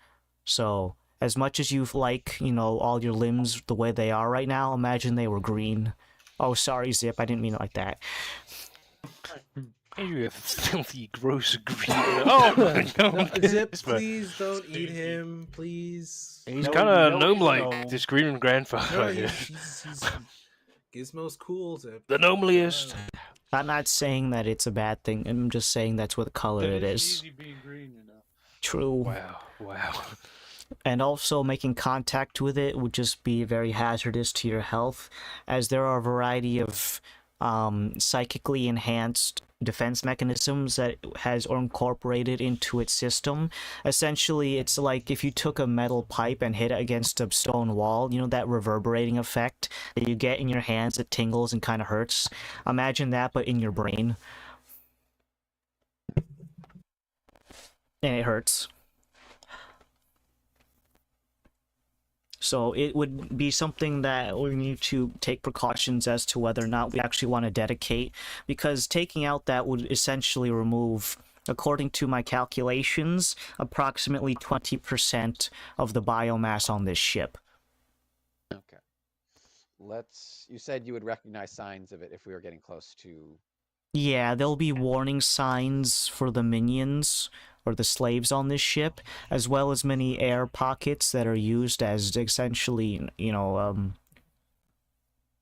So, as much as you like, all your limbs the way they are right now, imagine they were green. Oh, sorry, Zip, I didn't mean it like that. You filthy, gross green. Oh my No, god. Zip, please don't eat him, please. He's No, kind you of know he's a gnome-like, gnome. this green grandfather. No, here. he's Gizmo's cool, Zip. The gnomeliest. I'm not saying that it's a bad thing. I'm just saying that's what color it It's is. easy being green, you know. True. Wow. And also making contact with it would just be very hazardous to your health, as there are a variety of psychically enhanced defense mechanisms that has incorporated into its system. Essentially, it's like if you took a metal pipe and hit it against a stone wall, that reverberating effect that you get in your hands that tingles and kind of hurts. Imagine that, but in your brain. And it hurts. So it would be something that we need to take precautions as to whether or not we actually want to dedicate, because taking out that would essentially remove, according to my calculations, approximately 20% of the biomass on this ship. Okay. You said you would recognize signs of it if we were getting close to... Yeah, there'll be warning signs for the minions or the slaves on this ship, as well as many air pockets that are used as essentially,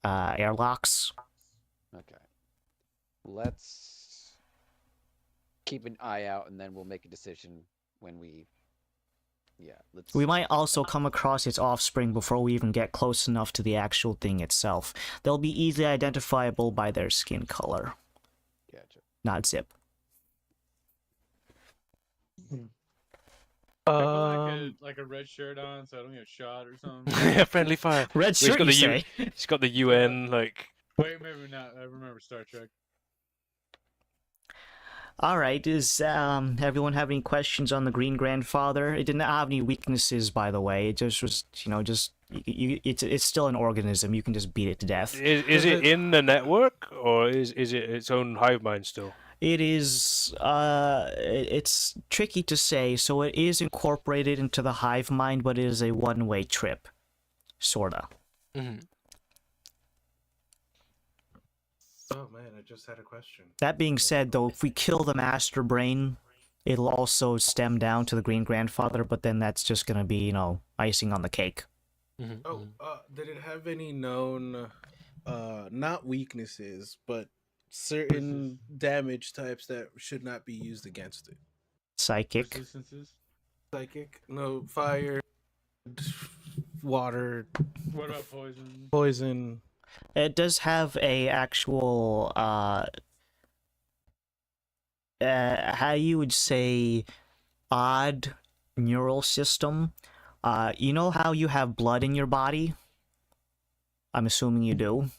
airlocks. Okay. Let's keep an eye out, and then we'll make a decision when we... Yeah, let's... We might also come across its offspring before we even get close enough to the actual thing itself. They'll be easily identifiable by their skin color. Gotcha. Not Zip. I put like a red shirt on so I don't get shot or something. Yeah, friendly fire. Red shirt, you say? It's got the UN, like... Wait, maybe not. I remember Star Trek. Alright, does everyone have any questions on the Green Grandfather? It didn't have any weaknesses, by the way. It just was, it's still an organism. You can just beat it to death. Is it in the network, or is it its own hive mind still? It is, it's tricky to say. So it is incorporated into the hive mind, but it is a one-way trip. Sorta. Mm-hmm. Oh man, I just had a question. That being said, though, if we kill the master brain, it'll also stem down to the Green Grandfather, but then that's just gonna be, icing on the cake. Mm-hmm. Oh, did it have any known, not weaknesses, but certain damage types that should not be used against it? Psychic. Resistances? Psychic? No, fire, water, What about poison? poison. It does have a actual, how you would say, odd neural system. You know how you have blood in your body? I'm assuming you do.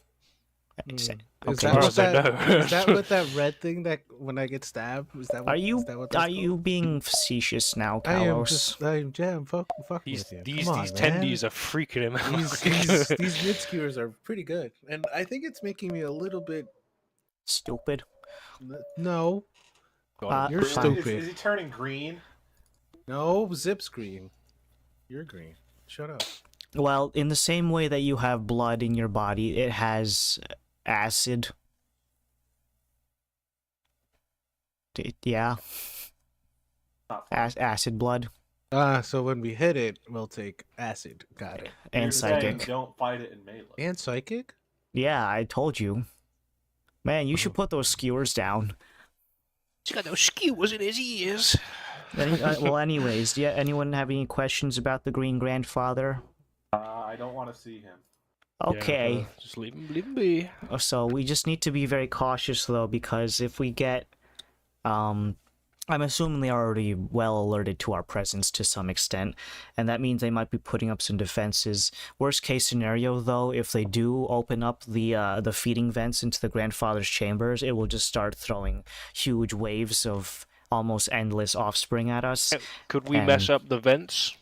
Is Okay. that what As I know. is that what that red thing that when I get stabbed? Is that what? Are you is that what that's you being facetious now, called? I am Kalos? just. I'm jam. Fuck with you. These Come on, tendies are freaking him out. These mid skewers are pretty good, and I think it's making me a little bit Stupid. No, God, you're stupid. Is he turning green? No, Zip's green. You're green. Shut up. Well, in the same way that you have blood in your body, it has acid. Yeah. Acid blood. So when we hit it, we'll take acid. Got it. And You're saying psychic. don't fight it in melee. And psychic? Yeah, I told you. Man, you should put those skewers down. He's got those skewers in his ears. Well, anyways, yeah. Anyone have any questions about the Green Grandfather? I don't want to see him. Okay. Yeah, just leave him be. So we just need to be very cautious, though, because if we get, I'm assuming they are already well alerted to our presence to some extent, and that means they might be putting up some defenses. Worst case scenario, though, if they do open up the feeding vents into the Grandfather's chambers, it will just start throwing huge waves of almost endless offspring at us. Could we mess up the vents?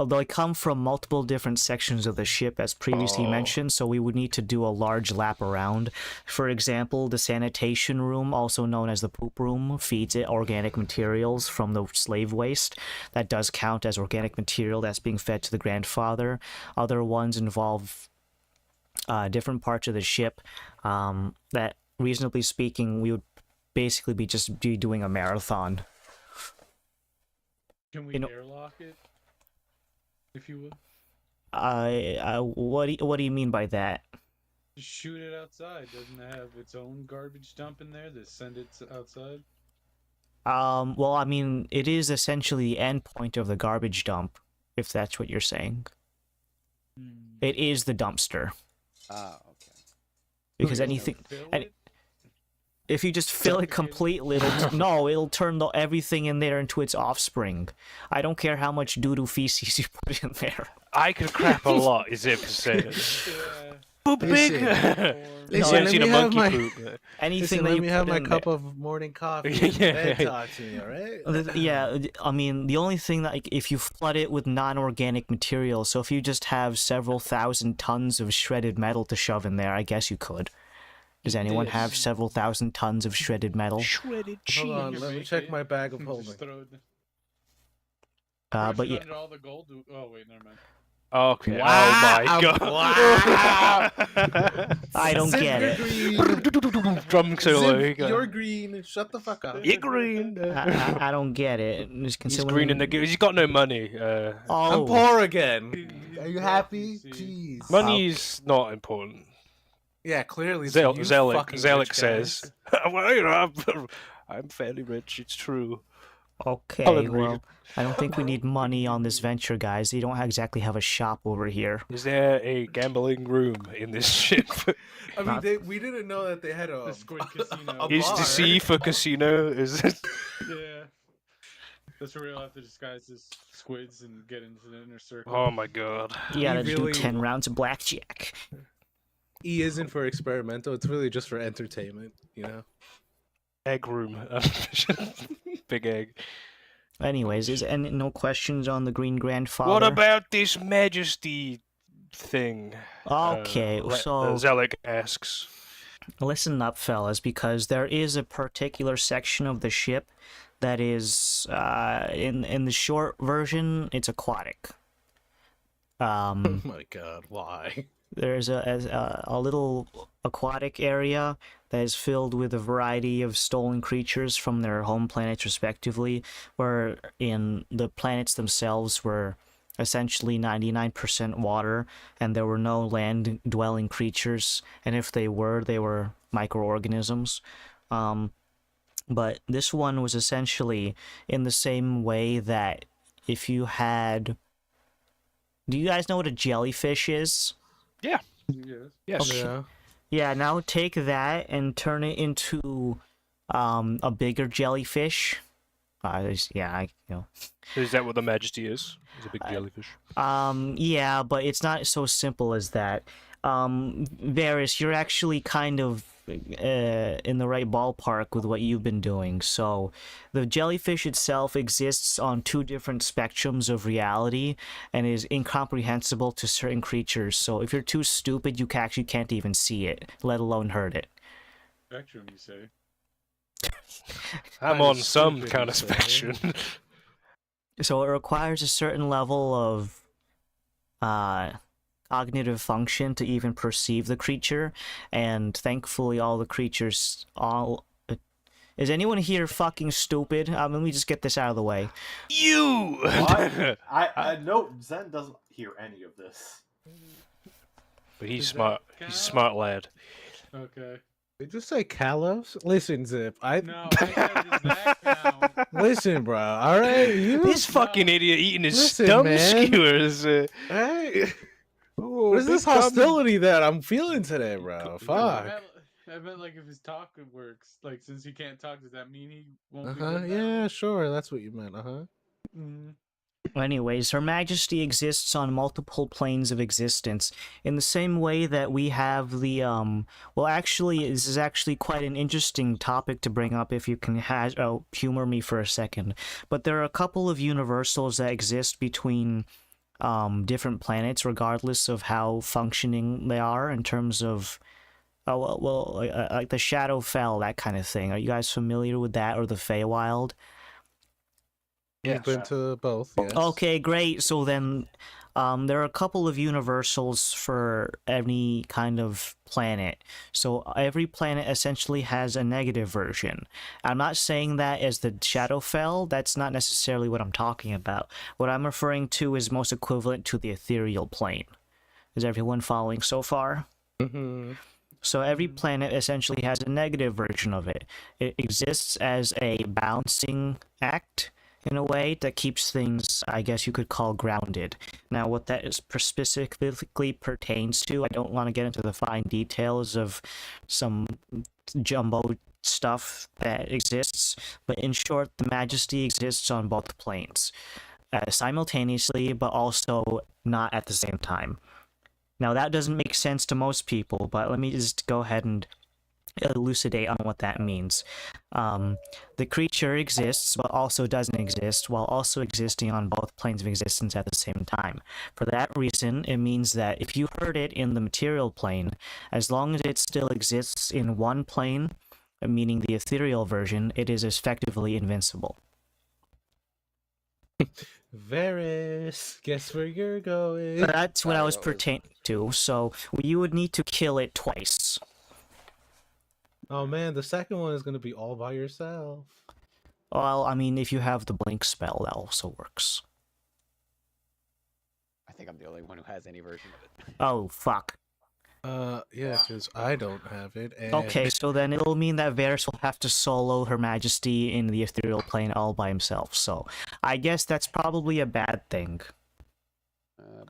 They come from multiple different sections of the ship, as previously mentioned, so we would need to do a large lap around. For example, the sanitation room, also known as the poop room, feeds it organic materials from the slave waste. That does count as organic material that's being fed to the grandfather. Other ones involve different parts of the ship that, reasonably speaking, we would basically be doing a marathon. Can we You know- airlock it? If you would. What do you mean by that? Just shoot it outside. Doesn't it have its own garbage dump in there that send it outside? Well, I mean, it is essentially the end point of the garbage dump, if that's what you're saying. It is the dumpster. Ah, okay. Because Fill anything... it? If you just fill it completely, it'll turn everything in there into its offspring. I don't care how much doo-doo feces you put in there. I can crap a lot, is it saying? Yeah. Poop big. Listen, I let haven't seen me a have monkey my- poop. Anything Listen, that let you me have put my in cup there. of morning coffee. Yeah. And talk to me, all right? Yeah, I mean, the only thing that, like, if you flood it with non-organic material, so if you just have several thousand tons of shredded metal to shove in there, I guess you could. Does anyone have several thousand tons of shredded metal? Shredded Hold on, You let me make check it, my bag of just holding. throw it- But First, yeah, under all the gold. Oh wait, never mind. Okay. Wow. Oh my god. Wow. I don't Zip, get you're it. green. Drum solo. Zip, you're green. Shut the fuck up. You're green. I don't get it. Just He's considering- green in the He's got no money. I'm Oh, poor again. He's Are you broke, happy? see. Jeez. Money's not important. Yeah, clearly. Zelik you Zelik fucking Zelik rich guys. says, well, you know, I'm fairly rich. It's true. I'll okay. agree. Well, I don't think we need money on this venture, guys. You don't exactly have a shop over here. Is there a gambling room in this ship? I mean, we didn't know that they had a The Squid Casino. a Is bar. the C for casino? Is it? Yeah. That's where we'll have to disguise as squids and get into the inner circle. Oh my god. You gotta really- do 10 rounds of blackjack. E isn't for experimental. It's really just for entertainment. You know. Egg room. Big egg. Anyways, is any no questions on the Green Grandfather? What about this majesty thing? Okay, so Zelik asks. listen up, fellas, because there is a particular section of the ship that is, in the short version, it's aquatic. Oh my god, why? There's a little aquatic area that is filled with a variety of stolen creatures from their home planets respectively, where in the planets themselves were essentially 99% water, and there were no land-dwelling creatures, and if they were microorganisms. But this one was essentially in the same way that if you had... Do you guys know what a jellyfish is? Yes. Yes. Yeah. Yeah, now take that and turn it into a bigger jellyfish. Is that what the majesty is? Is a big jellyfish? Yeah, but it's not so simple as that. Varys, you're actually kind of in the right ballpark with what you've been doing. So the jellyfish itself exists on two different spectrums of reality and is incomprehensible to certain creatures. So if you're too stupid, you actually can't even see it, let alone hurt it. Spectrum, you say? I'm Kinda on some stupid, kind you of say. spectrum. So it requires a certain level of cognitive function to even perceive the creature, and thankfully all the creatures is anyone here fucking stupid? Let me just get this out of the way. You! What? I know Zen doesn't hear any of this. But he's Does that smart. He's a count? smart lad. Okay. Did you say Kalos? Listen, Zip. No, I said, does that count? Listen, bro. All right, you. This fucking idiot eating his Listen, stump man. skewers. Hey, Oh, what is this big gum. hostility that I'm feeling today, bro? Fuck. I meant like if his talk works. Like since he can't talk, does that mean he won't Uh be huh. good Yeah, sure. That's what you meant. Uh huh. Mm. Anyways, Her Majesty exists on multiple planes of existence in the same way that we have the well, actually, this is actually quite an interesting topic to bring up if you can humor me for a second. But there are a couple of universals that exist between different planets regardless of how functioning they are in terms of like the Shadowfell, that kind of thing. Are you guys familiar with that, or the Feywild? We've been to both, yes. Okay, great. So then, there are a couple of universals for any kind of planet. So every planet essentially has a negative version. I'm not saying that as the Shadowfell. That's not necessarily what I'm talking about. What I'm referring to is most equivalent to the ethereal plane. Is everyone following so far? Mm-hmm. So every planet essentially has a negative version of it. It exists as a balancing act in a way that keeps things, I guess you could call, grounded. Now, what that is specifically pertains to, I don't want to get into the fine details of some jumbo stuff that exists, but in short, the Majesty exists on both planes simultaneously, but also not at the same time. Now, that doesn't make sense to most people, but let me just go ahead and elucidate on what that means. The creature exists, but also doesn't exist, while also existing on both planes of existence at the same time. For that reason, it means that if you hurt it in the material plane, as long as it still exists in one plane, meaning the ethereal version, it is effectively invincible. Varys, guess where you're going? That's what I was pertaining to, so you would need to kill it twice. Oh man, the second one is gonna be all by yourself. Well, I mean, if you have the blink spell, that also works. I think I'm the only one who has any version of it. Oh, fuck. Yeah, because I don't have it. And... Okay, so then it'll mean that Varys will have to solo Her Majesty in the ethereal plane all by himself, so I guess that's probably a bad thing.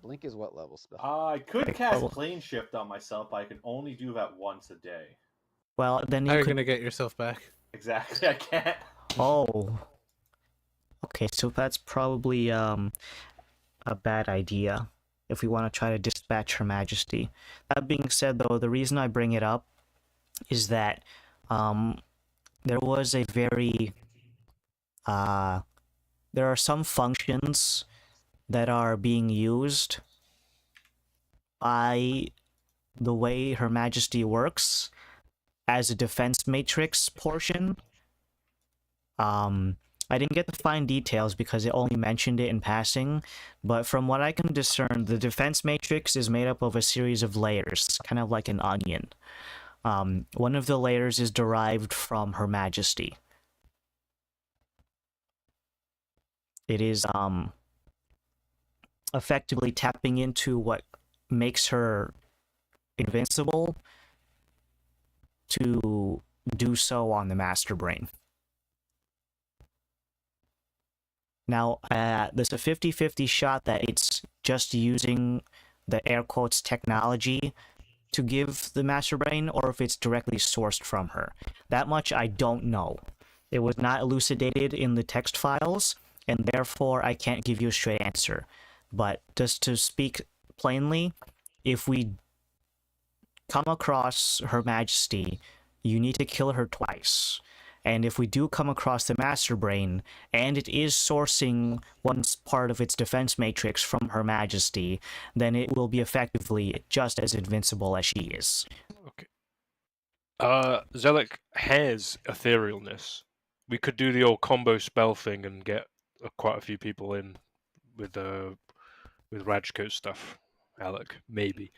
Blink is what level spell? I could cast Plane Shift on myself, but I can only do that once a day. Well, then How are you could... gonna get yourself back? Exactly, I can't. Oh. Okay, so that's probably a bad idea if we want to try to dispatch Her Majesty. That being said, though, the reason I bring it up is that there was a very there are some functions that are being used by the way Her Majesty works as a defense matrix portion. I didn't get the fine details because it only mentioned it in passing, but from what I can discern, the defense matrix is made up of a series of layers, kind of like an onion. One of the layers is derived from Her Majesty. It is effectively tapping into what makes her invincible to do so on the Master Brain. Now, there's a 50-50 shot that it's just using the air quotes technology to give the Master Brain, or if it's directly sourced from her. That much I don't know. It was not elucidated in the text files, and therefore I can't give you a straight answer. But just to speak plainly, if we come across Her Majesty, you need to kill her twice. And if we do come across the Master Brain, and it is sourcing one part of its defense matrix from Her Majesty, then it will be effectively just as invincible as she is. Okay. Zealot has etherealness. We could do the old combo spell thing and get quite a few people in with Rajcoat stuff. Alec, maybe.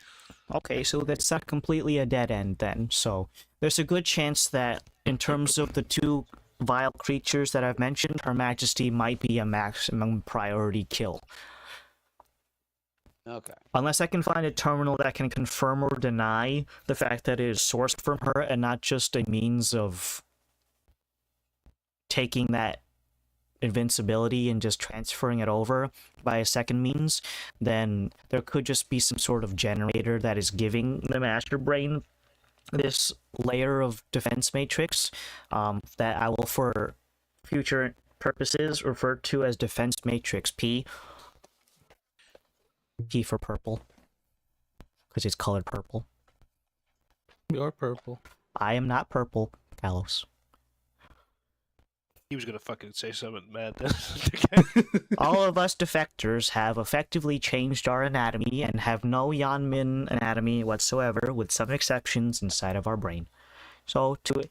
Okay, so that's not completely a dead end then. So there's a good chance that in terms of the two vile creatures that I've mentioned, Her Majesty might be a maximum priority kill. Okay. Unless I can find a terminal that can confirm or deny the fact that it is sourced from her and not just a means of taking that invincibility and just transferring it over by a second means, then there could just be some sort of generator that is giving the Master Brain this layer of defense matrix that I will, for future purposes, refer to as defense matrix P. P for purple, because it's colored purple. You're purple. I am not purple, Kalos. He was gonna fucking say something mad then. All of us defectors have effectively changed our anatomy and have no Yanmin anatomy whatsoever, with some exceptions inside of our brain. So, to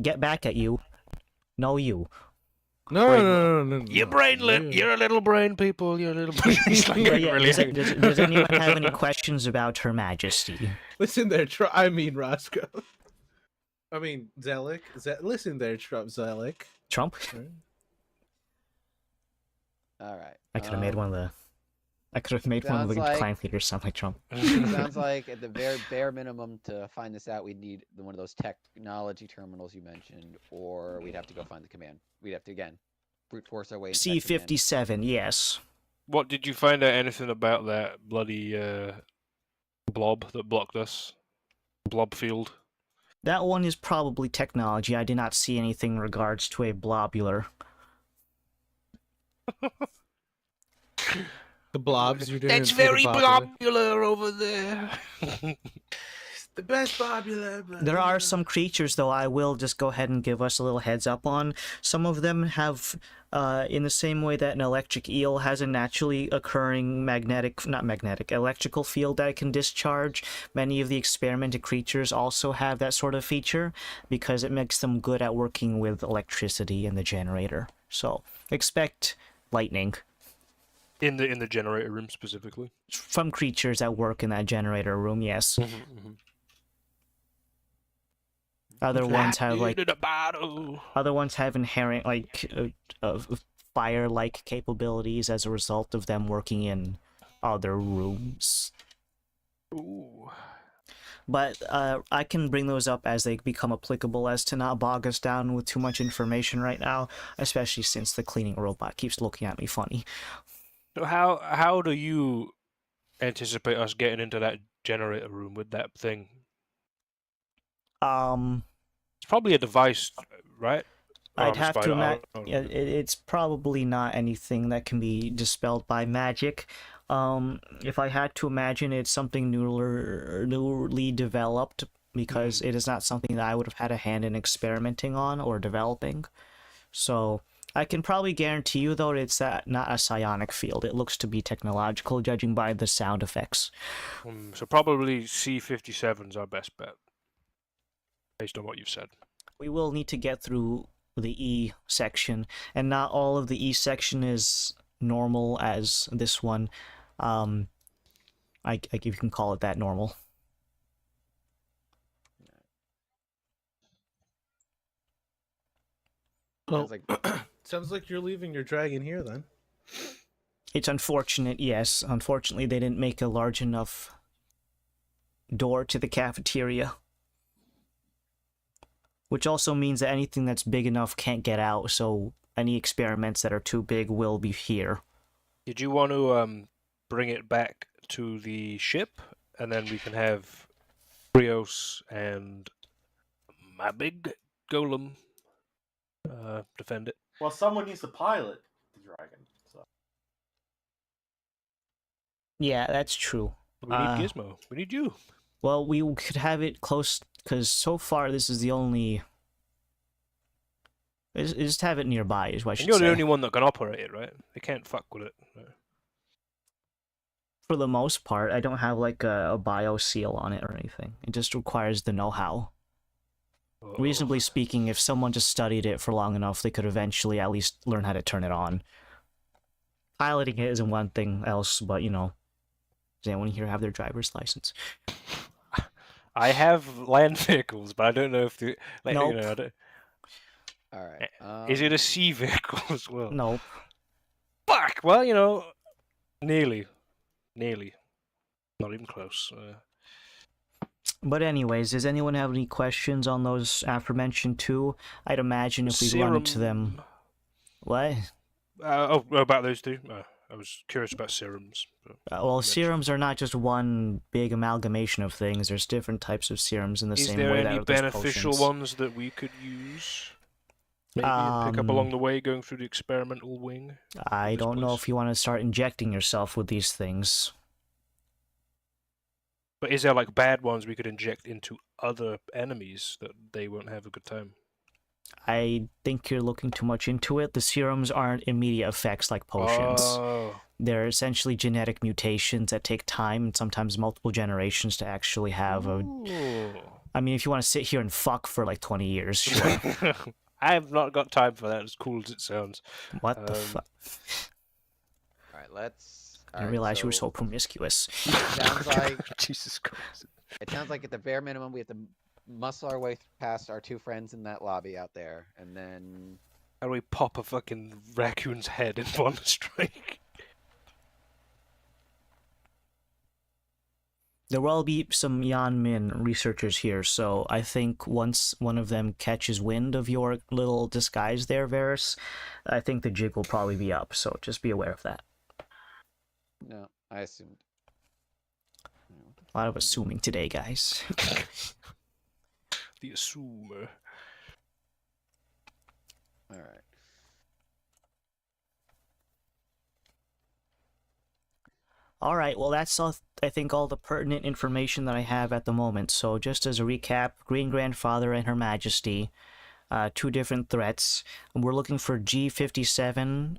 get back at you, no you. No. You're brainlet. You're a little brain, people. You're a little brain. It's like But getting yeah, really does anyone have any questions about Her Majesty? Listen there, I mean Roscoe. I mean Zelik. Listen there, Zelik. Trump? All right. I could have made one of the. I could have made one of the sounds like- clan leaders sound like Trump. Sounds like at the very bare minimum to find this out, we'd need one of those technology terminals you mentioned, or we'd have to go find the command. We'd have to again brute force our way. into that command. C-57, yes. What did you find out anything about that bloody blob that blocked us? Blob field. That one is probably technology. I did not see anything in regards to a blobular. The blobs you're doing. That's for the very popular. blobular over there. The best popular. There are some creatures, though, I will just go ahead and give us a little heads up on. Some of them have, in the same way that an electric eel has a naturally occurring electrical field that it can discharge, many of the experimented creatures also have that sort of feature, because it makes them good at working with electricity in the generator. So, expect lightning. In the generator room specifically. From creatures that work in that generator room, yes. Other ones have other ones have inherent fire-like capabilities as a result of them working in other rooms. Ooh. But I can bring those up as they become applicable, as to not bog us down with too much information right now, especially since the cleaning robot keeps looking at me funny. So how do you anticipate us getting into that generator room with that thing? It's probably a device, right? I'd have to imagine it's probably not anything that can be dispelled by magic. If I had to imagine, it's something newly developed, because it is not something that I would have had a hand in experimenting on or developing. So I can probably guarantee you, though, it's not a psionic field. It looks to be technological, judging by the sound effects. So probably C-57's our best bet, based on what you've said. We will need to get through the E section, and not all of the E section is normal as this one. If you can call it that, normal. Well, sounds like you're leaving your dragon here then. It's unfortunate, yes. Unfortunately, they didn't make a large enough door to the cafeteria. Which also means that anything that's big enough can't get out, so any experiments that are too big will be here. Did you want to bring it back to the ship, and then we can have Brios and my big golem defend it? Well, someone needs to pilot the dragon. So. Yeah, that's true. We need Gizmo. We need you. Well, we could have it close, because so far this is the only... Just have it nearby, is what I should say. You're the only one that can operate it, right? They can't fuck with it. Right? For the most part, I don't have like a bio seal on it or anything. It just requires the know-how. Reasonably speaking, if someone just studied it for long enough, they could eventually at least learn how to turn it on. Piloting it isn't one thing else, but, you know, does anyone here have their driver's license? I have land vehicles, but I don't know if the... Like, nope. You know, I don't... All right. Is it a sea vehicle as well? Nope. Fuck! Well, you know, nearly. Not even close. But anyways, does anyone have any questions on those aforementioned two? I'd imagine if we run into them... What? About those two? I was curious about serums. Well, serums are not just one big amalgamation of things. There's different types of serums in the same way that Is there any there's beneficial potions. ones that we could use? Maybe pick up along the way going through the experimental wing? I don't know if you want to start injecting yourself with these things. But is there like bad ones we could inject into other enemies that they won't have a good time? I think you're looking too much into it. The serums aren't immediate effects like potions. Oh. They're essentially genetic mutations that take time and sometimes multiple generations to actually have a... Ooh. I mean, if you want to sit here and fuck for like 20 years, sure. I have not got time for that, as cool as it sounds. What the fuck? All right, let's. I didn't realize you were so promiscuous. Sounds like Jesus Christ. it sounds like at the bare minimum we have to muscle our way past our two friends in that lobby out there, and then How do we pop a fucking raccoon's head in one strike? There will be some Yan Min researchers here, so I think once one of them catches wind of your little disguise there, Varys, I think the jig will probably be up, so just be aware of that. no, I assumed. A lot of assuming today, guys. The assumer. All right. All right, well, that's all, I think, all the pertinent information that I have at the moment. So just as a recap, Green Grandfather and Her Majesty, two different threats. We're looking for G57,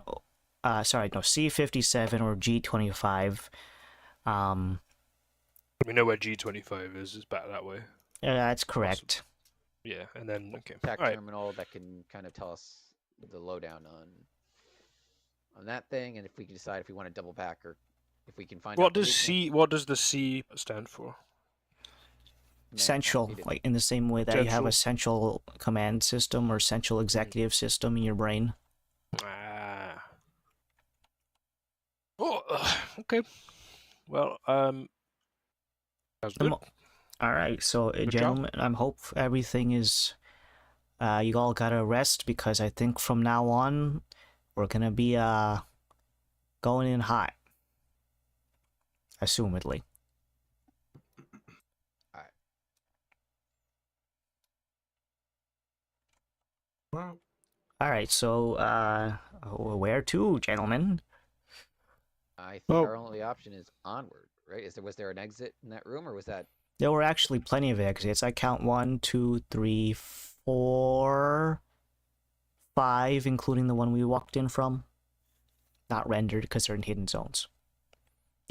C57 or G25. We know where G25 is. It's back that way. That's correct. Yeah, and then okay. Tech All right. terminal that can kind of tell us the lowdown on that thing, and if we can decide if we want to double back or if we can find out What the does weakness. C? What does the C stand for? Central, like in the same way that you have a central command system or central executive system in your brain. Ah. Oh, okay. Well, sounds good. All right, so Good gentlemen, I hope everything is. You all gotta rest because I think from now on we're gonna be going in hot. Assumedly. Wow. All right, so where to, gentlemen? I think our only option is onward, right? Was there an exit in that room, or was that? There were actually plenty of exits. I count 1, 2, 3, 4, 5, including the one we walked in from. Not rendered because they're in hidden zones.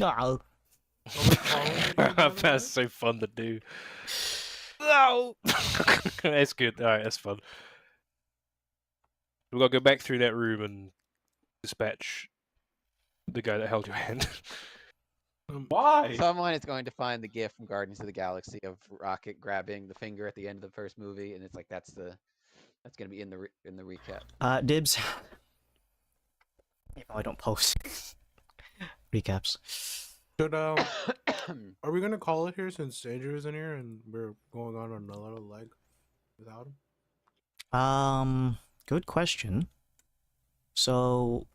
Oh. That's so fun to do. No, that's good. All right, that's fun. We gotta go back through that room and dispatch the guy that held your hand. Why? Someone is going to find the gift from Guardians of the Galaxy of Rocket grabbing the finger at the end of the first movie, and it's like that's gonna be in the recap. Dibs. You know I don't post recaps. Should are we gonna call it here since Andrew's in here and we're going on another leg without him? Good question. So,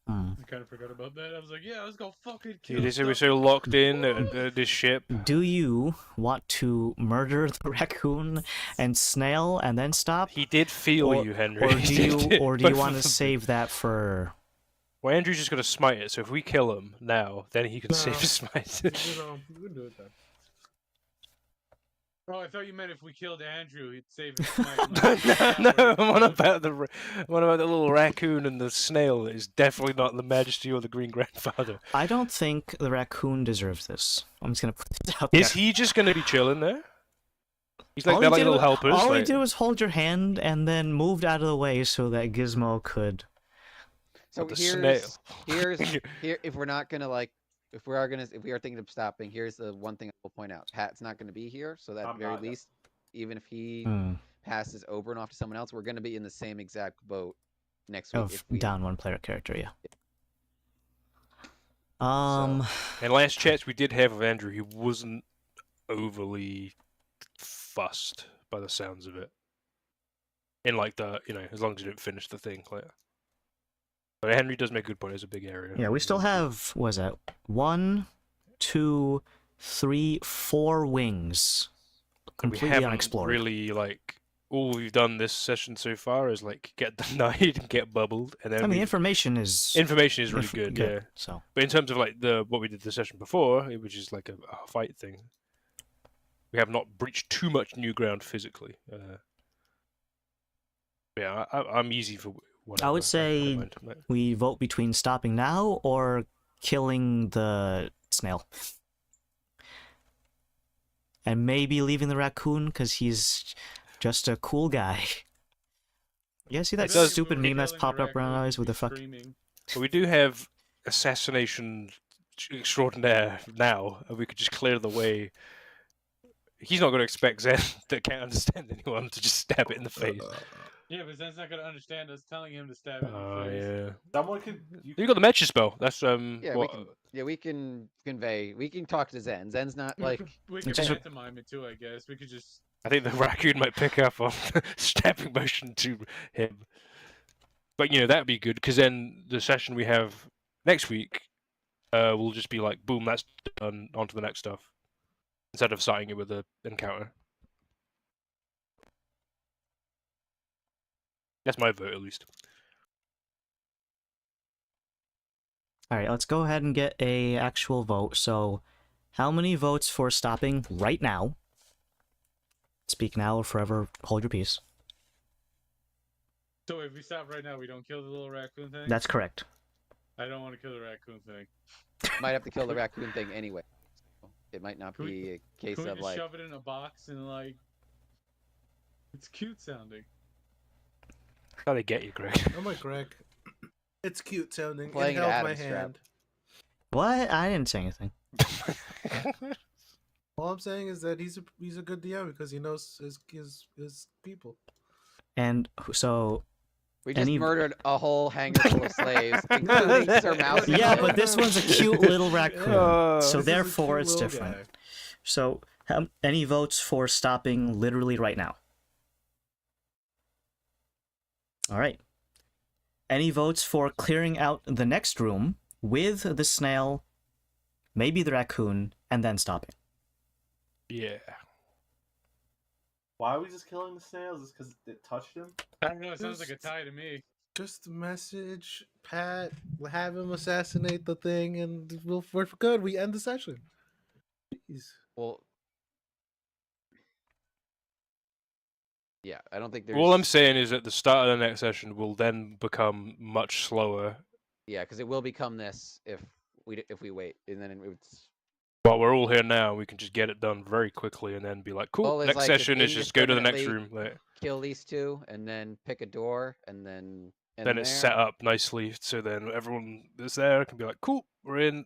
I kind of forgot about that. I was like, yeah, let's go fucking kill. They say we're so locked in at this ship. do you want to murder the raccoon and snail and then stop? He did feel you, Henry. Or do you want to save that for? Well, Andrew's just gonna smite it. So if we kill him now, then he can save his smite. You can do it then. Oh, I thought you meant if we killed Andrew, he'd save his smite. No, what about the little raccoon and the snail? Is definitely not the Majesty or the Green Grandfather. I don't think the raccoon deserves this. I'm just gonna put this out Is there. he just gonna be chilling there? He's like All they're he like did little was- helpers. All he like... did was hold your hand and then moved out of the way so that Gizmo could. So the here's snail. here if we're not gonna if we are thinking of stopping, here's the one thing I will point out. Pat's not gonna be here, so at the very least, even if he passes Oberon off to someone else, we're gonna be in the same exact boat next week. Of If we down one player character, yeah. And last chats we did have of Andrew, he wasn't overly fussed by the sounds of it. In like the, as long as you didn't finish the thing, like. But Henry does make a good point. It's a big area. Yeah, we still have, what was that? 1, 2, 3, 4 wings completely we haven't unexplored. Really, like, all we've done this session so far is like get denied and get bubbled, and then I mean, information is really good, yeah. So, but in terms of like what we did the session before, which is like a fight thing, we have not breached too much new ground physically. Yeah, I'm easy for whatever. I would don't say mind. we vote between stopping now or killing the snail. And maybe leaving the raccoon because he's just a cool guy. You guys see that It does- stupid meme that's Killing the popped up around raccoon, eyes with he'd the be fuck? screaming. But we do have assassination extraordinaire now, and we could just clear the way. He's not going to expect Zen that can't understand anyone to just stab it in the face. Yeah, but Zen's not gonna understand us telling him to stab it in Oh the face. yeah. Someone could. You got the Mecha spell. That's Yeah, what- we can convey. We can talk to Zen. Zen's not like. We could just- pantomime it too, I guess. We could just. I think the raccoon might pick up on stabbing motion to him. But that'd be good because then the session we have next week will just be like, boom, that's done. On to the next stuff instead of starting it with an encounter. That's my vote, at least. All right, let's go ahead and get a actual vote. So, how many votes for stopping right now? Speak now or forever hold your peace. So if we stop right now, we don't kill the little raccoon thing. That's correct. I don't want to kill the raccoon thing. Might have to kill the raccoon thing anyway. It might not Can we- be a case Can we of just like. shove it in a box and like? It's cute sounding. How they get you, Greg? I'm like Greg. It's cute sounding. Playing it an held my Adam strap. hand. What? I didn't say anything. All I'm saying is that he's a good DM because he knows his people. And so, We just any- murdered a whole hangar full of slaves, including Sir Mouse. yeah, but this one's a cute little raccoon. Yeah. So This is a therefore, cute it's little different. guy. So, any votes for stopping literally right now? All right. Any votes for clearing out the next room with the snail, maybe the raccoon, and then stopping? Yeah. Why are we just killing the snails? Is because it touched him? I don't know. It sounds like a tie to me. Just message Pat, have him assassinate the thing, and we're good. We end the session. Jeez. Well, yeah, I don't think there's. All I'm saying is at the start of the next session will then become much slower. Yeah, because it will become this if we wait, and then it's. But we're all here now. We can just get it done very quickly and then be like, cool. Well, it's next like if session is just go to the next room. indiscriminately kill these two, and then pick a door, and then. end Then it's there. set up nicely, so then everyone that's there can be like, cool, we're in,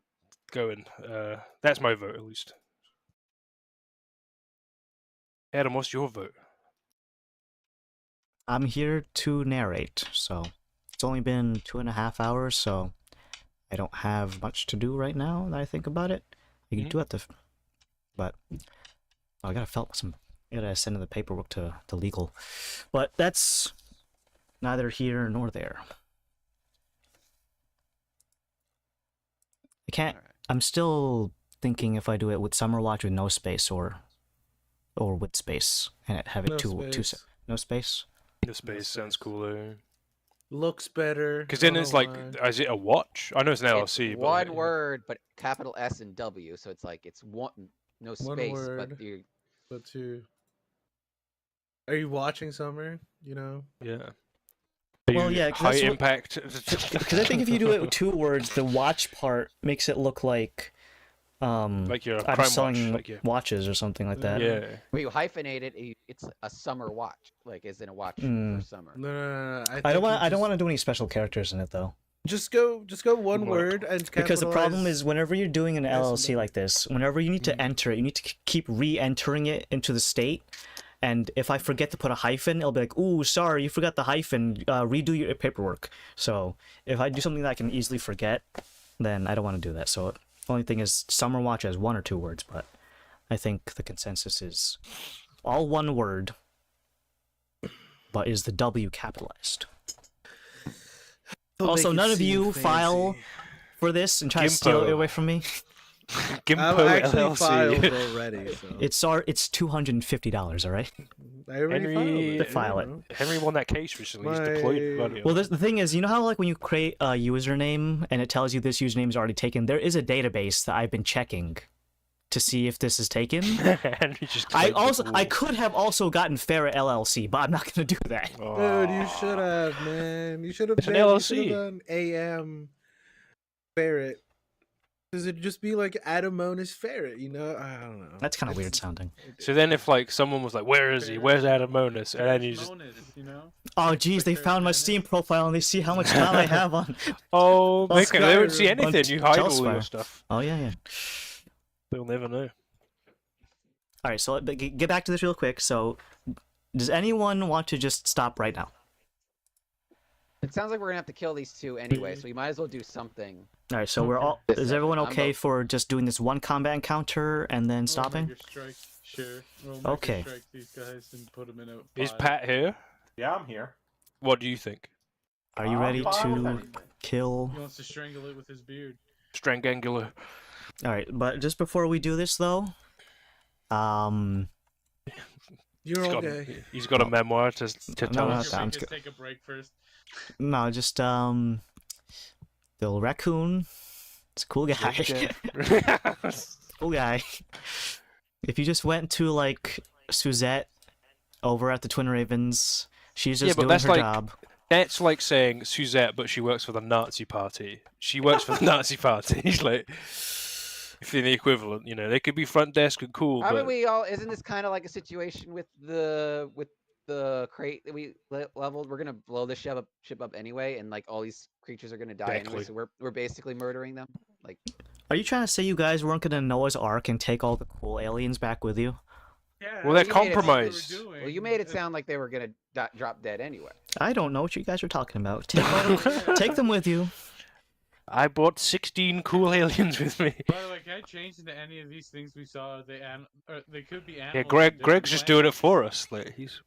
going. That's my vote, at least. Adam, what's your vote? I'm here to narrate, so it's only been 2.5 hours, so I don't have much to do right now that I think about it. You can do it, but I gotta send in the paperwork to legal, but that's neither here nor there. I can't. Alright. I'm still thinking if I do it with Summer Watch with no space or with space and have it no space. The space sounds cooler. Looks better. Because then I it's don't like, know why. is it a watch? I know it's an LLC, It's but one word, but capital S and W, so it's like it's no One space, word. but you. But two. Are you watching Summer? You know. Yeah. Well, yeah, 'cause high that's what- impact. Because I think if you do it with 2 words, the watch part makes it look like like your I'm crime watch, selling like yeah, watches or something like that. yeah. When you hyphenate it, it's a summer watch, like as in a watch Mm. for summer. No. I don't want to do any special characters in it though. Just go one What? word and Because the problem capitalize- is whenever you're doing an Yes, LLC and- like this, whenever you need to enter it, you need to keep re-entering it into the state. And if I forget to put a hyphen, it'll be like, "Ooh, sorry, you forgot the hyphen. Redo your paperwork." So if I do something that I can easily forget, then I don't want to do that. So the only thing is, Summer Watch has 1 or 2 words, but I think the consensus is all 1 word, but is the W capitalized? They'll Also, make it none of seem you fancy. file for this and try to steal it Gimpo. away from me. Gimpo I've actually LLC. filed already. So. It's $250, all right? I already Henry, File it. Henry won that case recently. He's deployed money. Well, the thing is, you know how like when you create a username and it tells you this username is already taken, there is a database that I've been checking to see if this is taken. And you just I climbed the I wall. could have also gotten Ferret LLC, but I'm not gonna do that. Dude, you should have, man. You should have. It's an You should have LLC. done AM Ferret. Because it'd just be like Adamonis Ferret, you know? I don't know. That's kind of weird sounding. So then, if like someone was like, "Where is he? Where's Adamonis?" and then you just, you know? Oh, geez, they found my Steam profile and they see how much time I have on. oh, On they won't see Skyrim, on anything. You hide all Telsfire. your stuff. Oh yeah, yeah. They'll never know. All right, so get back to this real quick. So, does anyone want to just stop right now? It sounds like we're gonna have to kill these two anyway, so we might as well do something. All right, so we're all. This Is everyone session. I'm okay vote- for just doing this one combat encounter and then stopping? Strike, sure. We'll Okay. strike these guys and put them in a Is pile. Pat here? Yeah, I'm here. What do you think? Are you I'm ready fine with to anything. kill? He wants to strangle it with his beard. Strangangular. All right, but just before we do this though, You're He's got, okay. he's got a memoir to tell no, us. sounds Just good. take a break first. no, just the little raccoon. It's a cool guy. Cool guy. If you just went to like Suzette over at the Twin Ravens, she's Yeah, just but doing that's her like- job. That's like saying Suzette, but she works for the Nazi party. She works for the Nazi party. He's like, if they're the equivalent, you know, they could be front desk and cool, Haven't but we all? Isn't this kind of like a situation with the crate that we leveled? We're gonna blow the ship up anyway, and like all these creatures are gonna die Exactly. anyway. So we're basically murdering them. Like, Are you trying to say you guys weren't gonna Noah's Ark and take all the cool aliens back with you? Yeah. well, they're you made it- compromised. well, you made it sound like they were gonna drop dead anyway. I don't know what you guys are talking about. Take them with you. I brought 16 cool aliens with me. By the way, can I change into any of these things we saw? They could be animals. Yeah, on Greg's different just doing it planets. for us. Like he's.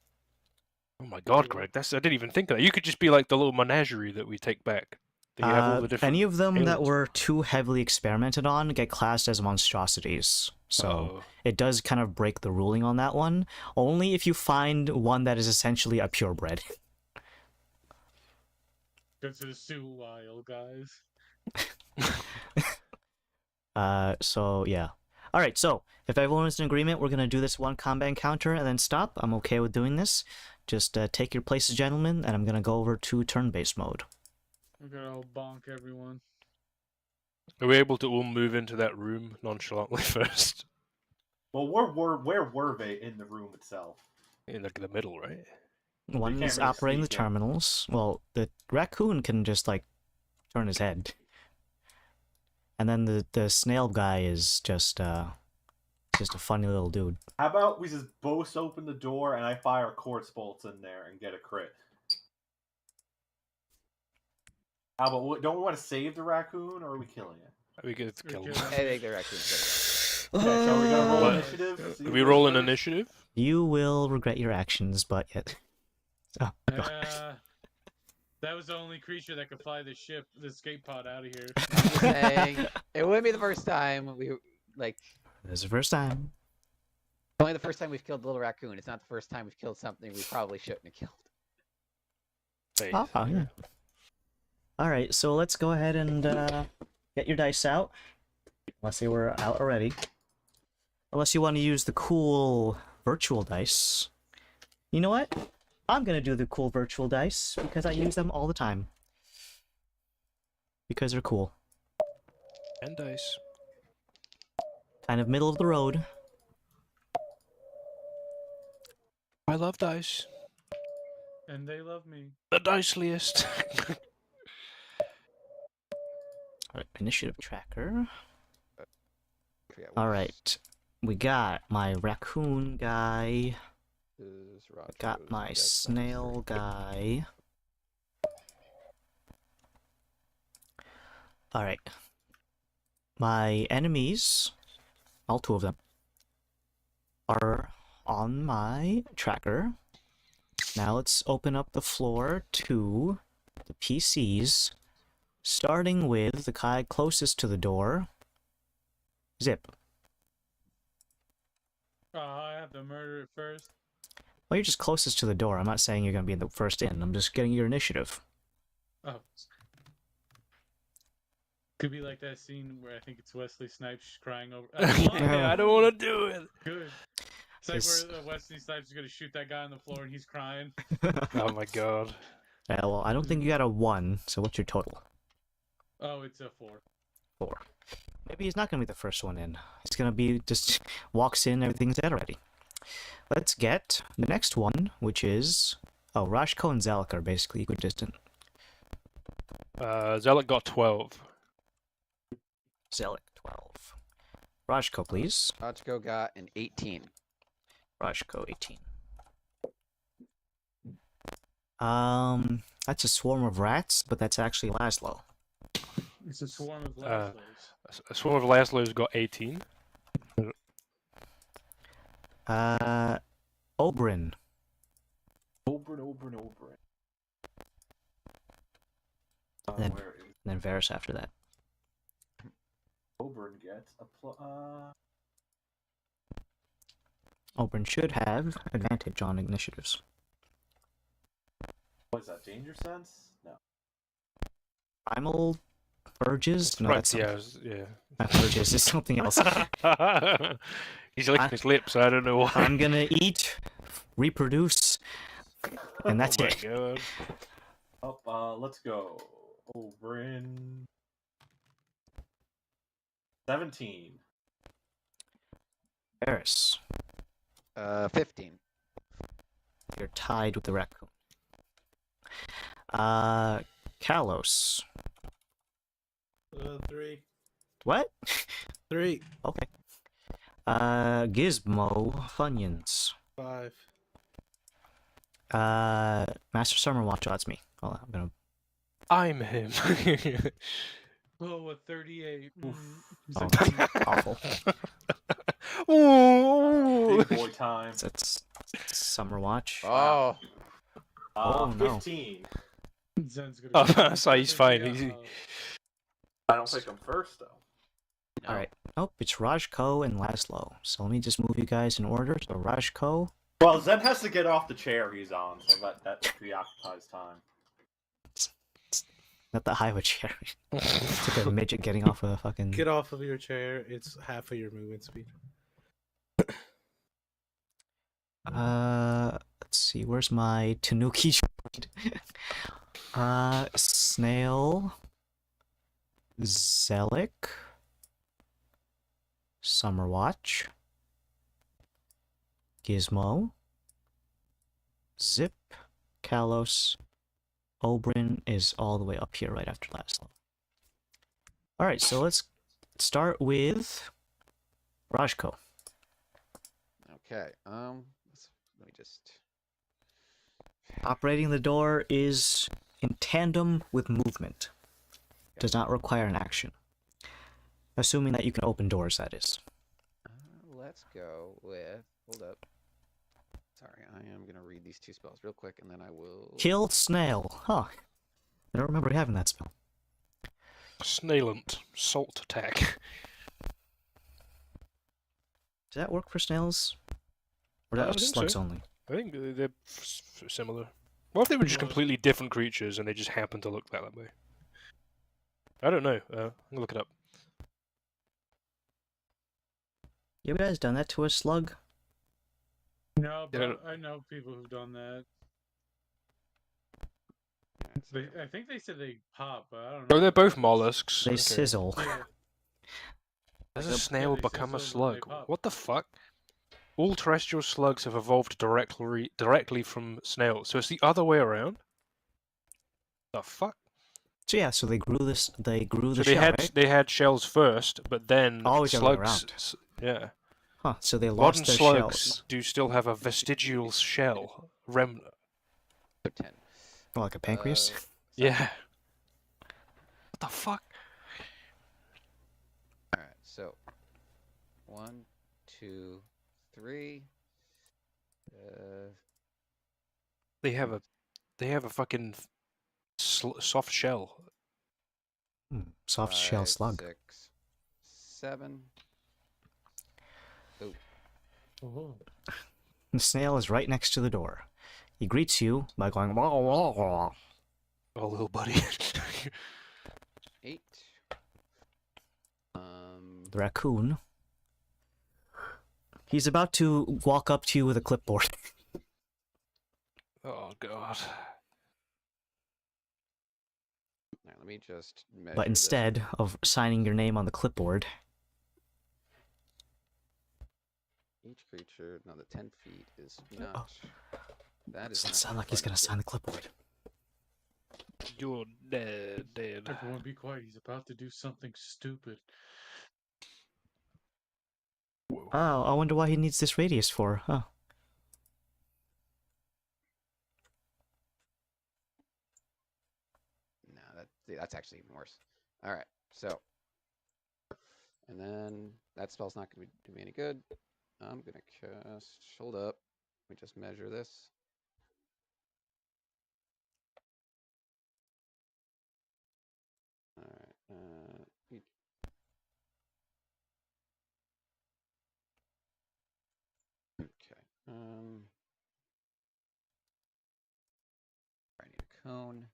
Oh my God, Greg! I didn't even think of that. You could just be like the little menagerie that we take back. That you have all the different. Any of them that aliens. were too heavily experimented on get classed as monstrosities. So Oh. it does kind of break the ruling on that one. Only if you find one that is essentially a purebred. Go to the zoo wild, guys. So yeah. All right. So if everyone is in agreement, we're gonna do this one combat encounter and then stop. I'm okay with doing this. Just take your places, gentlemen, and I'm gonna go over to turn-based mode. We're gonna all bonk everyone. Are we able to all move into that room nonchalantly first? Well, where were they in the room itself? In like the middle, right? One can't is really operating the sneak in. terminals. Well, the raccoon can just like turn his head, and then the snail guy is just a funny little dude. How about we just both open the door and I fire quartz bolts in there and get a crit? How about, don't we want to save the raccoon or are we killing it? We get to We're kill killing him. I think they're actually. Okay, so we're gonna roll What? initiative. See Are who we goes rolling first? initiative? You will regret your actions, but yet. Oh, God. That was the only creature that could fly the ship, the escape pod out of here. Just saying, it wouldn't be the first time we like. This is the first time. Only the first time we've killed the little raccoon. It's not the first time we've killed something we probably shouldn't have killed. Hey, Oh, yeah. All right, so let's go ahead and get your dice out. Unless they were out already. Unless you want to use the cool virtual dice. You know what? I'm gonna do the cool virtual dice because I use them all the time. Because they're cool. And dice. Kind of middle of the road. I love dice. And they love me. The diceliest. Alright, initiative tracker. I forget what Alright. We got my raccoon guy. is Got Roger's my deck snail guy. Alright. My enemies, all two of them, are on my tracker. Now let's open up the floor to the PCs, starting with the guy closest to the door, Zip. I have to murder it first. Well, you're just closest to the door. I'm not saying you're going to be the first in. I'm just getting your initiative. Oh. Could be like that scene where I think it's Wesley Snipes crying over. I don't want to do it. Good. It's like This- where Wesley Snipes is gonna shoot that guy on the floor and he's crying. Oh my god. Yeah, well, I don't think you got a 1, so what's your total? Oh, it's a 4. 4. Maybe he's not gonna be the first one in. It's gonna be just walks in, everything's dead already. Let's get the next one, which is... Oh, Rashko and Zalek are basically equidistant. Zealot got 12. Zalek, 12. Rashko, please. Ochko got an 18. Rashko, 18. That's a swarm of rats, but that's actually Laszlo. It's a swarm of Laszlos. A swarm of Laszlo's got 18. Oberyn. Oberyn. Then- Where is And then Varys after that. Oberyn gets a Oberyn should have advantage on initiatives. what is that? Danger sense? No. Primal urges? No, Right, that's yeah, something. Not urges, it's something else. He's licking his lips, I don't know why. I'm gonna eat, reproduce, and that's oh my it. god. Let's go. Oberyn. 17. Varys, 15. you're tied with the raccoon. Kalos. 3. What? 3. Okay. Gizmo Funyuns. 5. Master Summer Watch. Oh, that's me. Hold on, I'm gonna. I'm him. Oh, a 38. Oh, Mm. that's awful. Ooh. Big boy time. That's Summer Watch. Oh, Oh, no. 15. Zen's gonna Oh, be- so he's fine. Yeah, He's- I don't pick him first, though. All right. Nope, it's Rajko and Laszlo. So let me just move you guys in order. So Rajko. Well, Zen has to get off the chair he's on, so that preoccupies time. Not the highway chair. It's like a midget getting off a fucking. Get off of your chair. It's half of your movement speed. Let's see. Where's my Tanuki? Snail. Zelik. Summerwatch. Gizmo. Zip. Kalos. Oberyn is all the way up here right after Laszlo. Alright, so let's start with Rajko. okay. Let me just. Operating the door is in tandem with movement. Does not require an action. Assuming that you can open doors, that is. Let's go with. Hold up. Sorry, I am gonna read these 2 spells real quick, and then I will. Kill Snail. Huh. I don't remember having that spell. Snailant. Salt attack. Does that work for snails? Or is I that think slugs so. only? I think they're similar. What if they were just completely different creatures and they just happen to look that way? I don't know. I'm gonna look it up. You guys done that to a slug? No, but Yeah. I know people who've done that. Yeah, I think they said they pop, but I don't know. Oh, they're both mollusks. They Okay. sizzle. Yeah. Does a Yeah, snail they become a sizzle when they slug? pop. What the fuck? All terrestrial slugs have evolved directly from snails, so it's the other way around. The fuck? So yeah, so they grew this. They grew So the shell, right? they had shells first, but then Always the other way slugs. around. Yeah. Huh? So they Modern lost their slugs shells. do still have a vestigial shell remnant. 10. Oh, like a pancreas. Yeah. What the fuck? All right, so 1, 2, 3. They have a fucking soft shell. Soft shell 5, slug. 6, 7. Oh. The snail is right next to the door. He greets you by going wah wah wah. Oh, little buddy. 8, the raccoon. He's about to walk up to you with a clipboard. Oh god. Alright, let me just measure But this. instead of signing your name on the clipboard, Each creature, no, the 10 feet is not. That is doesn't not sound like he's fun gonna to sign the clipboard. You're dead. Everyone be quiet. He's about to do something stupid. Oh, I wonder why he needs this radius for, huh? No, that's actually even worse. All right, so, and then that spell's not going to do me any good. I'm going to cast. Hold up. Let me just measure this. All right. Okay. I need a cone.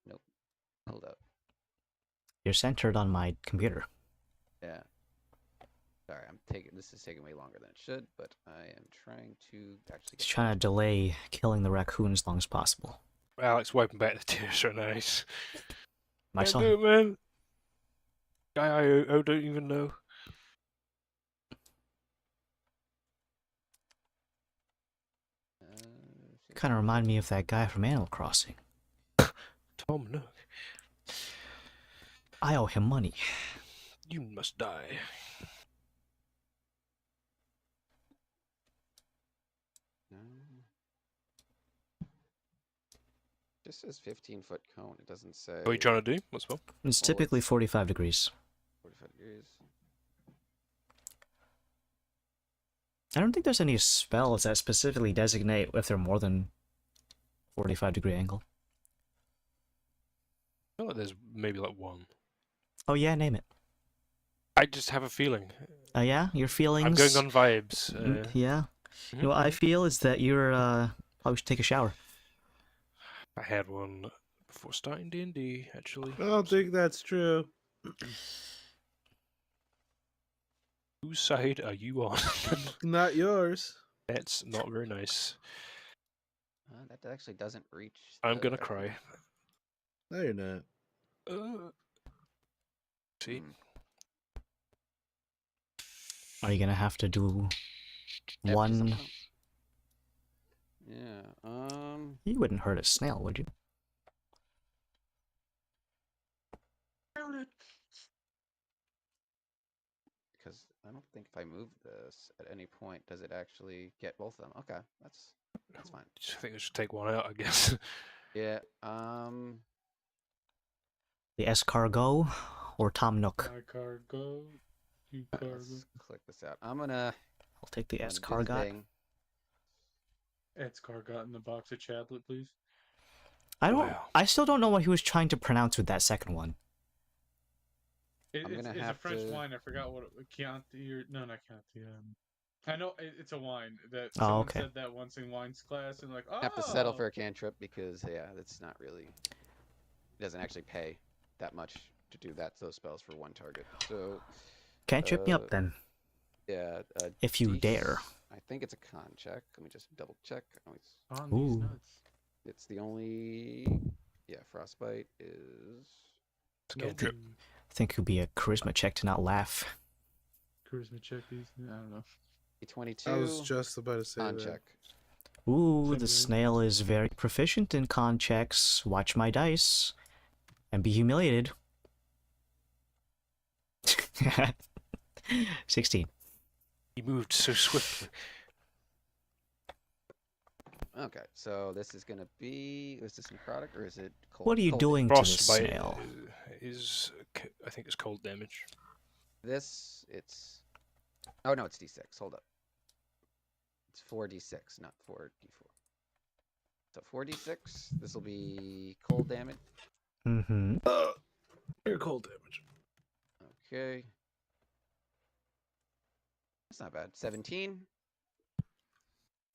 Nope. Hold up. You're centered on my computer. Yeah. Sorry, this is taking way longer than it should, but I am trying to actually He's trying to delay killing the raccoon as long as possible. Alex wiping back the tears so nice. My Can't son. do it, man. Guy I don't even know. Kind of remind me of that guy from Animal Crossing. Tom Nook. I owe him money. You must die. This says 15-foot cone. It doesn't say. What are you trying to do? What's well? It's Well, typically it's- 45 degrees. 45 degrees. I don't think there's any spells that specifically designate if they're more than 45-degree angle. I feel like there's maybe like one. Oh yeah, name it. I just have a feeling. Yeah, your feelings. I'm going on vibes. Yeah. You know what I feel is that you're probably should take a shower. I had one before starting D&D, actually. I don't think that's true. Whose side are you on? Not yours. That's not very nice. That actually doesn't reach. I'm the gonna raccoon. cry. No, you're not. See? Are you gonna have to do Empty one? something? Yeah. You wouldn't hurt a snail, would you? Because I don't think if I move this at any point, does it actually get both of them? Okay, that's fine. I think I should take one out, I guess. Yeah. The escargot or Tom Nook? My cargo. You Alright, cargo. let's click this out. I'm gonna. I'll take the I'm gonna do the escargot. thing. Ed's car got in the box of chablet, please. I don't. Wow. I still don't know what he was trying to pronounce with that second one. I'm gonna It's a have French to- wine. I forgot what Chianti or no, not Chianti. I know it's a wine that Oh, someone okay. said that once in wines class, and like, oh, Have to settle for a cantrip because that's not really. It doesn't actually pay that much to do those spells for one target. So Can't trip me up Uh, then. yeah. If you dare. I think it's a con check. Let me just double check. Oh, on these Ooh. nuts. it's the only. Yeah, frostbite is. Cantrip. I think it would be a charisma check to not laugh. Charisma check these. I don't know. D22. I was just about to say con that. check. Ooh, Same the thing. snail is very proficient in con checks. Watch my dice. And be humiliated. 16. He moved so swiftly. Okay, so this is gonna be. Is this necrotic or is it cold? What are you cold doing to this Frostbite snail? is, I think it's cold damage. This, it's. Oh no, it's D6. Hold up. It's 4D6, not 4D4. So 4D6. This will be cold damage. Mm-hmm. You're cold damage. Okay. That's not bad. 17.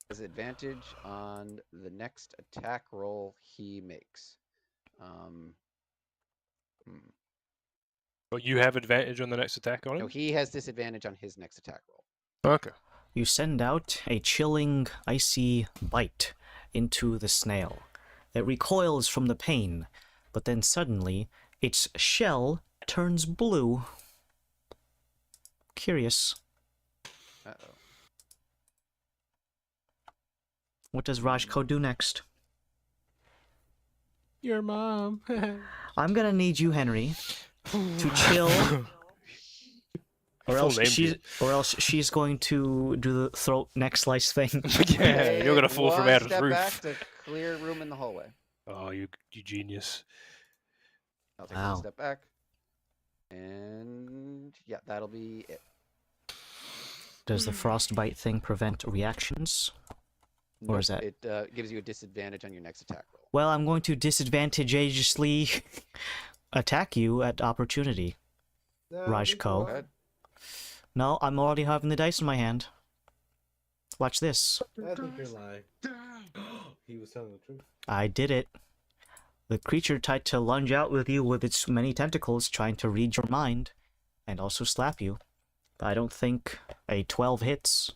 has advantage on the next attack roll he makes. But you have advantage on the next attack on No, him? he has disadvantage on his next attack roll. Okay. You send out a chilling, icy bite into the snail. It recoils from the pain, but then suddenly its shell turns blue. Curious. Uh-oh. What does Rajko do next? Your mom. I'm gonna need you, Henry, to chill, or Full else name, she's going to do the throat neck slice thing. Yeah, you're gonna Take fall from one out of the step roof. back to clear room in the hallway. Oh, you genius. I'll take Wow. one step back. And yeah, that'll be it. Does the frostbite thing prevent reactions? Or Nope, is that- It gives you a disadvantage on your next attack roll. Well, I'm going to disadvantageously attack you at opportunity. Rajko. Good. No, I'm already having the dice in my hand. Watch this. I think you're lying. He was telling the truth. I did it. The creature tried to lunge out with you with its many tentacles, trying to read your mind, and also slap you. I don't think a 12 hits.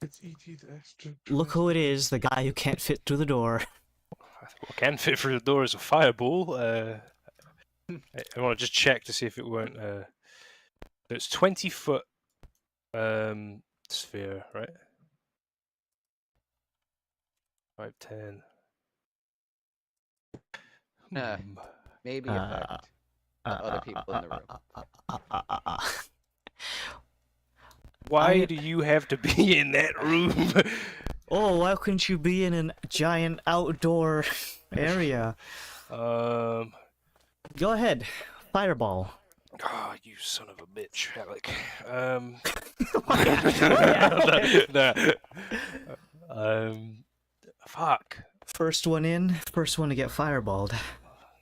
It's ET's extra. Look who it is, the guy who can't fit through the door. What can fit through the door is a fireball. I want to just check to see if it won't. It's 20-foot sphere, right? 5, 10. Uh, Maybe affect other people in the room. Why do you have to be in that room? Oh, why couldn't you be in a giant outdoor area? Oh, Go ahead, fireball. you son of a bitch, Alec. Fuck. First one in, first one to get fireballed.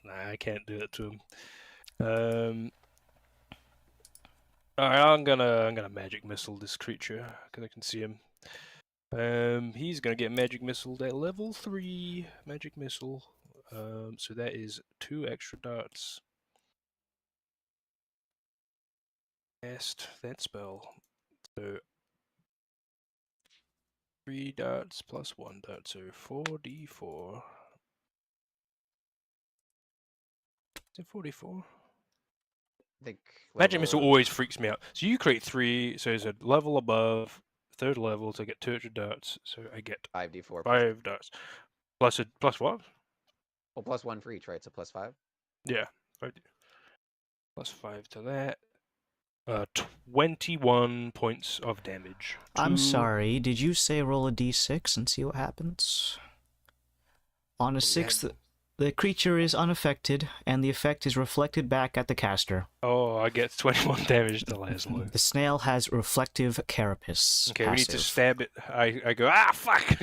Nah, I can't do it to him. Alright, I'm gonna magic missile this creature because I can see him. He's gonna get magic missile at level 3 magic missile. So that is 2 extra darts. Cast that spell. So 3 darts plus 1 dart, so 4d4. Is it 44? I think Magic missile level- always freaks me out. So you create 3, so it's a level above, 3rd level to get 2 extra darts. So I get 5d4. 5 darts. Plus what? Well, plus 1 for each, right? So plus 5. Yeah. Plus 5 to that. 21 points of damage. I'm Two- sorry, did you say roll a d6 and see what happens? On a 6, the creature is unaffected, and the effect is reflected back at the caster. Oh, I get 21 damage to Laszlo. The snail has reflective carapace. Okay, we need to passive. stab it. I go, fuck!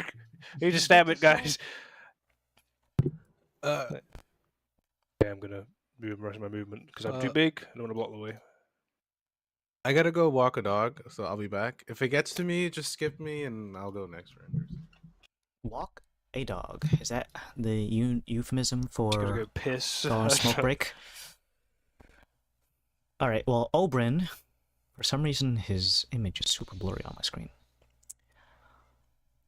We need to stab it, guys. Okay, I'm gonna do the rest of my movement because I'm too big. I don't want to block the way. I gotta go walk a dog, so I'll be back. If it gets to me, just skip me and I'll go next round. Walk a dog. Is that the euphemism Just gotta for go piss. going on a smoke break? Alright, well, Oberyn, for some reason his image is super blurry on my screen.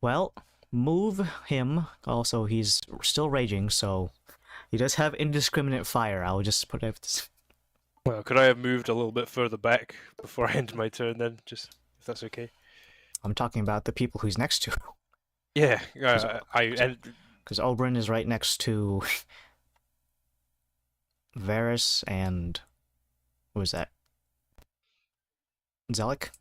Well, move him. Also, he's still raging, so he does have indiscriminate fire. I'll just put it. Well, could I have moved a little bit further back before I ended my turn then? Just, if that's okay. I'm talking about the people who's next to. Yeah, Because Oberyn is right next to Varys and who was that? Zelik?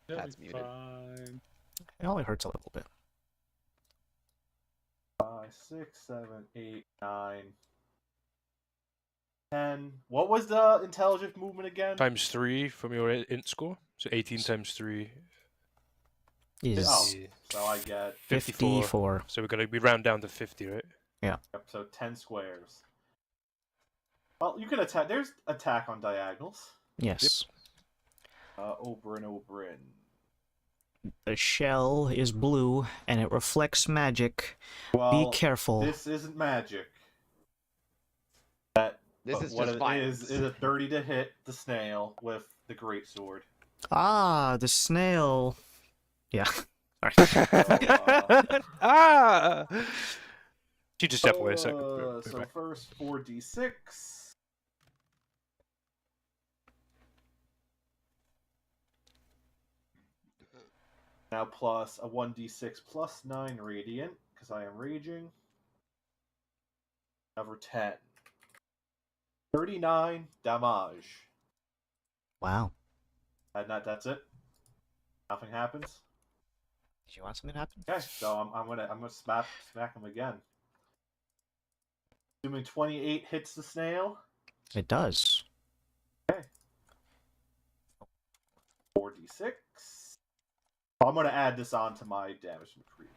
That's muted. Fine. It only hurts a little bit. 5, 6, 7, 8, 9, 10. What was the intelligent movement again? times 3 from your int score. So 18 times 3 Is Oh, so I get 54. So we round down to 50, right? yep, so 10 squares. Well, you can attack. There's attack on diagonals. Yes. Oberyn. The shell is blue and it reflects magic. Well, Be careful. This isn't magic. This But is what just it violence. is a 30 to hit the snail with the greatsword. Ah, the snail. Yeah. Sorry. Ah! You just step away a second. So first 4d6. Now plus a 1d6 plus 9 radiant, because I am raging. Number 10. 39 damage. Wow. That's it. Nothing happens. Did you want something to happen? Okay, so I'm gonna smack him again. Assuming 28 hits the snail. It does. 4d6. I'm gonna add this on to my damage from creep.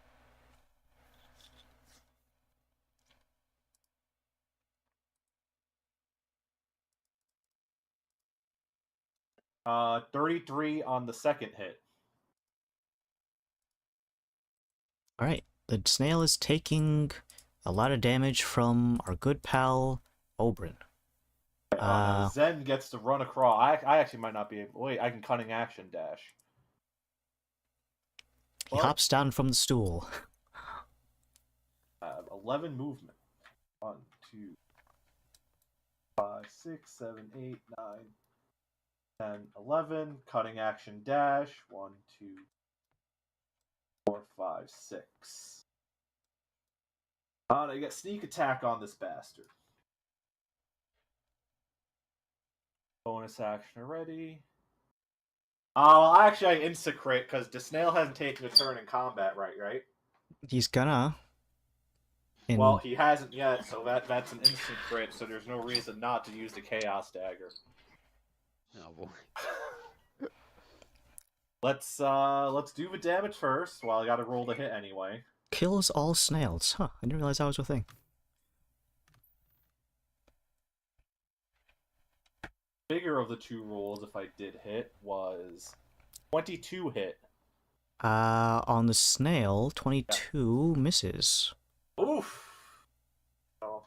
Uh, 33 on the second hit. All right. The snail is taking a lot of damage from our good pal Oberyn. Now Zen gets to run across. I actually might not be able. Wait, I can cunning action dash. He hops down from the stool. 11 movement. 1, 2, 5, 6, 7, 8, 9, 10, 11. Cutting action dash. 1, 2, 4, 5, 6. I get sneak attack on this bastard. Bonus action already. Oh, actually, I insta crit because the snail hasn't taken a turn in combat, right? He's gonna. Well, he hasn't yet, so that's an instant crit. So there's no reason not to use the chaos dagger. Oh boy. Let's do the damage first. Well, I got to roll the hit anyway. Kills all snails. Huh, I didn't realize that was a thing. Bigger of the two rolls, if I did hit, was 22 hit. On the snail, 22 misses. Oof. Oh.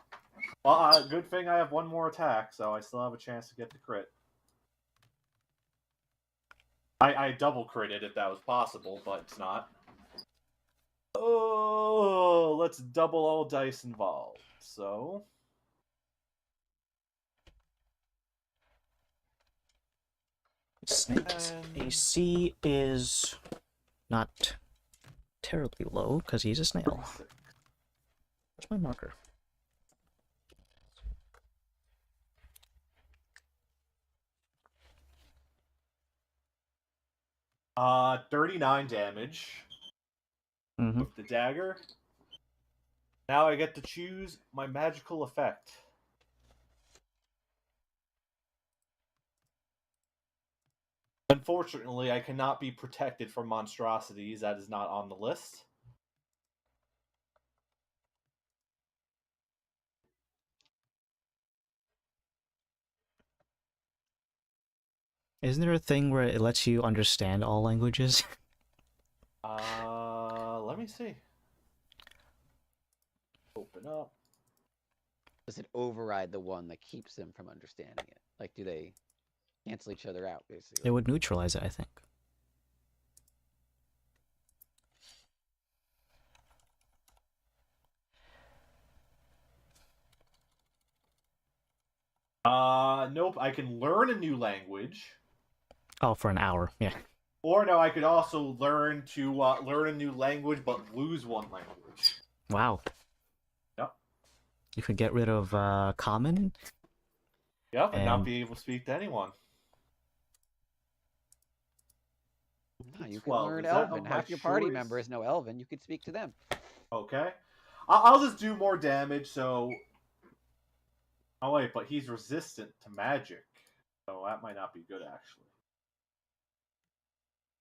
Well, good thing I have one more attack, so I still have a chance to get the crit. I double critted if that was possible, but it's not. Oh, let's double all dice involved. So. Snake's AC is not terribly low because he's a snail. Where's my marker? Uh, 39 damage Mm-hmm. with the dagger. Now I get to choose my magical effect. Unfortunately, I cannot be protected from monstrosities. That is not on the list. Isn't there a thing where it lets you understand all languages? Let me see. Open up. Does it override the one that keeps them from understanding it? Like, do they cancel each other out, basically? It would neutralize it, I think. Nope. I can learn a new language. Oh, for an hour, yeah. Or no, I could also learn a new language but lose one language. Wow. Yep. You could get rid of common. Yep, and not be able to speak to anyone. No, you can learn Is that Elven. of my Half your party choice? members know Elven. You could speak to them. Okay. I'll just do more damage, so... Oh, wait, but he's resistant to magic. So that might not be good, actually.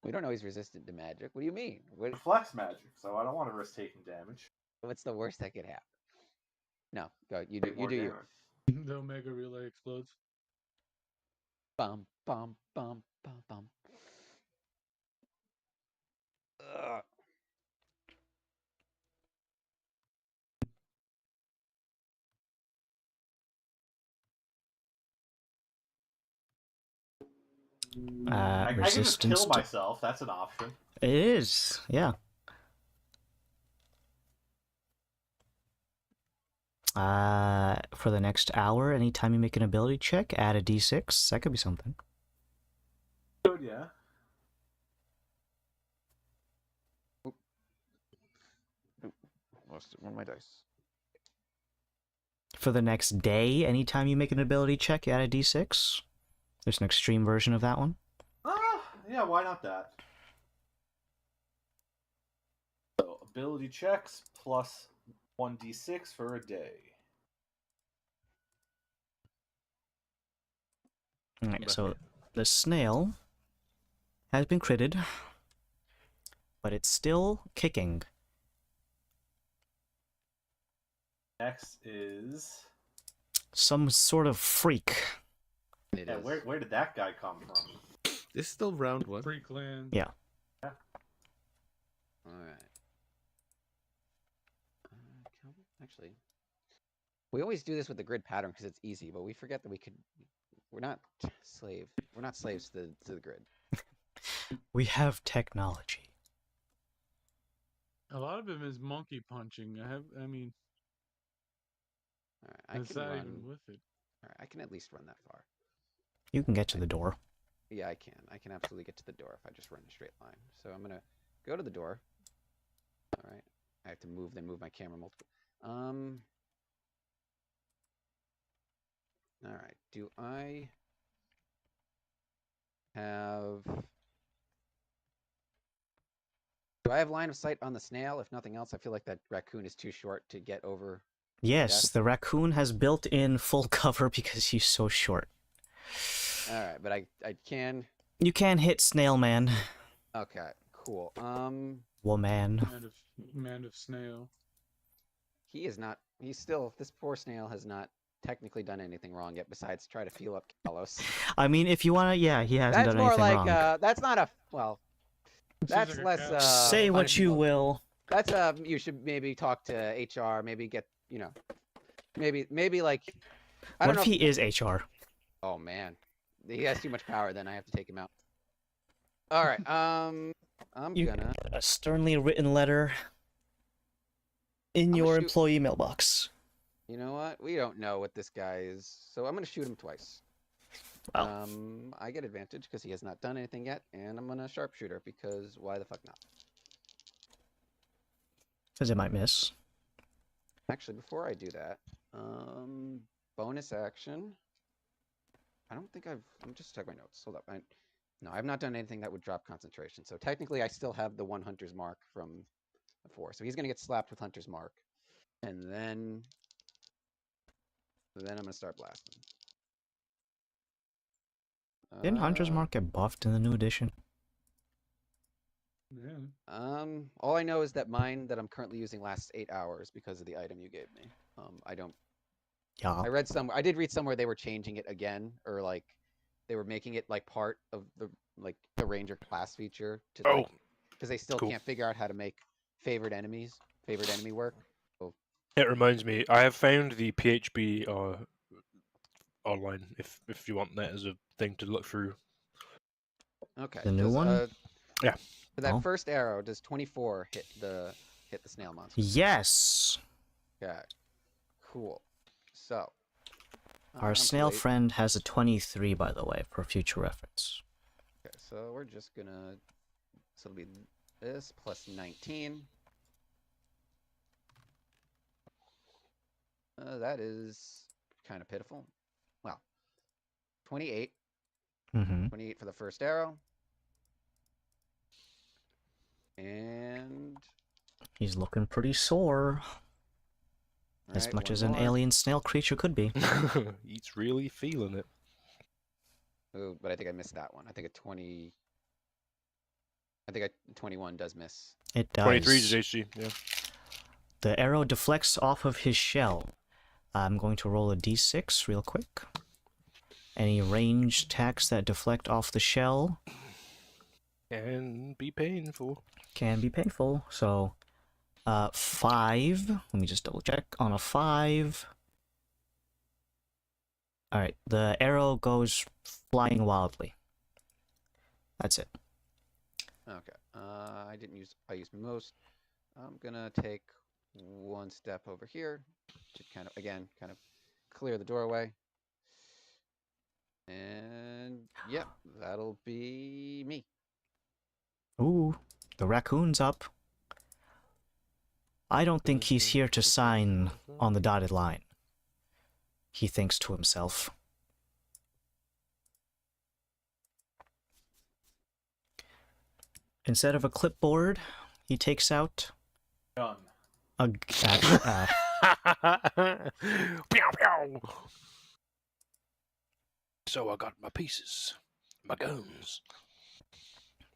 We don't know he's resistant to magic. What do you mean? Reflects magic, so I don't want to risk taking damage. What's the worst that could happen? No, go. You do you. The Omega Relay explodes. Bum bum bum bum bum. Ugh. I can just Resistance kill to... myself. That's an option. It is, yeah. For the next hour, anytime you make an ability check, add a d6. That could be something. Good, yeah. Lost one of my dice. For the next day, anytime you make an ability check, add a d6. There's an extreme version of that one. Yeah, why not that? So, ability checks plus 1d6 for a day. Alright, so the snail has been critted, but it's still kicking. Next is... Some sort of freak. It Yeah, is. where did that guy come from? This is still round one. Freak land. Yeah. Alright. Actually, we always do this with the grid pattern because it's easy, but we forget that we're not slaves to the grid. We have technology. A lot of him is monkey punching. I mean, Alright, I it's can not run. even with it. Alright, I can at least run that far. You can get to the door. Yeah, I can. I can absolutely get to the door if I just run a straight line. So I'm gonna go to the door. Alright. I have to move my camera multiple. Alright. Do I have line of sight on the snail? If nothing else, I feel like that raccoon is too short to get over. Yes, Yes. the raccoon has built-in full cover because he's so short. Alright, but I can. You can hit Snail Man. Okay, cool. Woman. Man of snail. He is not. He's still. This poor snail has not technically done anything wrong yet, besides try to fuel up Kalos. I mean, if you want to, yeah, he hasn't That's done more anything like. wrong. That's not a. Well. That's like a less. cow. Say what you fun. will. That's you should maybe talk to HR. Maybe get. Maybe like. I What don't if know. he is HR? Oh man, he has too much power. Then I have to take him out. All right. I'm You gonna. get a sternly written letter in your shoot- employee mailbox. You know what? We don't know what this guy is, so I'm gonna shoot him twice. Wow. I get advantage because he has not done anything yet, and I'm gonna sharpshooter because why the fuck not? Because it might miss. Actually, before I do that, bonus action. I don't think I'm just checking my notes. Hold up. No, I've not done anything that would drop concentration. So technically, I still have the one Hunter's Mark from before. So he's gonna get slapped with Hunter's Mark, and then I'm gonna start blasting. Didn't Hunter's Mark get buffed in the new edition? Yeah. All I know is that mine that I'm currently using lasts 8 hours because of the item you gave me. I don't. Yeah. I did read somewhere they were changing it again, or like they were making it like part of the Ranger class feature to because they still cool. can't figure out how to make favorite enemy work. So, It reminds me, I have found the PHB online. If you want that as a thing to look through. okay. The new one? Yeah. For that Oh. first arrow, does 24 hit the snail monster? Yes! Okay. Cool. So. Our snail friend has a 23, by the way, for future reference. Okay, so we're just gonna. So it'll be this plus 19. That is kind of pitiful. Wow. 28. Mm-hmm. 28 for the first arrow. And. He's looking pretty sore. As Alright, much one as an more. alien snail creature could be. He's really feeling it. Ooh, but I think I missed that one. I think a 20. I think a 21 does miss. It does. 23 is AC, yeah. The arrow deflects off of his shell. I'm going to roll a d6 real quick. Any ranged attacks that deflect off the shell Can be painful. can be painful. So, 5. Let me just double check. On a 5. Alright, the arrow goes flying wildly. That's it. Okay. I used most. I'm gonna take one step over here to kind of clear the doorway. And yep, that'll be me. Ooh, the raccoon's up. I don't think he's here to sign on the dotted line. He thinks to himself. Instead of a clipboard, he takes out Gun. a Pew, pew. So I got my pieces, my guns.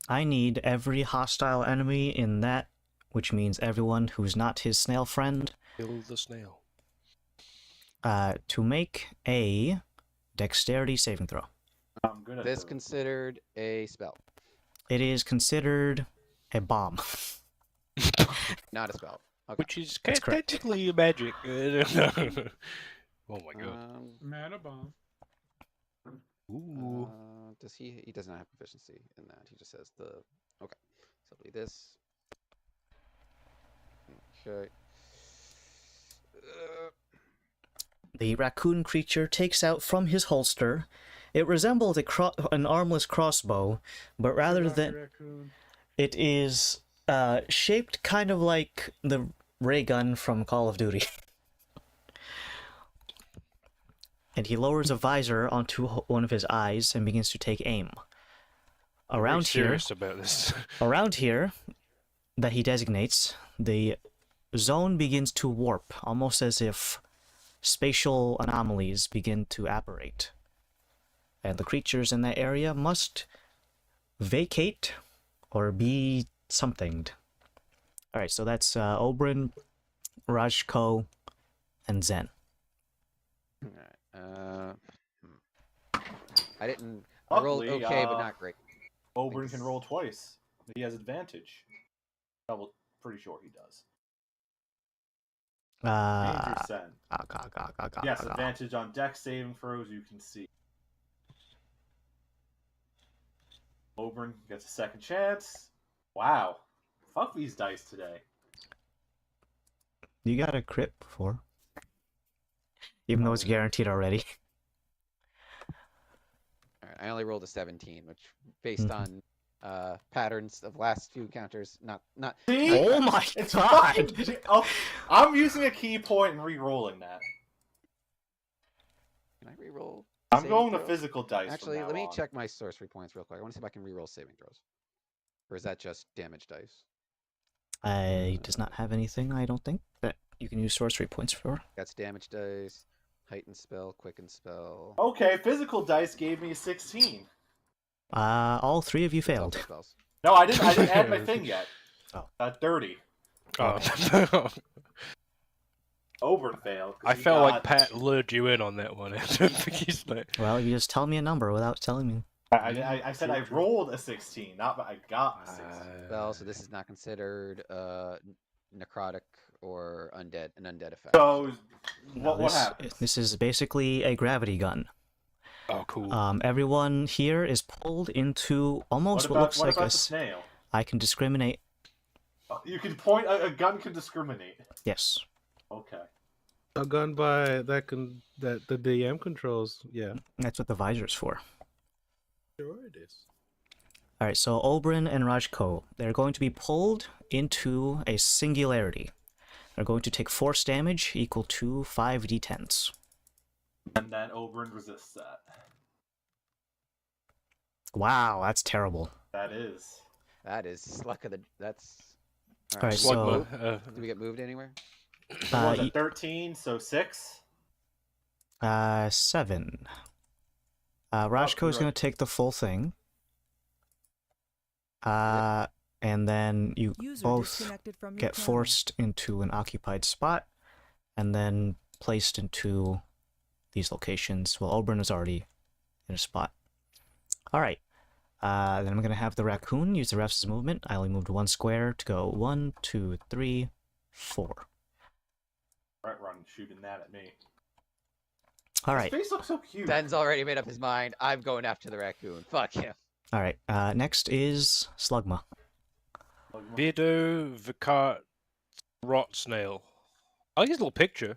I need every hostile enemy in that, which means everyone who's not his snail friend, Kill the snail. to make a dexterity saving throw. I'm good at This those. considered a spell, It is considered a bomb. not a spell. Okay. Which is That's correct. technically magic. Oh my god. Mana bomb. Ooh. Does he? He does not have proficiency in that. He just says the. Okay. So it'll be this. Okay. The raccoon creature takes out from his holster. It resembles an armless crossbow, but rather than Raccoon. it is shaped kind of like the ray gun from Call of Duty. And he lowers a visor onto one of his eyes and begins to take aim. Around here, Serious about this. around here, that he designates, the zone begins to warp, almost as if spatial anomalies begin to apparate. And the creatures in that area must vacate or be somethinged. Alright, so that's Oberyn, Rajko, and Zen. Alright. I didn't. I rolled Luckily, okay, but not great. Oberyn can roll twice. He has advantage. Pretty sure he does. Danger Sen. Yes, advantage on dex saving throws, you can see. Oberyn gets a second chance. Wow. Fuck these dice today. You got a crit before. Even though it's guaranteed already. Alright, I only rolled a 17, which based on patterns of last few encounters, not See? Oh my It's god! fucking... Oh, I'm using a key point and re-rolling that. Can I reroll? I'm saving going to throws? physical dice. Actually, from let me now on. check my sorcery points real quick. I want to see if I can reroll saving throws. Or is that just damage dice? I does not have anything, I don't think, that you can use sorcery points for. That's damage dice, heightened spell, quicken spell. Okay, physical dice gave me a 16. All three of you That's all failed. the spells. No, I didn't add my thing yet. Oh. 30. Oh. Oberyn failed. 'cause I he felt like got- Pat lured you in on that one. I don't think he's like. Well, you just tell me a number without telling me. I said I rolled a 16, not but I got a 16. Spell, so this is not considered necrotic or undead, an undead effect. So, what this, happens? This is basically a gravity gun. Oh, cool. Everyone here is pulled into almost what looks like about a... the snail? I can discriminate. You can point. A gun can discriminate. Yes. Okay. A gun by that the DM controls. Yeah, That's what the visor's for. sure it is. Alright, so Oberyn and Rajko, they're going to be pulled into a singularity. They're going to take force damage equal to 5d10s. And then Oberyn resists that. Wow, that's terrible. That is. That is luck of the. That's. Alright, so so... do we get moved anywhere? Was it 13? So 6. 7. Rajko's you're going right. to take the full thing. And then you User both disconnected from your get channel. forced into an occupied spot, and then placed into these locations. Well, Oberyn is already in a spot. All right. Then I'm gonna have the raccoon use the rest of his movement. I only moved 1 square to go 1, 2, 3, 4. Right, run shooting that at me. All His right. face looks so cute. Ben's already made up his mind. I'm going after the raccoon. Fuck him. All right. Next is Slugma. Vido Vicat Rot Snail. I like his little picture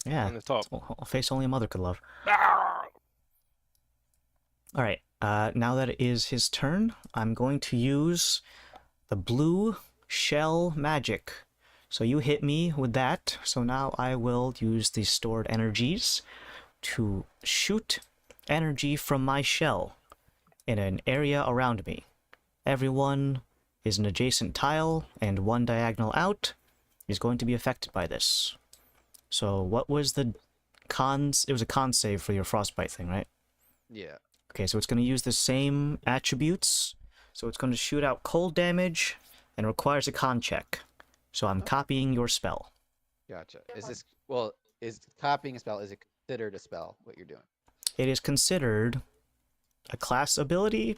Yeah. on the top. A face only a mother could love. Ah! All right. Now that it is his turn, I'm going to use the blue shell magic. So you hit me with that. So now I will use the stored energies to shoot energy from my shell in an area around me. Everyone is an adjacent tile, and 1 diagonal out is going to be affected by this. So what was the cons? It was a con save for your frostbite thing, right? Yeah. Okay, so it's going to use the same attributes. So it's going to shoot out cold damage and requires a con check. So I'm copying your spell. Gotcha. Is copying a spell, is it considered a spell, what you're doing? It is considered a class ability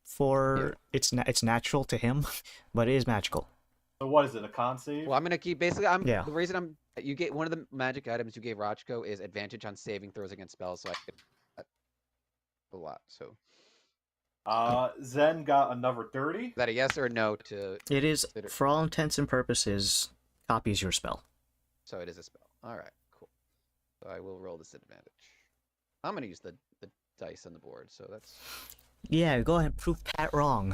for it's natural to him, but it is magical. So what is it? A con save? Well, I'm gonna keep the reason you get one of the magic items you gave Rochko is advantage on saving throws against spells, so I get a lot. So Zen got another 30. is that a yes or a no to It is, consider? for all intents and purposes, copies your spell. So it is a spell. All right, cool. So I will roll this advantage. I'm gonna use the dice on the board. So that's Yeah, go ahead and prove Pat wrong.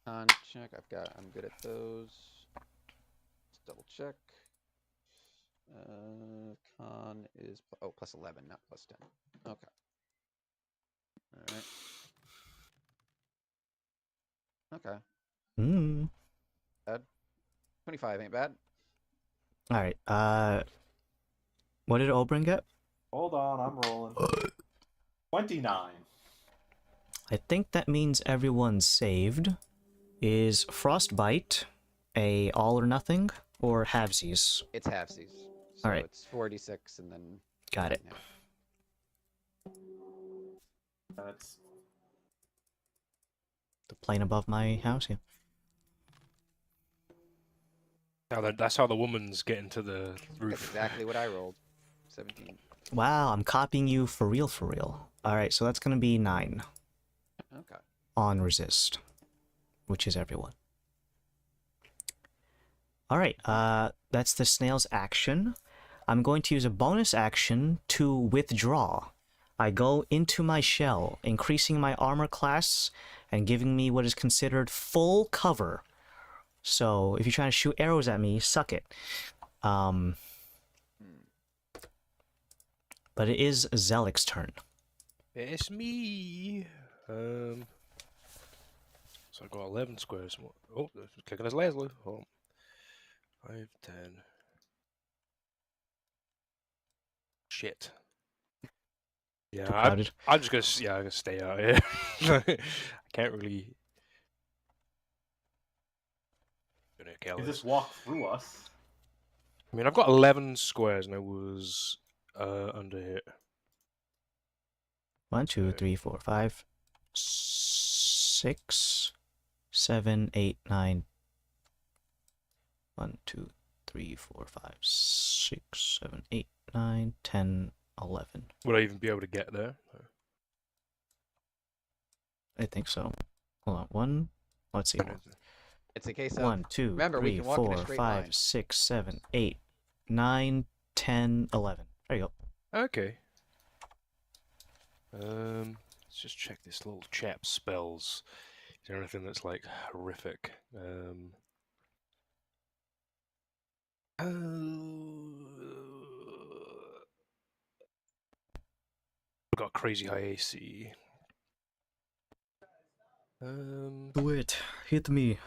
con check. I'm good at those. Let's double check. Con is plus 11, not plus 10. Okay. All right. Okay. Hmm. 25 ain't bad. All right. What did Oberyn get? Hold on, I'm rolling. 29. I think that means everyone's saved. Is Frostbite a all or nothing or halvesies? It's halfsies. So All right. it's 46 and then. Got it. That's The plane above my house here. That's how the woman's getting to the That's roof. exactly what I rolled. 17. Wow, I'm copying you for real, for real. All right, so that's gonna be 9 Okay. on resist, which is everyone. All right, that's the snail's action. I'm going to use a bonus action to withdraw. I go into my shell, increasing my armor class and giving me what is considered full cover. So if you're trying to shoot arrows at me, suck it. But it is Zelik's turn. It's me. So I got 11 squares. Oh, clicking as Leslie. Oh. 5, 10. Shit. Yeah, Too crowded. I'm just gonna, I'm gonna stay out here. I can't really. you just walk through us. I mean, I've got 11 squares and I was under hit. 1, 2, 3, 4, 5, 6, 7, 8, 9. 1, 2, 3, 4, 5, 6, 7, 8, 9, 10, 11. Would I even be able to get there? I think so. Hold on. 1. Let's see. It's a case of 1, 2, remember, we 3, can walk in a 4, straight 5, line. 6, 7, 8, 9, 10, 11. There you go. Okay. Let's just check this little chap's spells. Is there anything that's like horrific? I've got crazy high AC. Do it. Hit me.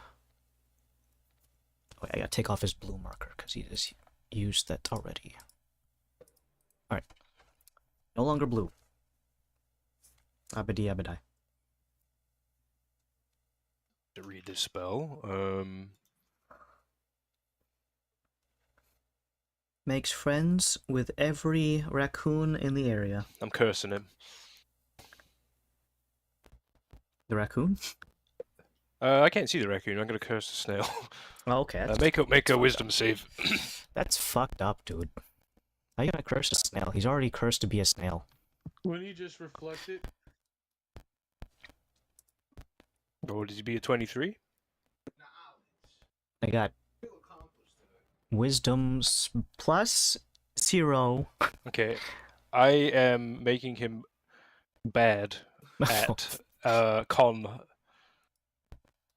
Wait, I gotta take off his blue marker because he has used that already. Alright. No longer blue. Abadi abadai. To read this spell. makes friends with every raccoon in the area. I'm cursing him. The raccoon? I can't see the raccoon. I'm gonna curse the snail. Oh, okay. Make a fucked wisdom up. save. That's fucked up, dude. How you gonna curse a snail? He's already cursed to be a snail. When he just reflected. Or did he be a 23? I got wisdom plus 0. Okay, I am making him bad at con.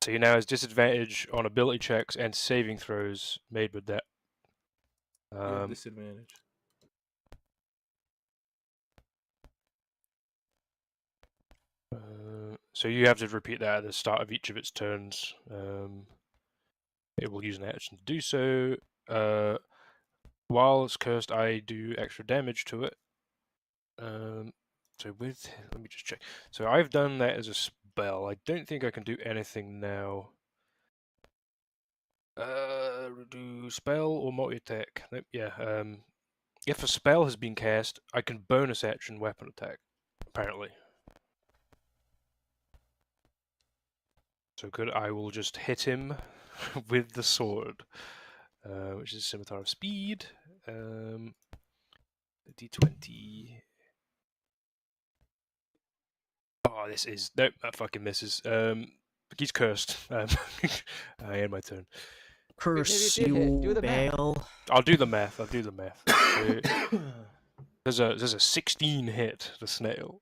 So he now has disadvantage on ability checks and saving throws made with that. You have disadvantage. So you have to repeat that at the start of each of its turns. It will use an action to do so. While it's cursed, I do extra damage to it. So let me just check. So I've done that as a spell. I don't think I can do anything now. Do spell or multi-attack? Nope, yeah. If a spell has been cast, I can bonus action weapon attack. Apparently. So good. I will just hit him with the sword, which is Scimitar of Speed. D20. Oh, this is nope. That fucking misses. He's cursed. I end my turn. Curse Maybe it did hit. Do you, the math. Bale. I'll do the math. So, there's a 16 hit the snail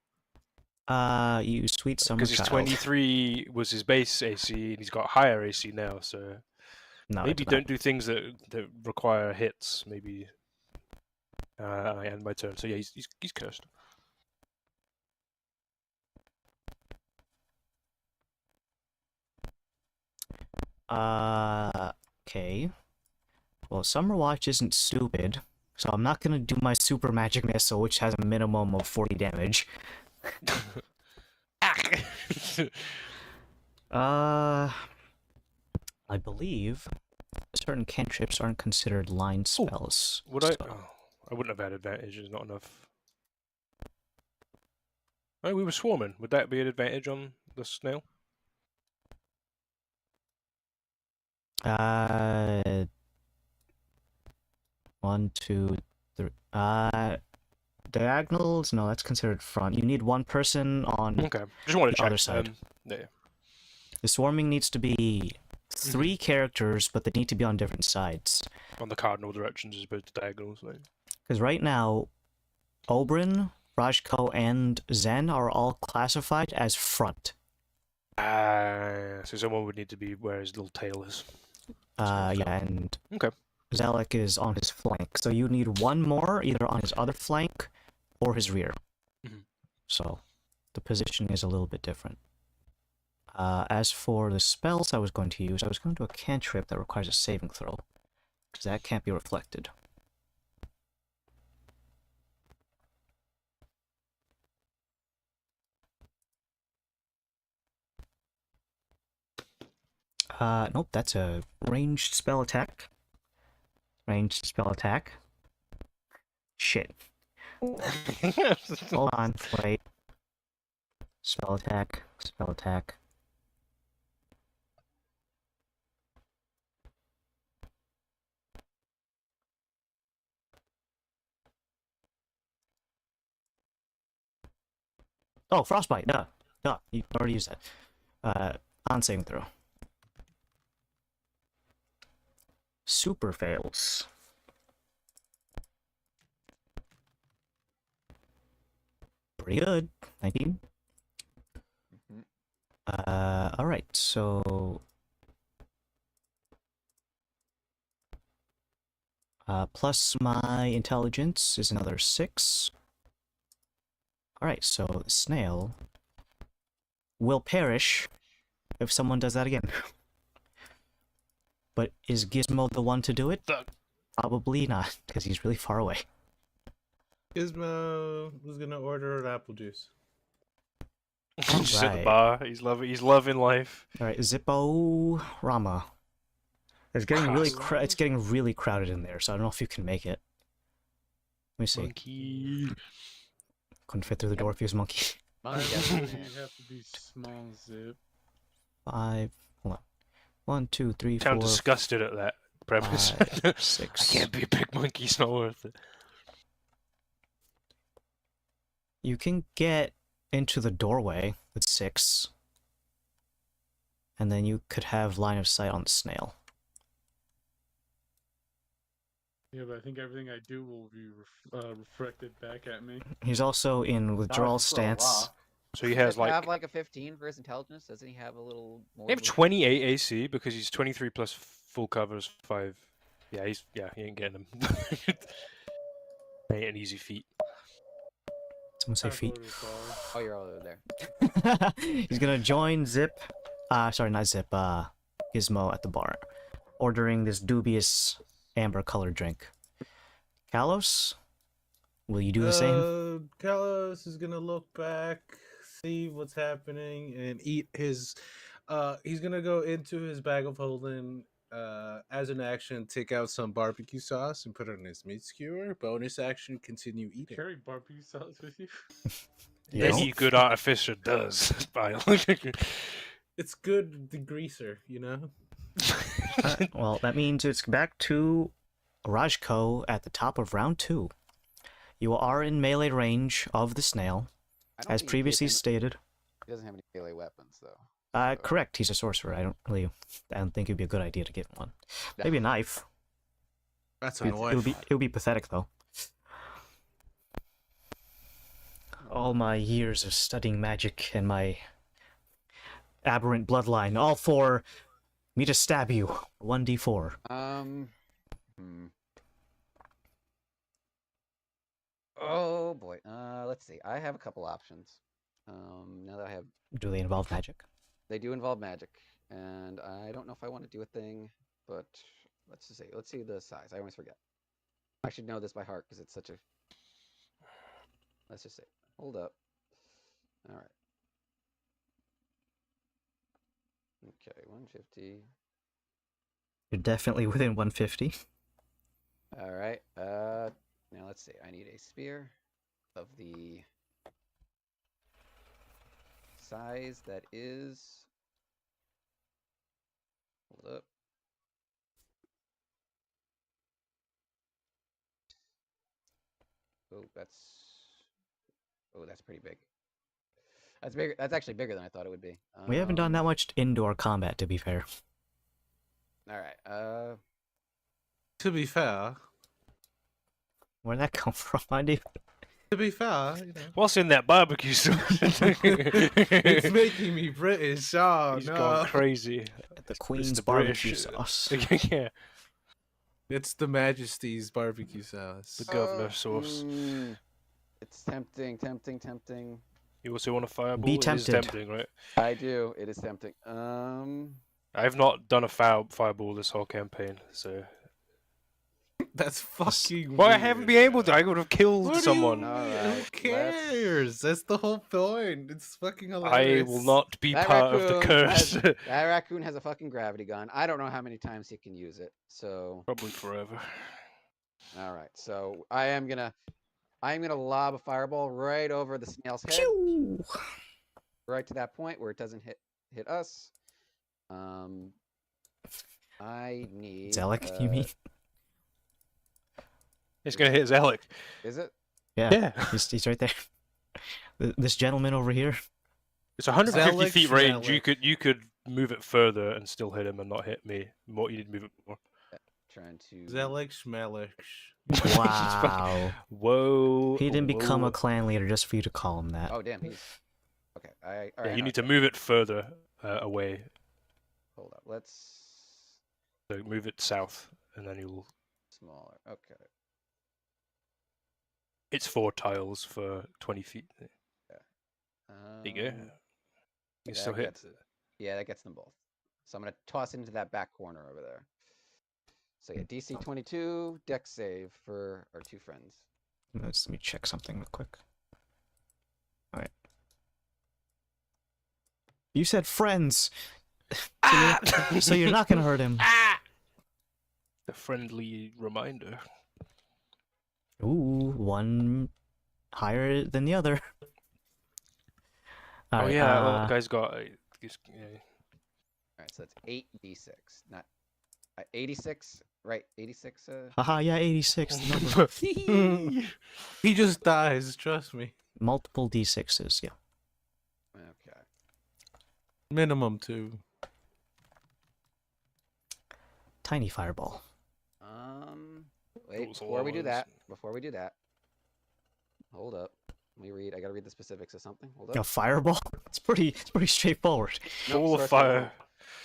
You sweet summer because his child. 23 was his base AC and he's got higher AC now. So No, maybe it's don't not. do things that require hits. Maybe I end my turn. So yeah, he's cursed. Okay. Well, Summer Watch isn't stupid, so I'm not gonna do my super magic missile, which has a minimum of 40 damage. I believe certain cantrips aren't considered line spells. Would so... I? Oh, I wouldn't have had advantage. It's not enough. Oh, we were swarming. Would that be an advantage on the snail? One, two, three. Diagonals? No, that's considered front. You need one person on Okay, just want to the check. other side. Yeah. The swarming needs to be 3 characters, but they need to be on different sides. On the cardinal directions as opposed to diagonals. Like. Because right now, Oberyn, Rajko, and Zen are all classified as front. So someone would need to be where his little tail is. Yeah, and Okay. Zalek is on his flank. So you need one more, either on his other flank or his rear. Mhm. So the positioning is a little bit different. As for the spells I was going to use, I was going to do a cantrip that requires a saving throw, because that can't be reflected. Nope, that's a ranged spell attack. Ranged spell attack. Shit. Hold on, wait. Spell attack, spell attack. Oh, frostbite, duh. Duh, you already used that. On saving throw. Super fails. Pretty good, 19. Alright, so... plus my intelligence is another 6. Alright, so the snail will perish if someone does that again. But is Gizmo the one to do it? Probably not, because he's really far away. Gizmo was gonna order an apple juice. Just at the Right. bar. He's loving life. Alright, Zippo Rama. It's getting really crowded in there, so I don't know if you can make it. me see. Monkey. Couldn't fit through the door if he was monkey. I Monkey believe definitely. you have to be small zip. 5. Hold on. 1, 2, 3, Sound 4. disgusted at that premise. 5, I 6. can't be a big monkey. It's not worth it. You can get into the doorway with 6. And then you could have line of sight on the snail. Yeah, but I think everything I do will be reflected back at me. He's also in Not if withdrawal you throw a stance. rock. So he Does has he have like a 15 for his intelligence? Doesn't he have a little more? They have than- 28 AC because he's 23 plus full covers 5. Yeah, he ain't getting him. Ain't an easy feat. Someone say feet. Oh, you're all over there. He's gonna join Zip. Sorry, not Zip. Gizmo at the bar, ordering this dubious amber-colored drink. Kalos, will you do the same? Kalos is gonna look back, see what's happening, and eat his. He's gonna go into his bag of holding. As an action, take out some barbecue sauce and put it on his meat skewer. Bonus action, continue eating. Carry barbecue sauce with you? You Any don't? good artificer does. It's good degreaser, you know. Well, that means it's back to Rajko at the top of round 2. You are in melee range of the snail, I don't as think previously Jason- stated. He doesn't have any melee weapons though. Correct. He's a sorcerer. I don't think it'd be a good idea to get one. Maybe a knife. That's It would be pathetic though. All my years of studying magic and my aberrant bloodline, all for me to stab you. 1d4. Oh boy. Let's see. I have a couple options. Now that I have, Do they involve magic? they do involve magic, and I don't know if I want to do a thing, but let's just see. Let's see the size. I always forget. I should know this by heart because it's such a. Let's just say. Hold up. All right. Okay, 150. You're definitely within 150. All right. Now let's see. I need a spear of the size that is. Hold up. Oh, that's pretty big. That's bigger. That's actually bigger than I thought it would be. We haven't done that much indoor combat, to be fair. All right. To be fair, Where'd that come from? I didn't to be fair, you know, What's in that barbecue sauce? it's making me British. Oh He's no, gone crazy. the Queen's the barbecue British- sauce. Yeah, it's the Majesty's barbecue sauce. the governor sauce. It's tempting. You also want a fireball? Be It is tempted. tempting, right? I do. It is tempting. I've not done a fireball this whole campaign, so. That's fucking. Well, I weird. haven't been able to. I would have killed What do someone. You, Alright, who let's- cares? That's the whole point. It's fucking I hilarious. will not be That part of the raccoon curse. That raccoon has a fucking gravity gun. I don't know how many times he can use it. So, Probably forever. all right. So I am gonna lob a fireball right over the snail's head, Pew! right to that point where it doesn't hit us. I need. Zelek, you mean? It's gonna hit Zelek. Is it? Yeah, Yeah. he's right there. This gentleman over here. It's 150 Zelek feet range. Schmelek. You could move it further and still hit him and not hit me. More, you need to move it more. Trying to. Zelek Schmelek. Wow. Whoa. He didn't become whoa. a clan leader just for you to call him that. Oh damn, he's. Okay. All Yeah, right. you need to move it further away. Hold up. Let's. So move it south, and then you'll. Smaller. Okay. It's 4 tiles for 20 feet. There you go. You can that still hit. gets- Yeah, that gets them both. So I'm gonna toss it into that back corner over there. So yeah, DC 22, dex save for our two friends. Let me check something real quick. Alright. You said friends! So you're not gonna hurt him. The friendly reminder. Ooh, one higher than the other. Oh Alright, yeah, that guy's got. Yeah. Alright, so that's 8d6. Not 86, right? 86. haha, yeah, 86. The number. He just dies. Trust me. Multiple d6s, yeah. Okay. Minimum 2. Tiny fireball. Wait, Those before we do llamas. that, hold up. Let me read. I gotta read the specifics of something. Hold A up. fireball? It's pretty straightforward. Nope, Ball of source fire. rule.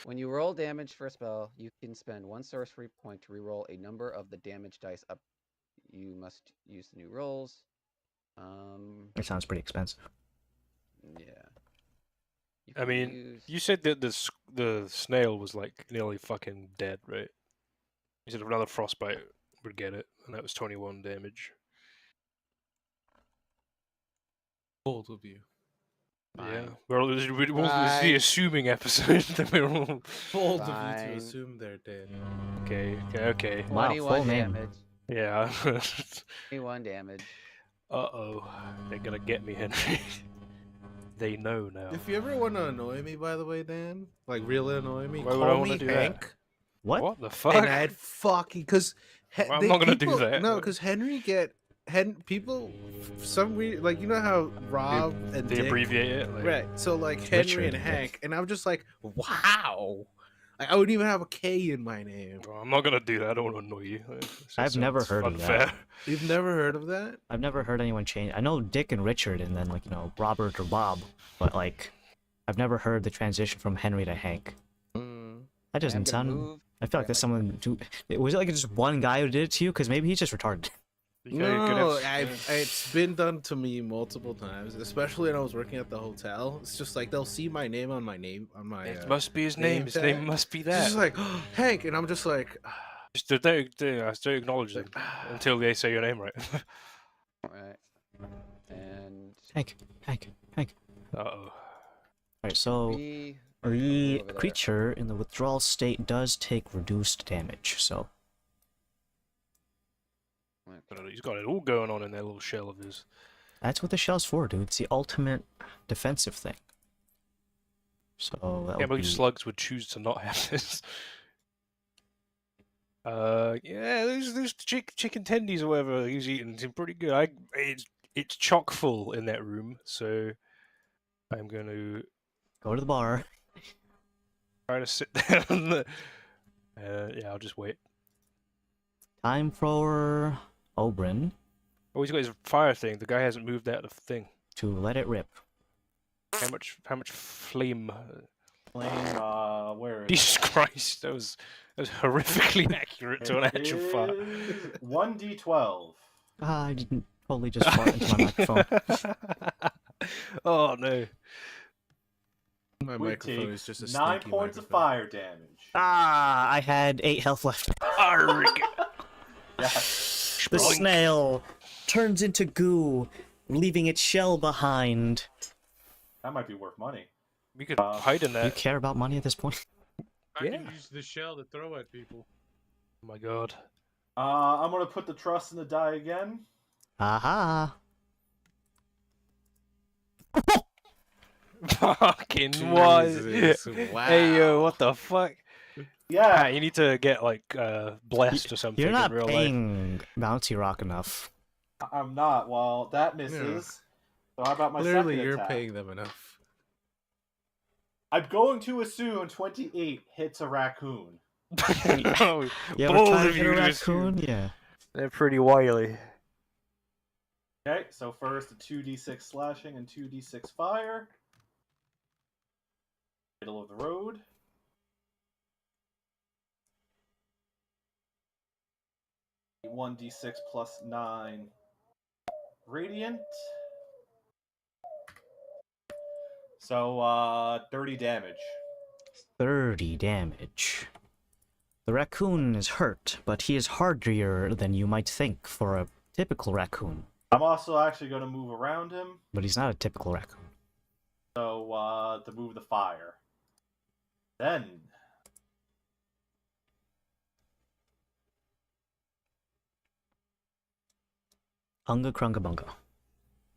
When you roll damage for a spell, you can spend 1 sorcery point to reroll a number of the damage dice up. You must use the new rolls. It sounds pretty expensive. Yeah. You I can mean, use... you said that the snail was like nearly fucking dead, right? You said another frostbite would get it, and that was 21 damage. Both of you. Yeah. Fine. Well, this is the Fine. assuming episode that we're all. Both of you Fine. to assume they're dead. Okay. Wow, 21 full name. damage. Yeah. 21 damage. Uh-oh. They're gonna get me, Henry. They know now. If you ever want to annoy me, by the way, Dan, like really annoy me, Why would I call wanna me do that? Hank. What? The fuck? And I'd fucking because Well, I'm not gonna do that. No, because people for some weird, like, you know how Rob and They Dick, abbreviate it. Like, right? So like Henry Richard and and Hank, Dick. and I'm just like, wow. Like, I wouldn't even have a K in my name. well, I'm not gonna do that. I don't want to annoy you. I've never heard of that. unfair. You've never heard of that? I've never heard anyone change. I know Dick and Richard, and then like Robert or Bob, but like I've never heard the transition from Henry to Hank. That doesn't I'm gonna sound. move. I feel like there's someone. Was it like just one guy who did it to you? Because maybe he's just retarded. You could No, have- it's been done to me multiple times, especially when I was working at the hotel. It's just like they'll see my name on my It must be his name. His name tag. must be It's that. just like Hank, and I'm just like, Just don't acknowledge them until they say your name right. Right. And Hank. Uh-oh. Alright, so we the over there. creature in the withdrawal state does take reduced damage. So He's got it all going on in that little shell of his. that's what the shell's for, dude. It's the ultimate defensive thing. So that Can't would believe be... slugs would choose to not have this. Yeah, those chicken tendies or whatever he's eating seem pretty good. It's chock full in that room, so I'm going to Go to the bar. try to sit down. Yeah, I'll just wait. Time for Oberyn Oh, he's got his fire thing. The guy hasn't moved out of the thing. to let it rip. How much flame? Flame, where is Jesus Christ, that was horrifically accurate to an it? actual fire. 1d12. Ah, I didn't totally just fart into my microphone. Oh no. my We microphone take is just a 9 stinky points of microphone. fire damage. Ah, I had 8 health left. Arrgh. Yeah. The Boink. snail turns into goo, leaving its shell behind. That might be worth money. We could hide in Do you that. care about money at this point? I Yeah. can use the shell to throw at people. Oh my god. I'm gonna put the trust in the die again. Aha! Fucking what? Jesus, wow. Hey yo, what the fuck? Yeah. You need to get like blessed or something. You're not in real life. paying Bounty Rock enough. I'm not. Well, that misses. So how about my Clearly, second you're attack? paying them enough. I'm going to assume 28 hits a raccoon. Oh, You ever bold try to of hit you a to raccoon? assume. Yeah. They're pretty wily. Okay, so first a 2d6 slashing and 2d6 fire. Middle of the road. A 1d6 plus 9 radiant. So 30 damage. 30 damage. The raccoon is hurt, but he is hardier than you might think for a typical raccoon. I'm also actually going to move around him. But he's not a typical raccoon. So to move the fire. Then Unga Krunga Bunga.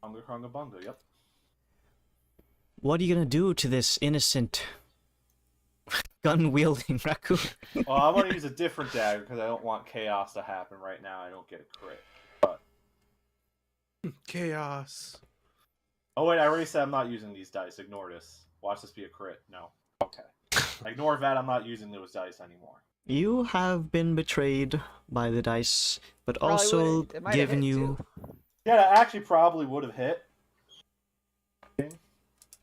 Unga Krunga Bunga, yep. What are you gonna do to this innocent gun-wielding raccoon? Well, I want to use a different dagger because I don't want chaos to happen right now. I don't get a crit. But Chaos. oh wait, I already said I'm not using these dice. Ignore this. Watch this be a crit. No. Okay. Ignore that. I'm not using those dice anymore. You have been betrayed by the dice, but Probably also would've- it might have given hit, you. too. Yeah, that actually probably would have hit.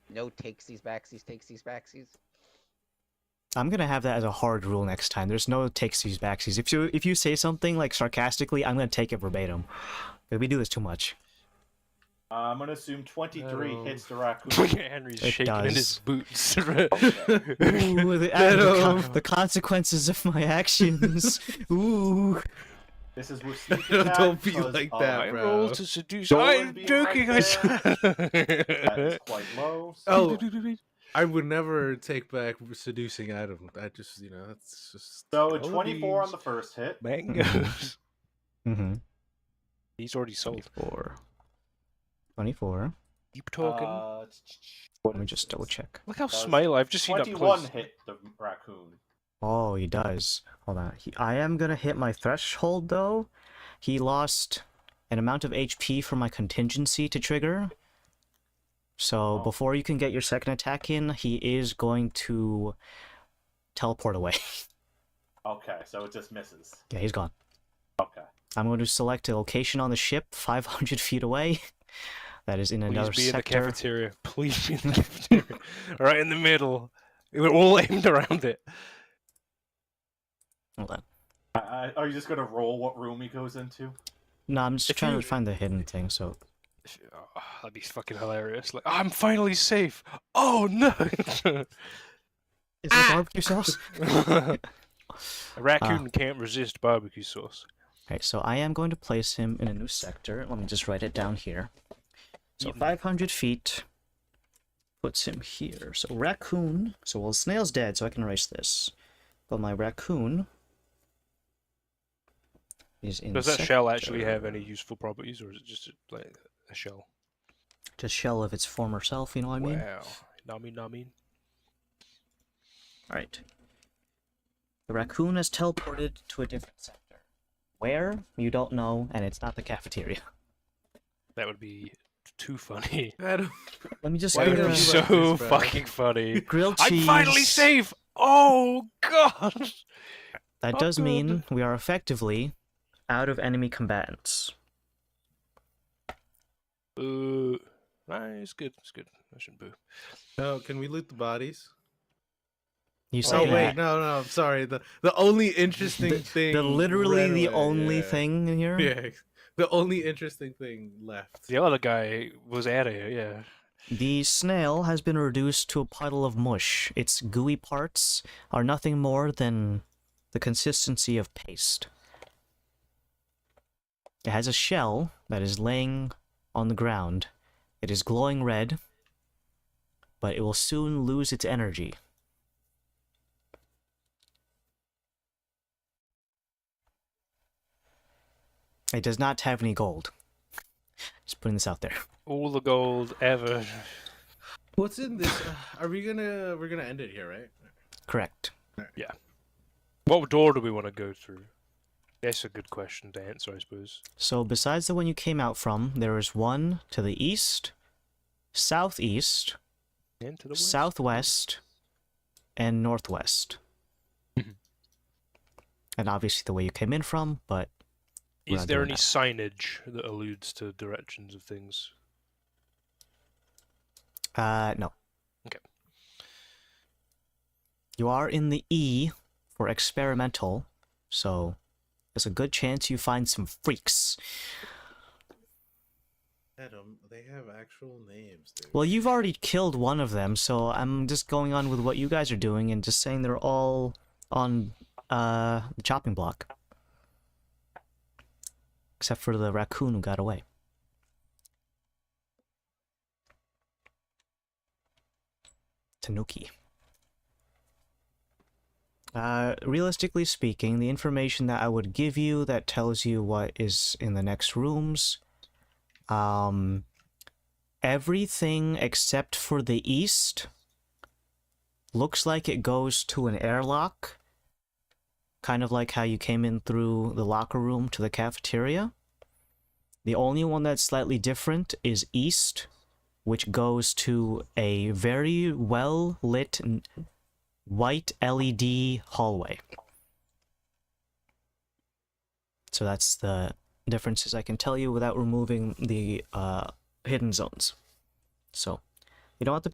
No takesies, backsies, takesies, backsies. I'm gonna have that as a hard rule next time. There's no takesies backsies. If you say something like sarcastically, I'm gonna take it verbatim. We do this too much. I'm gonna assume 23 Oh. hits the raccoon. Henry's It shaking in his does. boots. Ooh, the consequences of my actions. Ooh. This is with sneak attack. Don't be because like of- that, I bro. rolled to seduce. Dolan I'm being joking. right I That is quite low. So, Oh, I would never take back seducing item. I just, that's just. so a all of 24 on these- the first hit. Mangoes. Mm-hmm. He's already sold. 24. Keep talking. Let me just double check. Look how does smile I've just seen up 21 close. hit the raccoon. Oh, he does. Hold on. I am gonna hit my threshold though. He lost an amount of HP from my contingency to trigger. So Oh. before you can get your second attack in, he is going to teleport away. Okay, so it just misses. Yeah, he's gone. Okay. I'm going to select a location on the ship 500 feet away. That is in Please another be in the sector. cafeteria. Please be in the cafeteria. Right in the middle. We're all aimed around it. Hold on. Are you just gonna roll what room he goes into? No, I'm just If trying you- to find the hidden thing, so... Oh, that'd be fucking hilarious. Like, I'm finally safe. Oh no! Is that barbecue sauce? A raccoon can't resist barbecue sauce. Okay, so I am going to place him in a new sector. Let me just write it down here. So Eaten. 500 feet puts him here. So raccoon. So well, snail's dead, so I can erase this. But my raccoon is in. Does that shell actually sector. have any useful properties, or is it just like a shell? Just shell of its former self? You know what I mean? Wow. Nami. All right. The raccoon has teleported to a different sector. Where? You don't know, and it's not the cafeteria. That would be too funny. Adam, Let me just Why get That would don't be you a like so this, bro? fucking funny. grilled cheese. I'm finally safe! Oh god! That Oh, does good. mean we are effectively out of enemy combatants. Boo. Nah, it's good. It's good. I shouldn't boo. no, can we loot the bodies? You say Oh that. wait, no, I'm sorry. The only interesting thing. Literally the ran away, only yeah. thing in here? Yeah, the only interesting thing left. The other guy was out of here, yeah. The snail has been reduced to a puddle of mush. Its gooey parts are nothing more than the consistency of paste. It has a shell that is laying on the ground. It is glowing red, but it will soon lose its energy. It does not have any gold. Just putting this out there. All the gold ever. What's in this? We're gonna end it here, right? Correct. What door do we want to go through? That's a good question to answer, I suppose. So besides the one you came out from, there is one to the east, southeast, And to the west. southwest, and northwest. Mhm. And obviously the way you came in from, but we're Is not there doing any that. signage that alludes to directions of things? No. Okay. You are in the E for experimental, so there's a good chance you find some freaks. Adam, they have actual names, dude. Well, you've already killed one of them, so I'm just going on with what you guys are doing and just saying they're all on the chopping block. Except for the raccoon who got away. Tanuki. Realistically speaking, the information that I would give you that tells you what is in the next rooms Everything except for the east looks like it goes to an airlock, kind of like how you came in through the locker room to the cafeteria. The only one that's slightly different is east, which goes to a very well-lit white LED hallway. So that's the differences I can tell you without removing the hidden zones. So, you don't have to